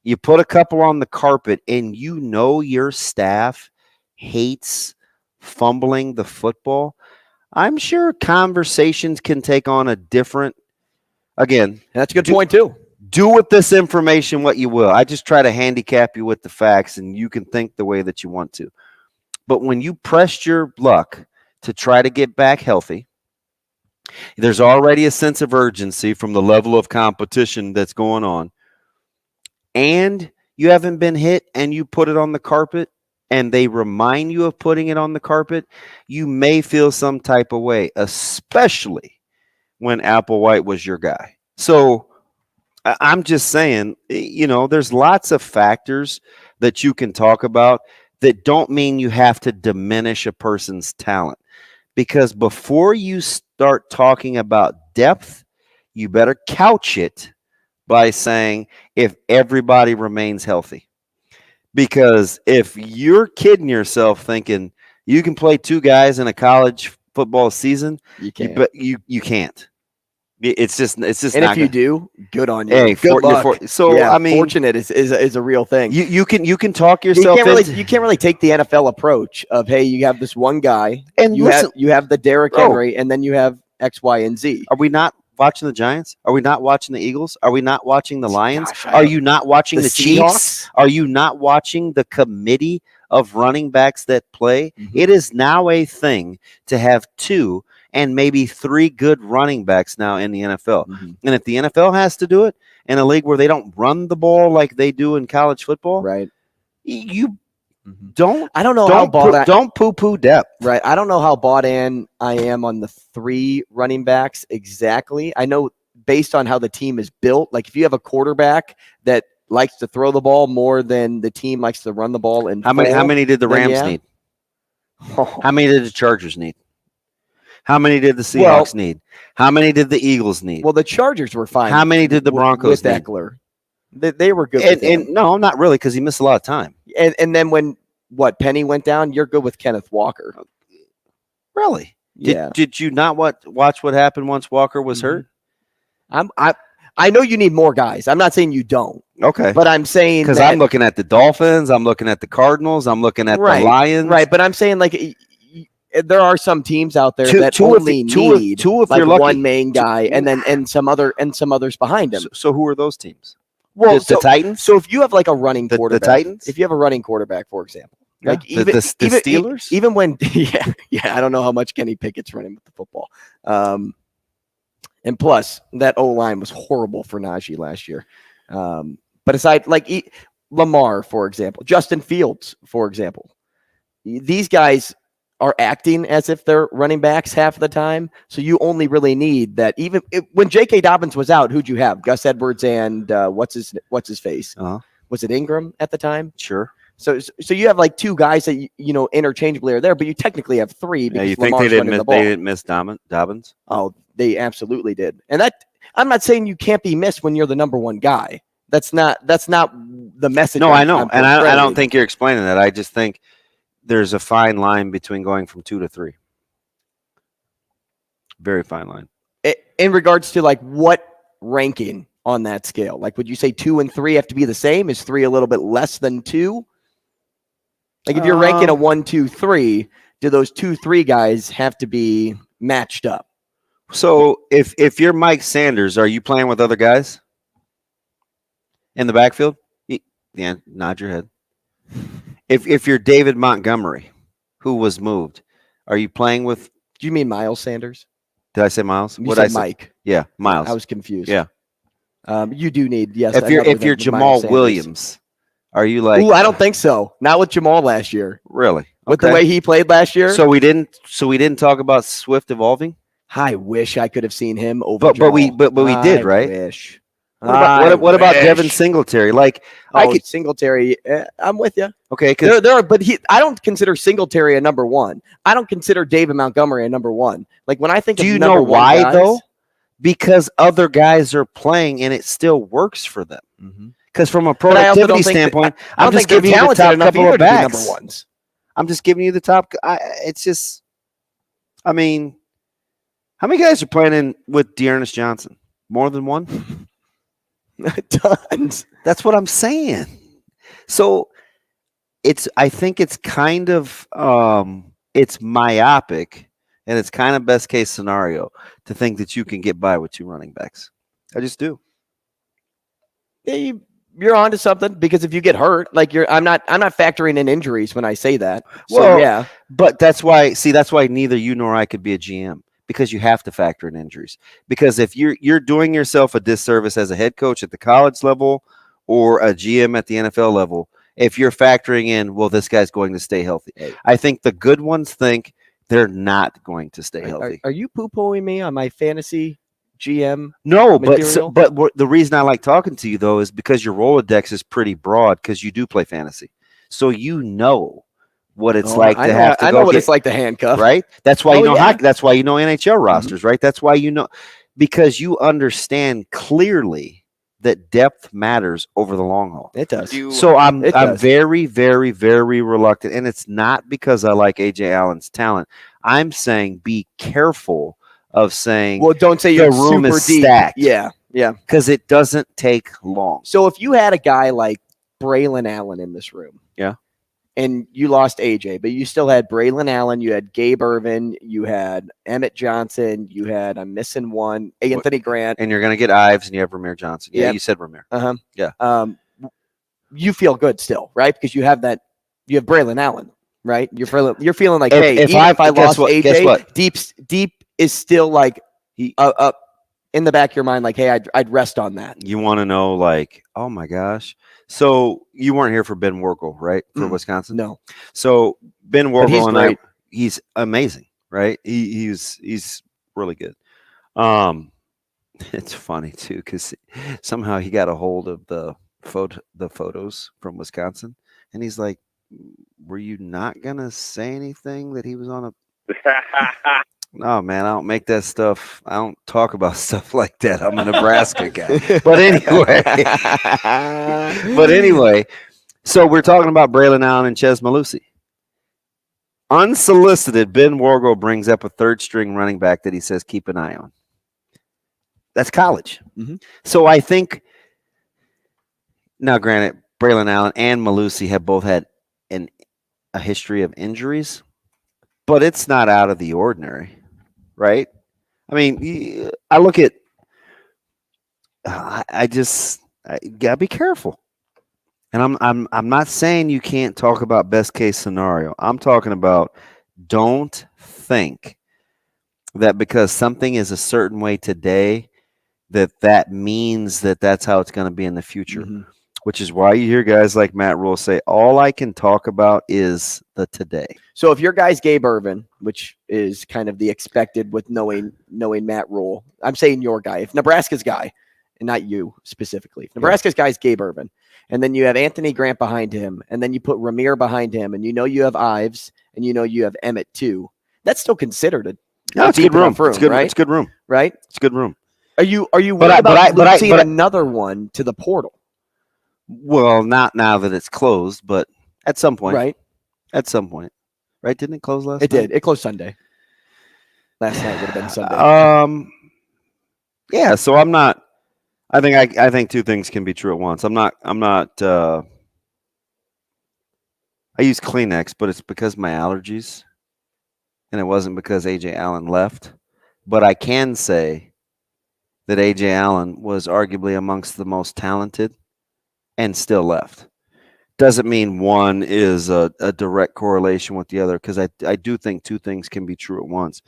you put a couple on the carpet, and you know your staff hates fumbling the football, I'm sure conversations can take on a different, again. That's a good point too. Do with this information what you will. I just try to handicap you with the facts, and you can think the way that you want to. But when you pressed your luck to try to get back healthy, there's already a sense of urgency from the level of competition that's going on, and you haven't been hit and you put it on the carpet, and they remind you of putting it on the carpet, you may feel some type of way, especially when Applewhite was your guy. So I'm just saying, there's lots of factors that you can talk about that don't mean you have to diminish a person's talent. Because before you start talking about depth, you better couch it by saying if everybody remains healthy. Because if you're kidding yourself thinking you can play two guys in a college football season, you can't. It's just and not if you do, good on you. Hey, good luck. I mean, fortunate is a real thing. You can talk yourself. You can't really take the NFL approach of, hey, you have this one guy, and you have the Derrick Henry, and then you have X, Y, and Z. Are we not watching the Giants? Are we not watching the Eagles? Are we not watching the Lions? Are you not watching the Chiefs? Are you not watching the committee of running backs that play? Mm-hmm. It is now a thing to have 2 and maybe 3 good running backs now in the NFL. Mm-hmm. And if the NFL has to do it in a league where they don't run the ball like they do in college football, right? You don't. I don't know how don't poo-poo depth. Right. I don't know how bought in I am on the 3 running backs exactly. I know based on how the team is built, like if you have a quarterback that likes to throw the ball more than the team likes to run the ball, and how many did the Rams need? How many did the Chargers need? How many did the Seahawks need? How many did the Eagles need? Well, the Chargers were fine. How many did the Broncos need? Eckler. They were good. And no, not really, because he missed a lot of time. And then when Penny went down, you're good with Kenneth Walker. Really? Yeah. Did you not watch what happened once Walker was hurt? I know you need more guys. I'm not saying you don't. Okay. But I'm saying because I'm looking at the Dolphins, I'm looking at the Cardinals, I'm looking at the Lions. Right, but I'm saying like there are some teams out there that only need like one main guy and some others behind him. So who are those teams? Well, the Titans. So if you have like a running quarterback, the Titans. If you have a running quarterback, for example, like the Steelers, even when I don't know how much Kenny Pickett's running with the football. And plus, that O-line was horrible for Najee last year. But aside, like Lamar, for example, Justin Fields, for example, these guys are acting as if they're running backs half of the time. So you only really need that. When J.K. Dobbins was out, who'd you have? Gus Edwards and what's his face? Was it Ingram at the time? Sure. So you have like 2 guys that interchangeably are there, but you technically have 3. Because you think they didn't miss Dobbins? Oh, they absolutely did. And that I'm not saying you can't be missed when you're the number 1 guy. That's not the message. No, I know, and I don't think you're explaining that. I just think there's a fine line between going from 2 to 3. Very fine line. In regards to like what ranking on that scale, like would you say 2 and 3 have to be the same? Is 3 a little bit less than 2? Like if you're ranking a 1, 2, 3, do those 2, 3 guys have to be matched up? So if you're Mike Sanders, are you playing with other guys in the backfield? Yeah, nod your head. If you're David Montgomery, who was moved, are you playing with? Do you mean Miles Sanders? Did I say Miles? What did I say? Mike? Yeah, Miles. I was confused. Yeah. You do need If you're Jamal Williams, are you like? Ooh, I don't think so. Not with Jamal last year. Really? With the way he played last year. So we didn't talk about Swift evolving. I wish I could have seen him over. But we did, right? Wish. What about Devin Singletary? Like, Singletary. I'm with you. Okay, but I don't consider Singletary a number 1. I don't consider David Montgomery a number 1. Like when I think, do you know why though? Because other guys are playing and it still works for them. Because from a productivity standpoint, I'm just giving you the top couple of backs. Number ones. I'm just giving you the top. It's just, I mean, how many guys are playing with Dearness Johnson? More than 1? Tons. That's what I'm saying. So I think it's kind of it's myopic, and it's kind of best case scenario to think that you can get by with 2 running backs. I just do. Yeah, you're onto something, because if you get hurt, like I'm not factoring in injuries when I say that. So Well, yeah, but that's why neither you nor I could be a GM, because you have to factor in injuries. Because if you're doing yourself a disservice as a head coach at the college level or a GM at the NFL level if you're factoring in, well, this guy's going to stay healthy. I think the good ones think they're not going to stay healthy. Are you poo-pooing me on my fantasy GM? No, material? but the reason I like talking to you though is because your Rolodex is pretty broad, because you do play fantasy, so you know what it's like to have to. I know what it's like to handcuff, right? That's why you know yeah. That's why you know NHL rosters, right? That's why you know, because you understand clearly that depth matters over the long haul. It does. So I'm very, very, very reluctant, and it's not because I like AJ Allen's talent. I'm saying be careful of saying, well, don't say the you're room super is deep. stacked. Yeah, because it doesn't take long. So if you had a guy like Braylon Allen in this room, yeah, and you lost AJ, but you still had Braylon Allen, you had Gabe Ervin, you had Emmett Johnson, you had, I'm missing one, Anthony Grant. And you're going to get Ives, and you have Ramir Johnson. Yeah, Yep. you said Ramir. Uh-huh. Yeah. You feel good still, right? Because you have Braylon Allen, right? You're feeling like, hey, if I lost AJ, deep is still like up in the back of your mind, like, hey, I'd rest on that. You want to know, like, oh my gosh. So you weren't here for Ben Workle, right? For Wisconsin? No. So Ben Workle and great. he's amazing, right? He's really good. It's funny too, because somehow he got a hold of the photos from Wisconsin, and he's like, were you not gonna say anything that he was on a No, man, I don't make that stuff. I don't talk about stuff like that. I'm a Nebraska guy. But anyway, so we're talking about Braylon Allen and Ches Malusi. Unsolicited, Ben Worgel brings up a third-string running back that he says keep an eye on. That's college. Mm-hmm. So I think, now granted, Braylon Allen and Malusi have both had a history of injuries, but it's not out of the ordinary. Right? I mean, I look at. I gotta be careful, and I'm not saying you can't talk about best case scenario. I'm talking about don't think that because something is a certain way today, that means that that's how it's going to be in the future. Mm-hmm. Which is why you hear guys like Matt Rule say, all I can talk about is the today. So if your guy's Gabe Ervin, which is kind of the expected with knowing Matt Rule, I'm saying your guy. If Nebraska's guy, and not you specifically, if Nebraska's guy is Gabe Ervin, and then you have Anthony Grant behind him, and then you put Ramir behind him, and you have Ives, and you have Emmett too, that's still considered a it's good room. It's good, right? It's good room. Right? It's good room. Are you worried about losing another one to the portal? Well, not now that it's closed, but at some point. Right. At some point. Right? Didn't it close last night? It did. It closed Sunday. Last night would have been Sunday. Yeah, so I'm not I think two things can be true at once. I'm not I use Kleenex, but it's because of my allergies. And it wasn't because AJ Allen left. But I can say that AJ Allen was arguably amongst the most talented and still left. Doesn't mean one is a direct correlation with the other, because I do think two things can be true at once.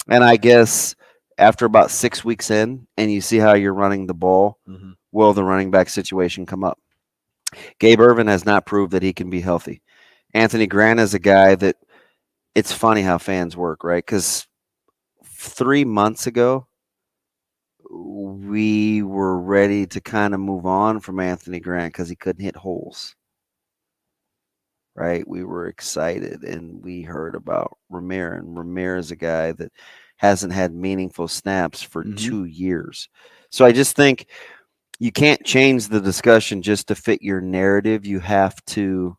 And I guess after about 6 weeks in and you see how you're running the ball, will the running back situation come up? Gabe Ervin has not proved that he can be healthy. Anthony Grant is a guy that it's funny how fans work, right? Because 3 months ago, we were ready to kind of move on from Anthony Grant because he couldn't hit holes. Right? We were excited, and we heard about Ramir, and Ramir is a guy that hasn't had meaningful snaps for 2 years. So I just think you can't change the discussion just to fit your narrative. You have to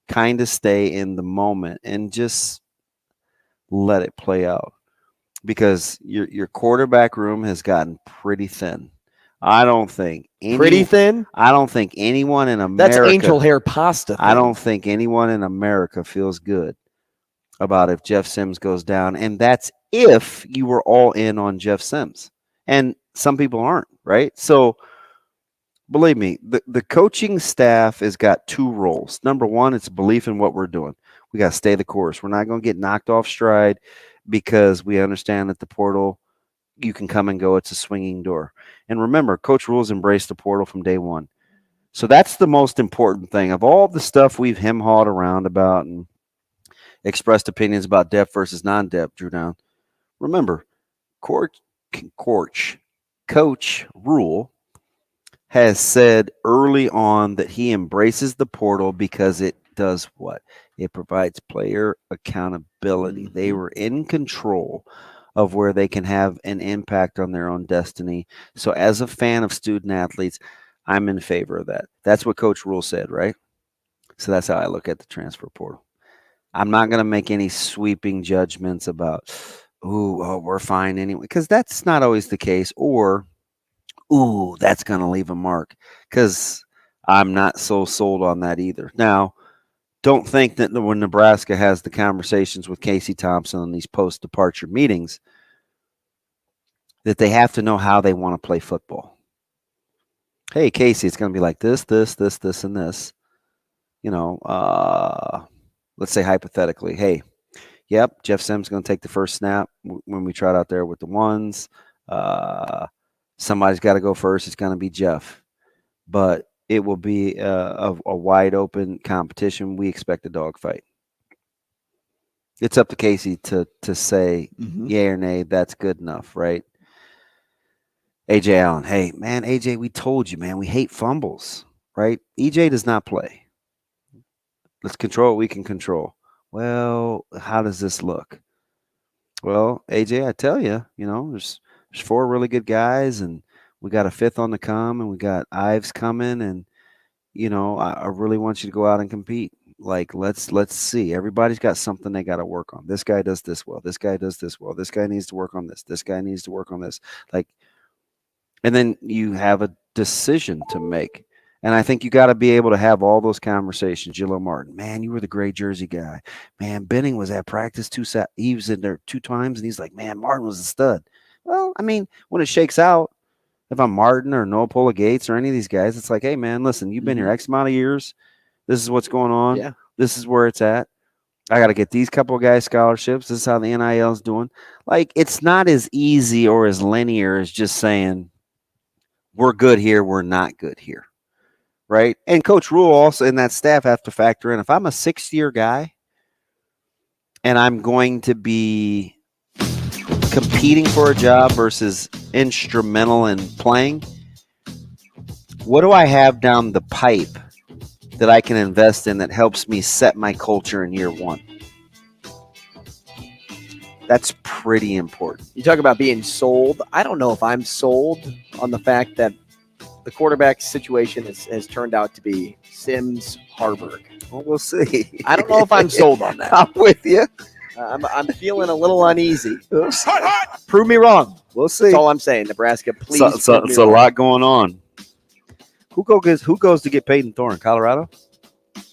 kind of stay in the moment and just let it play out. Because your quarterback room has gotten pretty thin. I don't think Pretty thin? I don't think anyone in America. That's angel hair pasta. I don't think anyone in America feels good about if Jeff Sims goes down, and that's if you were all in on Jeff Sims, and some people aren't, right? So believe me, the coaching staff has got two roles. Number one, it's belief in what we're doing. We got to stay the course. We're not going to get knocked off stride because we understand that the portal, you can come and go. It's a swinging door. And remember, Coach Rule's embraced the portal from day one. So that's the most important thing. Of all the stuff we've hem-hawed around about and expressed opinions about depth versus non-depth, Drew Down, remember, Coach Rule has said early on that he embraces the portal because it does what? It provides player accountability. Mm-hmm. They were in control of where they can have an impact on their own destiny. So as a fan of student athletes, I'm in favor of that. That's what Coach Rule said, right? So that's how I look at the transfer portal. I'm not going to make any sweeping judgments about, we're fine anyway, because that's not always the case. Or, that's going to leave a mark, because I'm not so sold on that either. Now, don't think that when Nebraska has the conversations with Casey Thompson on these post-departure meetings that they have to know how they want to play football. Hey, Casey, it's going to be like this, and this. Let's say hypothetically, hey, yep, Jeff Sims is going to take the first snap when we trot out there with the ones. Somebody's got to go first. It's going to be Jeff. But it will be a wide open competition. We expect a dogfight. It's up to Casey to say yay or nay. That's good enough, right? AJ Allen, hey man, AJ, we told you, man, we hate fumbles, right? EJ does not play. Let's control what we can control. Well, how does this look? Well, AJ, I tell you, there's 4 really good guys, and we got a 5th on the come, and we got Ives coming, and I really want you to go out and compete. Like, let's see. Everybody's got something they got to work on. This guy does this well. This guy does this well. This guy needs to work on this. This guy needs to work on this. And then you have a decision to make. And I think you got to be able to have all those conversations. Jilo Martin, man, you were the gray jersey guy. Man, Benning was at practice he was in there 2 times, and he's like, man, Martin was a stud. Well, I mean, when it shakes out, if I'm Martin or Noah Pola Gates or any of these guys, it's like, hey, man, listen, you've been here X amount of years. This is what's going on. Yeah. This is where it's at. I got to get these couple of guys scholarships. This is how the NIL is doing. Like, it's not as easy or as linear as just saying we're good here, we're not good here, right? And Coach Rule also and that staff have to factor in, if I'm a 6th-year guy and I'm going to be competing for a job versus instrumental in playing, what do I have down the pipe that I can invest in that helps me set my culture in year 1? That's pretty important. You talk about being sold. I don't know if I'm sold on the fact that the quarterback situation has turned out to be Sims Harburg. Well, we'll see. I don't know if I'm sold on that. I'm with you. I'm feeling a little uneasy. Prove me wrong. We'll see. That's all I'm saying. Nebraska, please. It's a lot going on. Who goes to get Peyton Thorne? Colorado?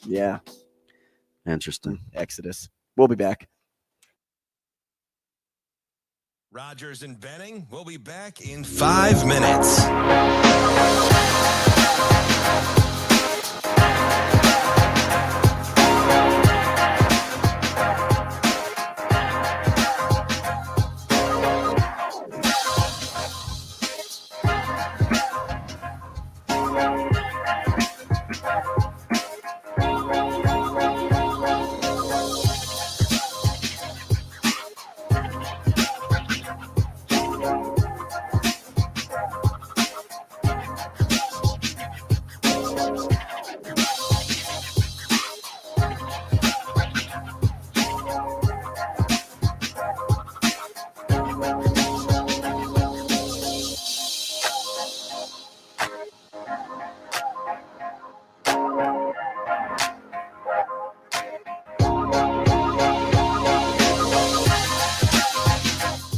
Yeah. Interesting. Exodus. We'll be back. Rogers and Benning will be back in 5 minutes.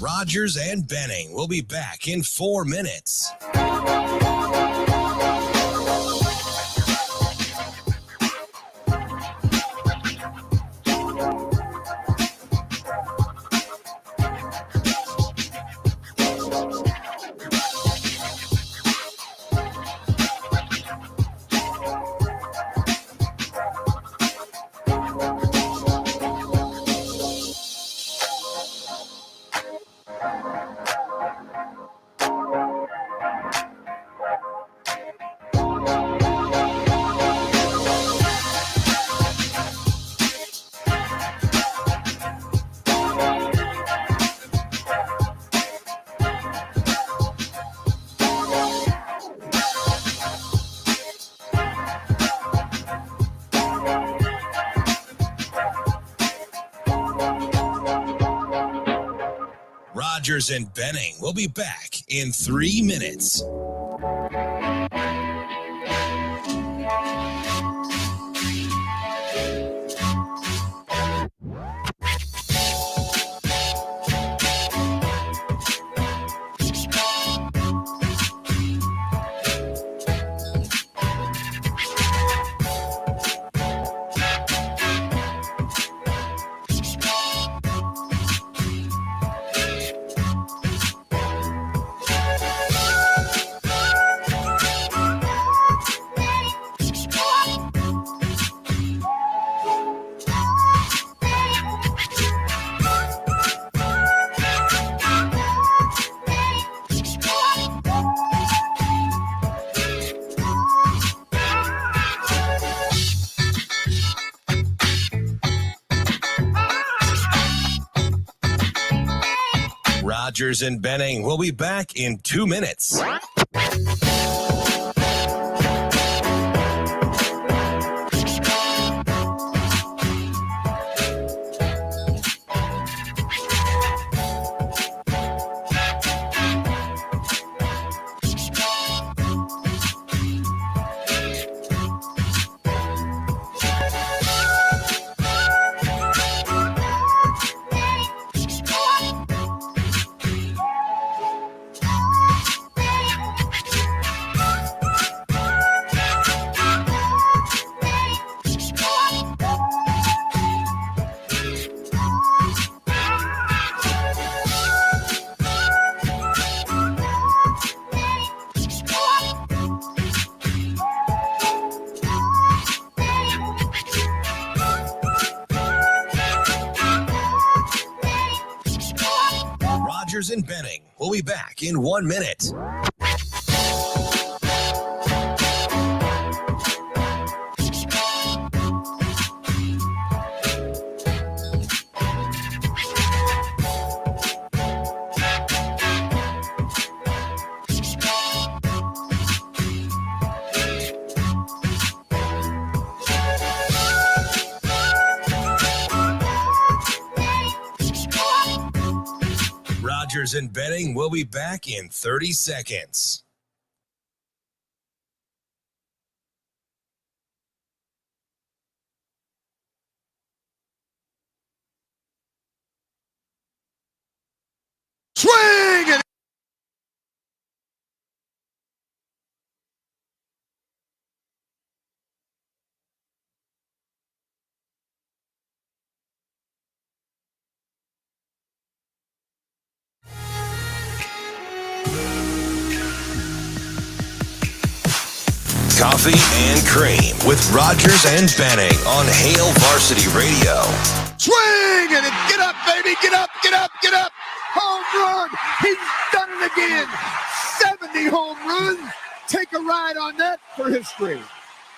Rogers and Benning will be back in 4 minutes. Rogers and Benning will be back in 3 minutes. Rogers and Benning will be back in 2 minutes. Rogers and Benning will be back in 1 minute. Rogers and Benning will be back in 30 seconds. Swing! And Coffee and Cream with Rogers and Benning on Hail Varsity Radio. swing! And get up, baby! Get up, get up, get up! Home run! He's done it again! 70 home runs! Take a ride on that for history.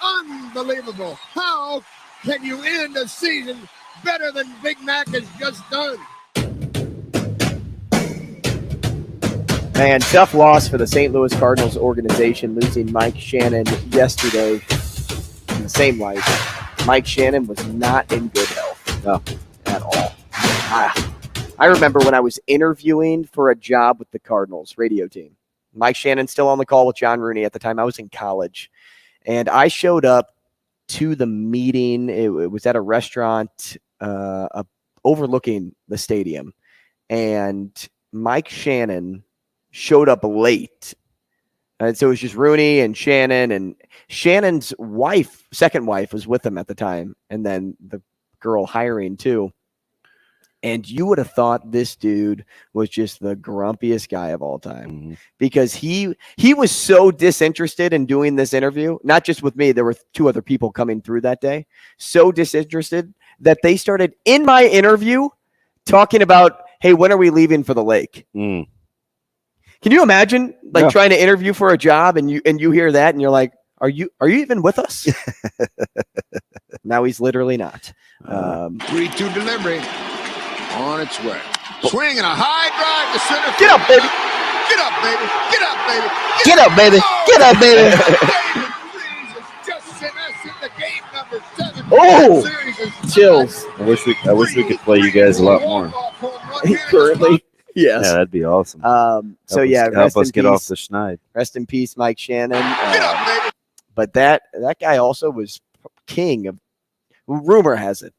Unbelievable. How can you end a season better than Big Mac has just done? Man, tough loss for the St. Louis Cardinals organization, losing Mike Shannon yesterday in the same light. Mike Shannon was not in good health. No, at all. I remember when I was interviewing for a job with the Cardinals radio team. Mike Shannon's still on the call with John Rooney at the time. I was in college. And I showed up to the meeting. It was at a restaurant overlooking the stadium. And Mike Shannon showed up late. And so it was just Rooney and Shannon. And Shannon's wife, second wife, was with him at the time. And then the girl hiring too. And you would have thought this dude was just the grumpiest guy of all time, because he was so disinterested in doing this interview, not just with me. There were 2 other people coming through that day, so disinterested that they started in my interview talking about hey, when are we leaving for the lake? Mm. Can you imagine trying to interview for a job and you hear that and you're like, are you even with us? Now he's literally not. 3-2 delivery on its way. Swing and a high drive to center. Get up, baby. Get up, baby. Get up, baby. Get up, baby. Get up, baby. David Freese has just sent us in the game number 7. Oh, chills. I wish we could play you guys a lot more. Currently, yes. Yeah, that'd be awesome. Help us get off the schneid. Rest in peace, Mike Shannon. But that guy also was king of. Rumor has it.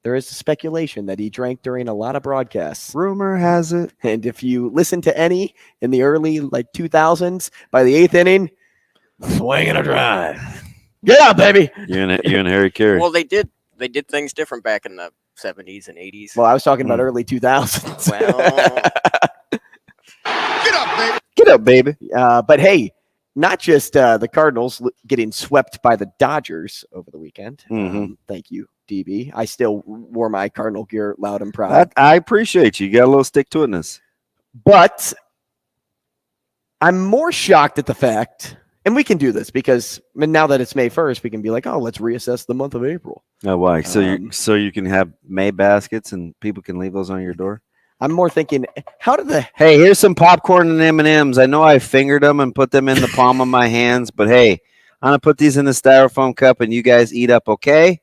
There is a speculation that he drank during a lot of broadcasts. Rumor has it. And if you listen to any in the early 2000s, by the 8th inning, swing and a drive. Get out, baby. You and Harry Carey. Well, they did things different back in the 70s and 80s. Well, I was talking about early 2000s. Well, Get up, baby. Get up, baby. But hey, not just the Cardinals getting swept by the Dodgers over the weekend. Thank you, DB. I still wore my Cardinal gear loud and proud. I appreciate you. You got a little stick-to-itness. But I'm more shocked at the fact, and we can do this because now that it's May 1st, we can be like, oh, let's reassess the month of April. Oh, why? So you can have May baskets and people can leave those on your door? I'm more thinking, Hey, here's some popcorn and M&Ms. I know I fingered them and put them in the palm of my hands, but hey, I'm going to put these in the styrofoam cup and you guys eat up, okay?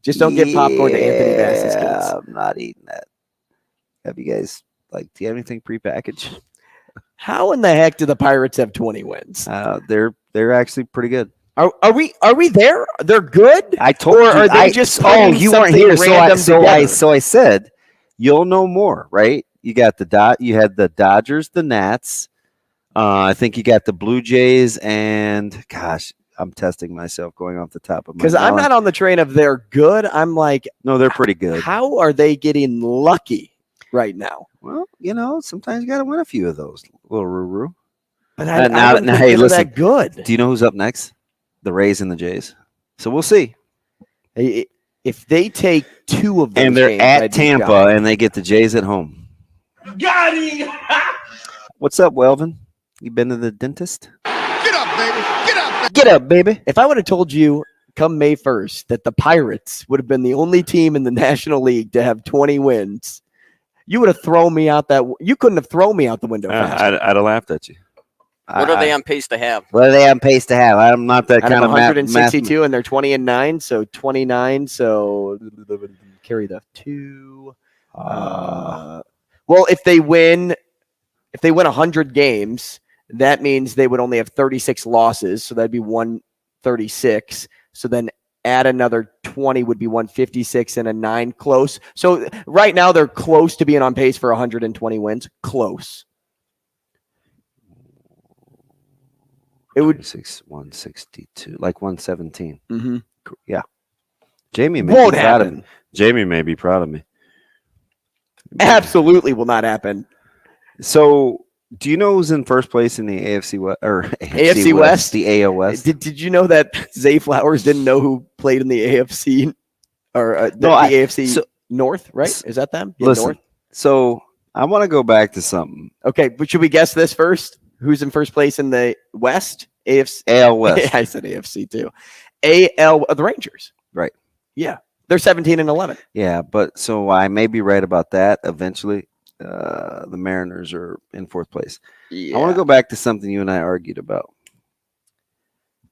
Just don't give popcorn to Anthony Bass's kids. I'm not eating that. Have you guys, do you have anything prepackaged? How in the heck do the Pirates have 20 wins? They're actually pretty good. Are we there? They're good? I told you. Are they just you weren't here, so I said you'll know more, right? You got you had the Dodgers, the Nats. I think you got the Blue Jays, and gosh, I'm testing myself going off the top of my. Because I'm not on the train of they're good. I'm like, no, they're pretty good. How are they getting lucky right now? Well, sometimes you got to win a few of those, little roo-roo. But hey, listen, that good. Do you know who's up next? The Rays and the Jays. So we'll see. If they take 2 of them, and they're at Tampa, and they get the Jays at home. Got him! What's up, Welvin? You been to the dentist? Get up, baby. Get up. Get up, baby. If I would have told you come May 1st that the Pirates would have been the only team in the National League to have 20 wins, you would have thrown me out you couldn't have thrown me out the window. I'd have laughed at you. What are they on pace to have? What are they on pace to have? I'm not that kind of 162, and they're 20-9, so 29. So carry the 2. Well, if they win 100 games, that means they would only have 36 losses. So that'd be 136. So then add another 20 would be 156 and a 9 close. So right now they're close to being on pace for 120 wins. Close. It would 162, like 117. Mm-hmm. Yeah. Jamie may won't be proud of happen. me. Jamie may be proud of me. Absolutely will not happen. So, do you know who's in first place in the AFC West or AFC West? The AL West. Did you know that Zay Flowers didn't know who played in the AFC or the AFC North? Right? Is that them? Yeah, listen. North? So I want to go back to something. Okay, but should we guess this first? Who's in first place in the West? AL West. I said AFC too. AL, the Rangers. Right. Yeah. They're 17-11. Yeah, but so I may be right about that. Eventually, the Mariners are in fourth place. Yeah. I want to go back to something you and I argued about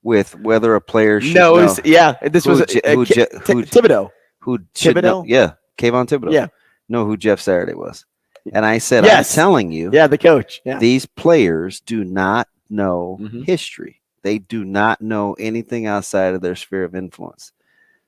with whether a player should knows. Yeah, this was Thibodeau. Thibodeau? Yeah, Kayvon Thibodeau. Yeah. Know who Jeff Saturday was. And I said, yes. I'm telling you. Yeah, the coach. Yeah. These players do not know history. They do not know anything outside of their sphere of influence.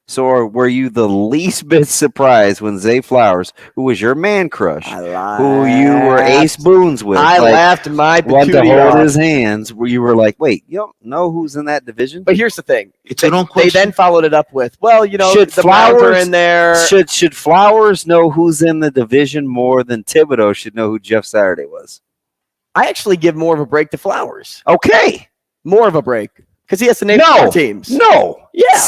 So were you the least bit surprised when Zay Flowers, who was your man crush, who you were ace boons with, I laughed my wanted to patootie hold off. his hands, where you were like, wait, you don't know who's in that division? But here's the thing. They They then followed it up with, well, you know, Should the Browns are in there. Should Flowers know who's in the division more than Thibodeau should know who Jeff Saturday was? I actually give more of a break to Flowers. Okay. More of a break. Because he has to name 4 teams. No. Yeah.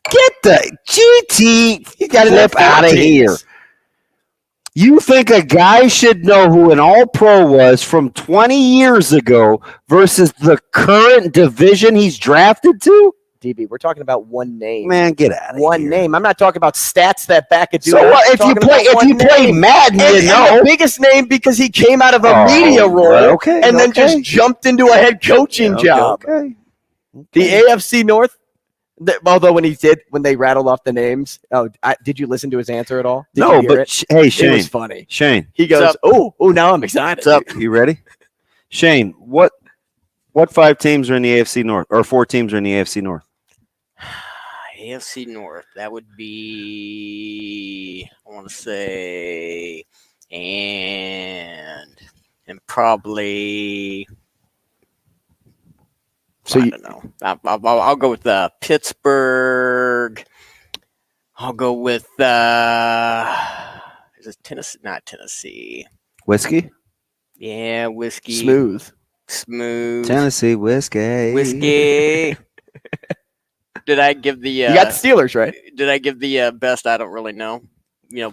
Get the GT. You got to flip out of here. You think a guy should know who an all-pro was from 20 years ago versus the current division he's drafted to? DB, we're talking about one name. Man, get out of One here. name. I'm not talking about stats that back a dude. So I'm what if you talking play about one name. Madden, And you know? the biggest name because he came out of a media role okay, and then okay. just jumped into a head coaching job. Okay. The AFC North, although when they rattled off the names, did you listen to his answer at all? Did No, you hear but it? hey, Shane. It was funny. Shane. He goes, oh, now I'm excited. What's up? You ready? Shane, what 5 teams are in the AFC North, or 4 teams are in the AFC North? AFC North. That would be, I want to say, and probably. So I don't know. I'll go with Pittsburgh. I'll go with is it Tennessee? Not Tennessee. Whiskey? Yeah, whiskey. Smooth. Tennessee whiskey. Whiskey. Did I give the? You got the Steelers, right? Did I give the best? I don't really know.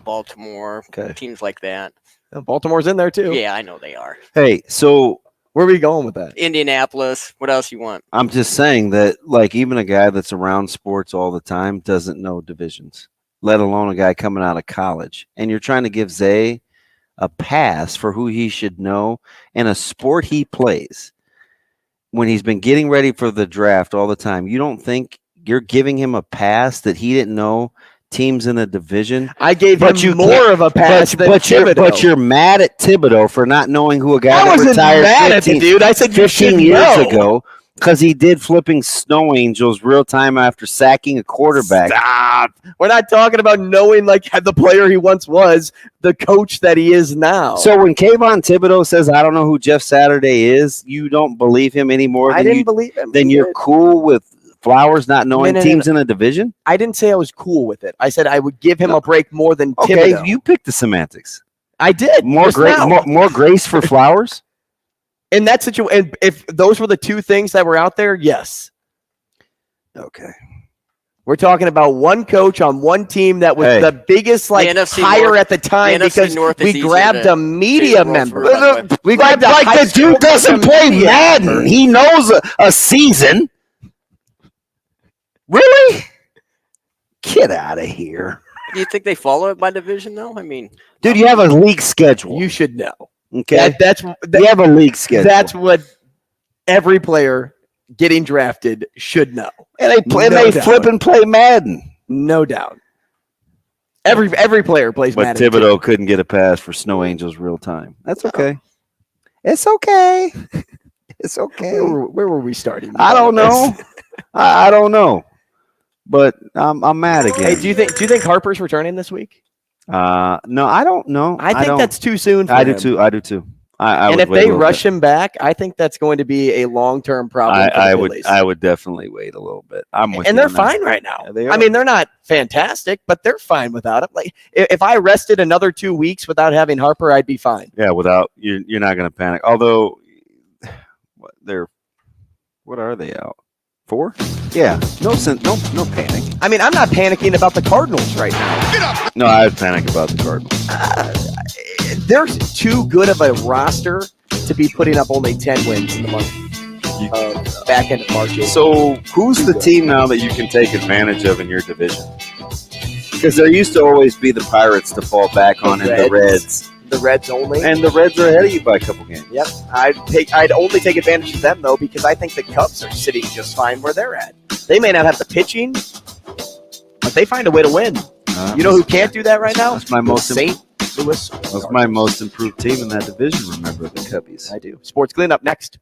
Baltimore, teams like that. Baltimore's in there too. Yeah, I know they are. Hey, so where are we going with that? Indianapolis. What else you want? I'm just saying that, like, even a guy that's around sports all the time doesn't know divisions, let alone a guy coming out of college. And you're trying to give Zay a pass for who he should know in a sport he plays when he's been getting ready for the draft all the time. You don't think you're giving him a pass that he didn't know teams in a division? I gave him more of a pass than Thibodeau. But you're mad at Thibodeau for not knowing who a guy that retired mad at the dude. I said 15 years ago because he did flipping snow angels real time after sacking a quarterback. Stop. We're not talking about knowing like the player he once was, the coach that he is now. So when Kayvon Thibodeau says, I don't know who Jeff Saturday is, you don't believe him anymore? I didn't believe him. Then you're cool with Flowers not knowing teams in a division? I didn't say I was cool with it. I said I would give him a break more than Okay, Thibodeau. you picked the semantics. I did. More grace for Flowers? In that situation, if those were the two things that were out there, yes. Okay. We're talking about one coach on one team that was the biggest hire at the time because we grabbed a media member. We grabbed the dude doesn't play Madden. He knows a season. Really? Get out of here. Do you think they follow it by division, though? I mean, dude, you have a league schedule. You should know. Okay, you have a league schedule. That's what every player getting drafted should know. And they play. They flip and play Madden. No doubt. Every player plays but Madden. But Thibodeau couldn't get a pass for Snow Angels real time. That's okay. It's okay. It's okay. Where were we starting? I don't know. I don't know. But I'm mad again. Hey, do you think Harper's returning this week? No, I don't know. I think that's too soon for I him. do too. I do too. And if they rush him back, I think that's going to be a long-term problem. I would definitely wait a little bit. I'm with you. And they're fine right now. Yeah, they are. I mean, they're not fantastic, but they're fine without him. Like if I rested another 2 weeks without having Harper, I'd be fine. Yeah, without you're not going to panic. Although what are they out? 4? Yeah, no panic. I mean, I'm not panicking about the Cardinals right now. No, I would panic about the Cardinals. They're too good of a roster to be putting up only 10 wins in the month of back end of March. So who's the team now that you can take advantage of in your division? Because there used to always be the Pirates to fall back on and the Reds. The Reds only. And the Reds are ahead of you by a couple games. Yep. I'd only take advantage of them, though, because I think the Cubs are sitting just fine where they're at. They may not have the pitching, but they find a way to win. You know who can't do that right now? That's my most St. Louis. That's my most improved team in that division, remember, the Cubbies. I do. Sports Cleanup next.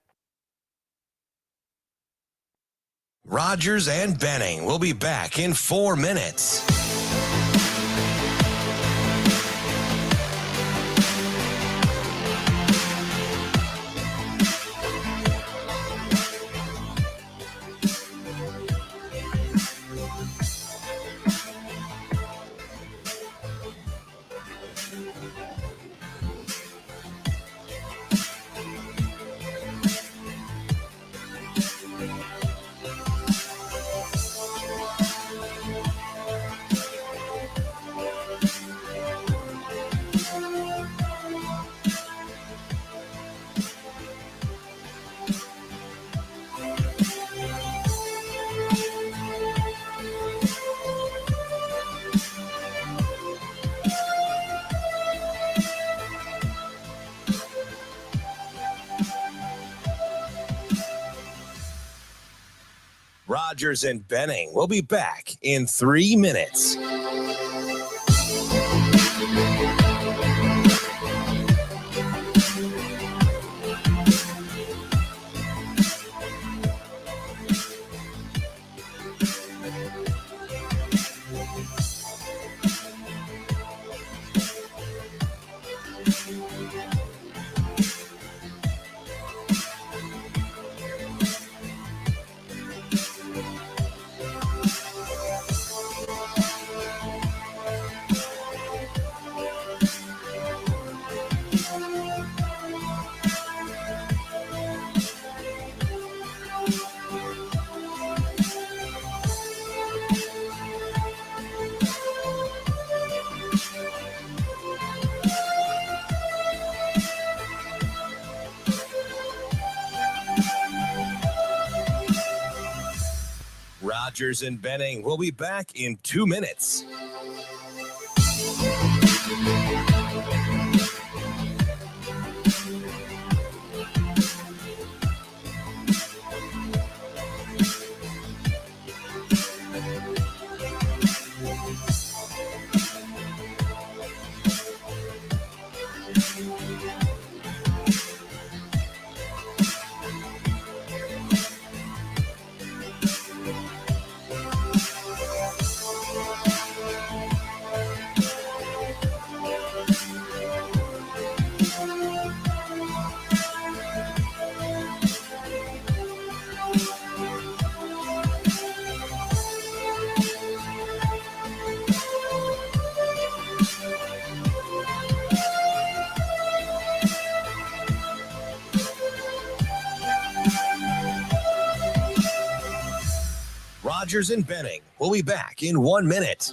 Rogers and Benning will be back in 4 minutes. Rogers and Benning will be back in 3 minutes. Rogers and Benning will be back in 2 minutes. Rogers and Benning will be back in 1 minute.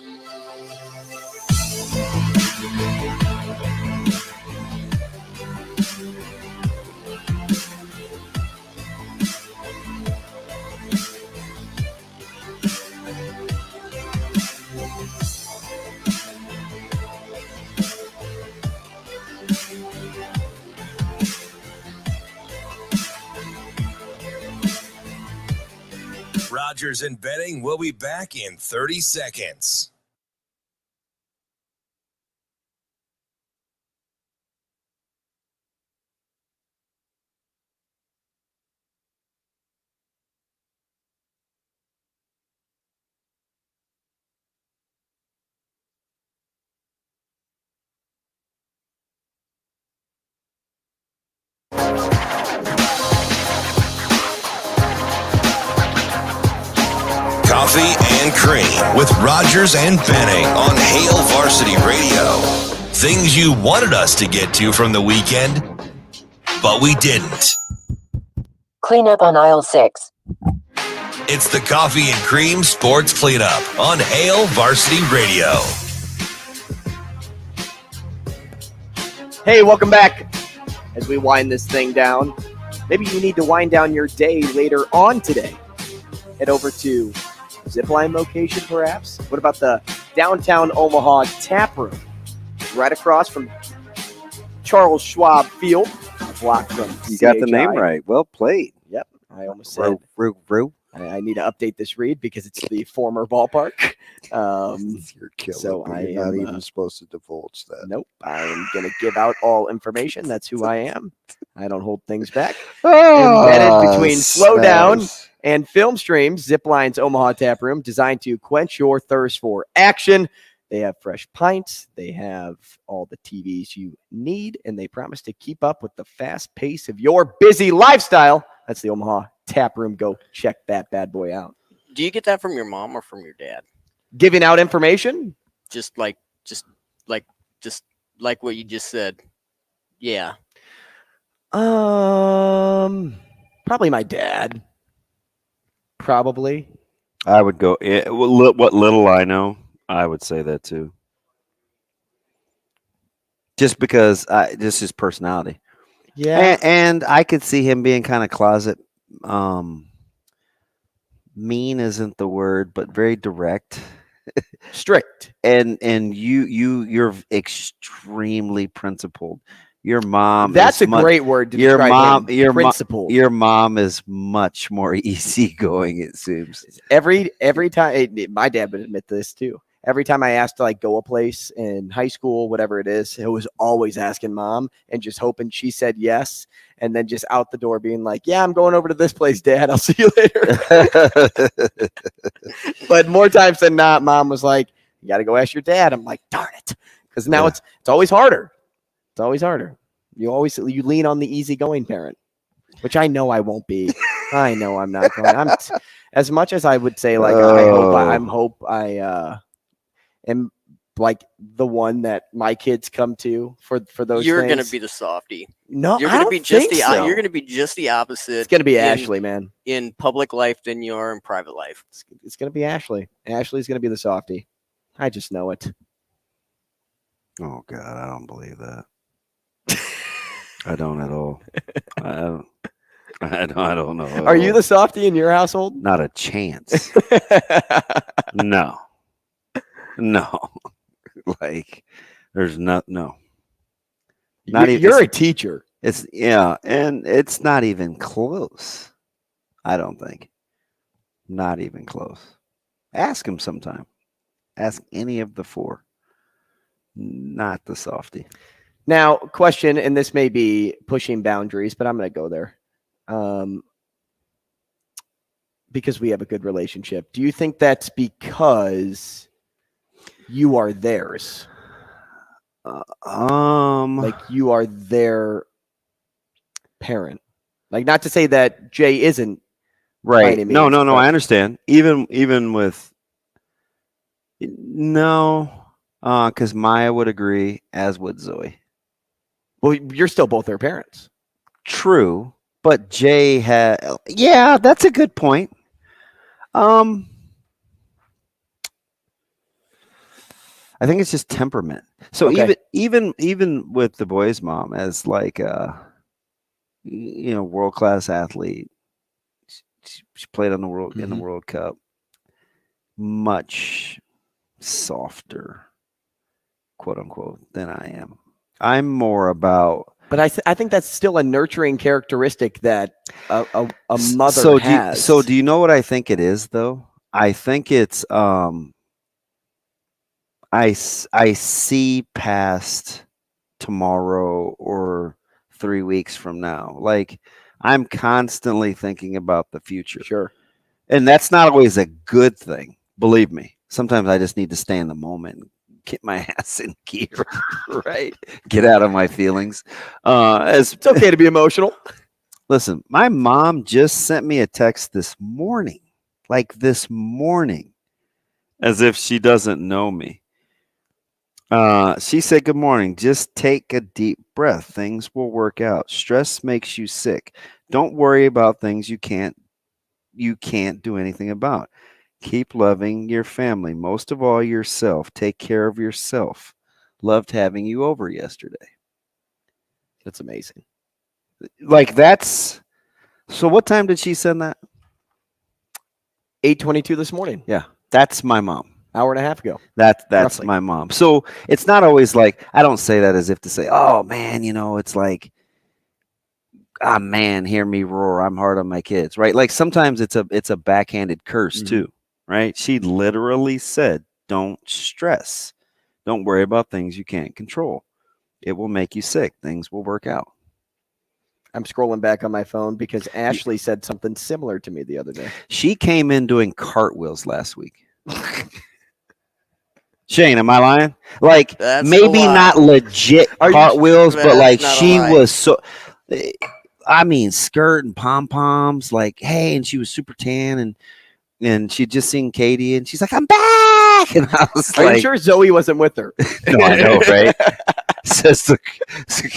Rogers and Benning will be back in 30 seconds. Coffee and Cream with Rogers and Benning on Hail Varsity Radio. Things you wanted us to get to from the weekend, but we didn't. Cleanup on aisle 6. It's the Coffee and Cream Sports Cleanup on Hail Varsity Radio. Hey, welcome back. As we wind this thing down, maybe you need to wind down your day later on today. Head over to Zipline location, perhaps. What about the downtown Omaha tap room, right across from Charles Schwab Field, a block from You got the name right. Well played. Yep, I almost said. I need to update this read because it's the former ballpark. You're killing so me. I You're not am, even supposed to divulge that. Nope, I am going to give out all information. That's who I am. I don't hold things back. Oh, Embedded between Slowdown smash. and Film Streams, Zipline's Omaha Tap Room, designed to quench your thirst for action. They have fresh pints. They have all the TVs you need, and they promise to keep up with the fast pace of your busy lifestyle. That's the Omaha Tap Room. Go check that bad boy out. Do you get that from your mom or from your dad? Giving out information? Just like what you just said. Yeah. Probably my dad. Probably. I would go. What little I know, I would say that too. Just because, just his personality. Yeah. And I could see him being kind of closet. Mean isn't the word, but very direct. Strict. And you're extremely principled. Your mom. That's a great word to your describe mom. him. Your Principal. Your mom is much more easygoing. It seems Every time, my dad would admit this too. Every time I asked to like go a place in high school, whatever it is, it was always asking mom and just hoping she said yes, and then just out the door being like, "Yeah, I'm going over to this place, Dad. I'll see you later." But more times than not, mom was like, "You got to go ask your dad." I'm like, "Darn it," because now it's always harder. It's always harder. You lean on the easygoing parent, which I know I won't be. I know I'm not going. As much as I would say like I hope I am like the one that my kids come to for those. You're things. gonna be the softie. No, you're I gonna don't be just think the. so. You're gonna be just the opposite. It's gonna be Ashley, man. In public life than you are in private life. It's gonna be Ashley. Ashley's gonna be the softie. I just know it. Oh God, I don't believe that. I don't at all. I don't know. Are you the softie in your household? Not a chance. No. Like, there's no. Not even. You're a teacher. It's and it's not even close. I don't think. Not even close. Ask him sometime. Ask any of the four. Not the softie. Now, question, and this may be pushing boundaries, but I'm going to go there. Because we have a good relationship. Do you think that's because you are theirs? Like you are their parent. Like, not to say that Jay isn't right. No. I understand. Even with because Maya would agree, as would Zoe. Well, you're still both their parents. True, but Jay had. Yeah, that's a good point. I think it's just temperament. So Okay. even with the boys' mom as like world-class athlete, she played on the world in the World Cup. Much softer, quote unquote, than I am. I'm more about. But I think that's still a nurturing characteristic that a mother has. Do you know what I think it is, though? I think it's I see past tomorrow or 3 weeks from now. Like, I'm constantly thinking about the future. Sure. And that's not always a good thing. Believe me. Sometimes I just need to stay in the moment and get my ass in gear, right? Get out of my feelings. It's okay to be emotional. Listen, my mom just sent me a text this morning, as if she doesn't know me. She said, "Good morning. Just take a deep breath. Things will work out. Stress makes you sick. Don't worry about things you can't do anything about. Keep loving your family. Most of all, yourself. Take care of yourself. Loved having you over yesterday." That's amazing. Like, that's. So what time did she send that? 8:22 this morning. Yeah, that's my mom. Hour and a half ago. That's Roughly. my mom. So it's not always like, I don't say that as if to say, oh man, it's like, ah man, hear me roar. I'm hard on my kids, right? Like, sometimes it's a backhanded curse too, right? She literally said, "Don't stress. Don't worry about things you can't control. It will make you sick. Things will work out." I'm scrolling back on my phone because Ashley said something similar to me the other day. She came in doing cartwheels last week. Shane, am I lying? Like, That's a maybe lie. not legit cartwheels, but like That's not a she lie. was so. I mean, skirt and pom poms, like, hey, and she was super tan, and she'd just seen Katie, and she's like, "I'm back," and I was Are like, you sure Zoe wasn't with her? "No, I know, right?" Says the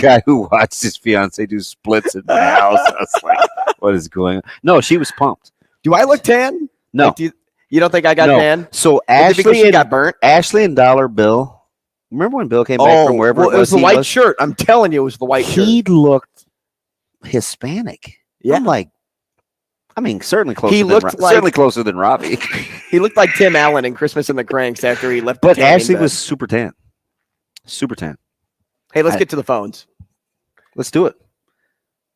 guy who watched his fiance do splits in my house. I was like, "What is going on?" No, she was pumped. Do I look tan? No. Like, you don't think I got No. tan? So Is it because she got burnt? Ashley and Dollar Bill. Remember when Bill came back from wherever well, it was the he white shirt. I'm telling you, it was the white shirt. He looked Hispanic. Yeah. I'm like, I mean, certainly closer. He looked like- certainly closer than Robbie. He looked like Tim Allen in Christmas in the Cranks after he left. But the tanning Ashley bed. was super tan. Super tan. Hey, let's get to the phones. Let's do it.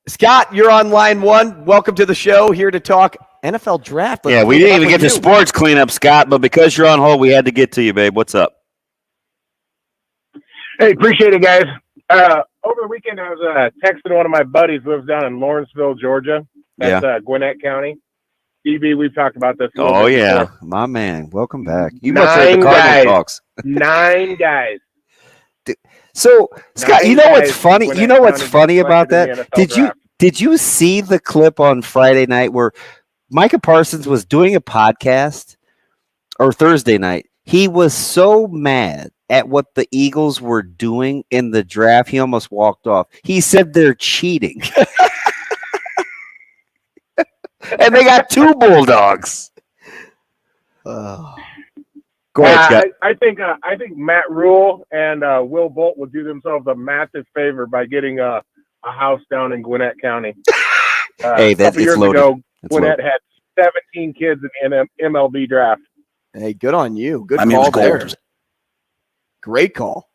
Scott, you're on line one. Welcome to the show. Here to talk NFL draft. Yeah, we didn't even get to sports cleanup, Scott, but because you're on hold, we had to get to you, babe. What's up? Hey, appreciate it, guys. Over the weekend, I was texting one of my buddies who lives down in Lawrenceville, Georgia. That's Gwinnett County. DB, we've talked about this. Oh, yeah. Before. My man. Welcome back. You must have the Cardinal talks. 9 guys. So, Scott, you know what's funny? You know what's funny about that? Did you see the clip on Friday night where Micah Parsons was doing a podcast, or Thursday night? He was so mad at what the Eagles were doing in the draft, he almost walked off. He said they're cheating. And they got 2 Bulldogs. Go ahead, Scott. I think Matt Rule and Will Bolt would do themselves a massive favor by getting a house down in Gwinnett County. Hey, that's years loaded. ago, Gwinnett had 17 kids in the MLB draft. Hey, good on you. Good call there. Great call.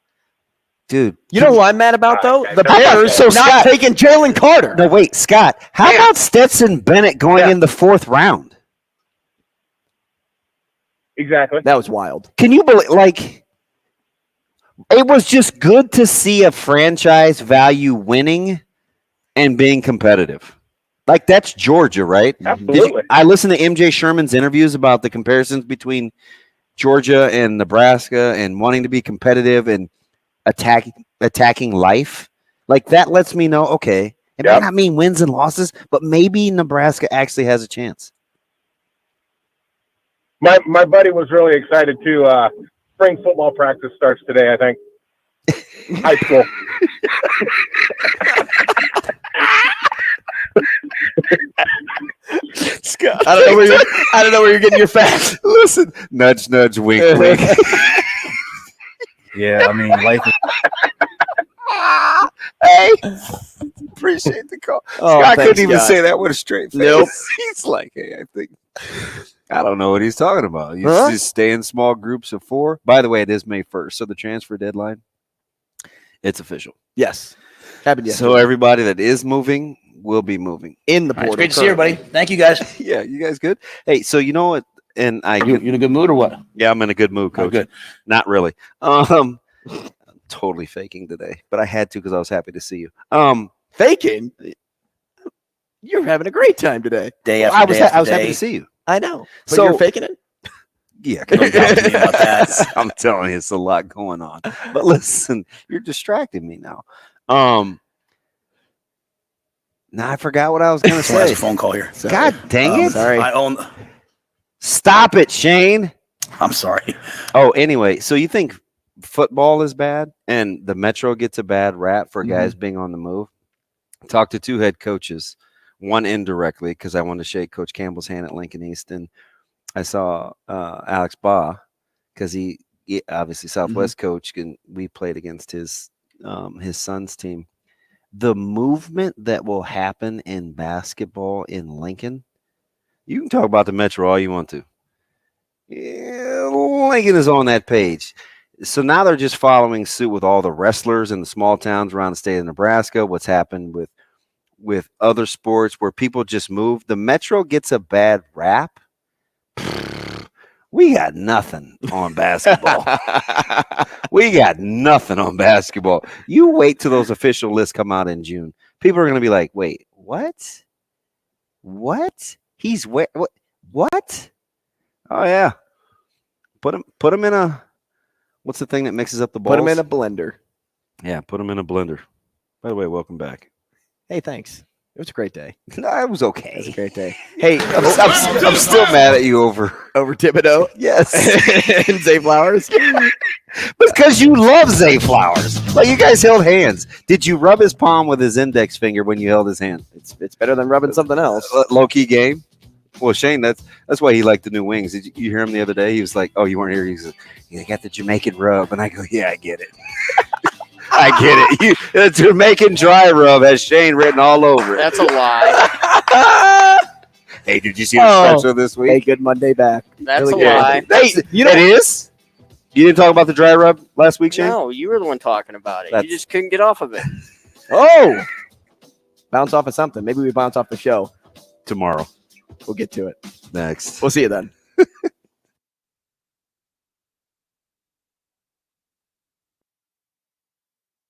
Dude. You know who I'm mad about, though? The Bears not taking Jalen Carter. No, wait, Scott. How about Stetson Bennett going in the 4th round? Exactly. That was wild. Can you believe, like, it was just good to see a franchise value winning and being competitive. Like, that's Georgia, right? Absolutely. I listened to MJ Sherman's interviews about the comparisons between Georgia and Nebraska and wanting to be competitive and attacking life. Like, that lets me know, okay, it might not mean wins and losses, but maybe Nebraska actually has a chance. My buddy was really excited too. Spring football practice starts today, I think. High school. Scott, I don't know where you're getting your facts. Listen, nudge, nudge, wink, wink. Yeah, I mean, life is. Hey, appreciate the call. Oh, Scott thanks, couldn't even Scott. say that with a straight face. Nope. He's like, hey, I don't know what he's talking about. You Huh? just stay in small groups of 4. By the way, it is May 1st, so the transfer deadline, it's official. Yes. Happened yesterday. So everybody that is moving will be moving in the All right, portal. it's great to see everybody. Thank you, guys. Yeah, you guys good? Hey, so you know what? And You in a good mood or what? yeah, I'm in a good mood, Coach. good. Not really. Totally faking today, but I had to because I was happy to see you. Faking? You're having a great time today. Day I after was day after I was happy day. to see you. I know. But So- you're faking it? Yeah, Don't talk to me about that. I'm telling you, it's a lot going on. But listen, you're distracting me now. Now I forgot what I was going to Someone has say. a phone call here. God dang it! Sorry. I own. Stop it, Shane. I'm sorry. Oh, anyway, so you think football is bad and the Metro gets a bad rap for guys being on the move? Talked to 2 head coaches, one indirectly because I wanted to shake Coach Campbell's hand at Lincoln East, and I saw Alex Baugh because he obviously Southwest coach, and we played against his son's team. The movement that will happen in basketball in Lincoln, you can talk about the Metro all you want to. Yeah, Lincoln is on that page. So now they're just following suit with all the wrestlers in the small towns around the state of Nebraska, what's happened with other sports where people just move. The Metro gets a bad rap. We got nothing on basketball. We got nothing on basketball. You wait till those official lists come out in June. People are going to be like, wait, what? What? He's where? What? Oh, yeah. Put him in a, what's the thing that mixes up the balls? Put him in a blender. Yeah, put him in a blender. By the way, welcome back. Hey, thanks. It was a great day. No, it was okay. It was a great day. Hey, I'm still mad at you over Thibodeau. Yes. And Zay Flowers. Because you love Zay Flowers. Like, you guys held hands. Did you rub his palm with his index finger when you held his hand? It's better than rubbing something else. Low key game. Well, Shane, that's why he liked the new wings. Did you hear him the other day? He was like, "Oh, you weren't here." He said, "You got the Jamaican rub," and I go, "Yeah, I get it. I get it. The Jamaican dry rub has Shane written all over it." That's a lie. Hey, did you see the special this week? Hey, good Monday back. That's Really a good. lie. Hey, you know it is. You didn't talk about the dry rub last week, Shane? No, you were the one talking about it. That's- You just couldn't get off of it. Oh, bounce off of something. Maybe we bounce off the show tomorrow. We'll get to it next. We'll see you then.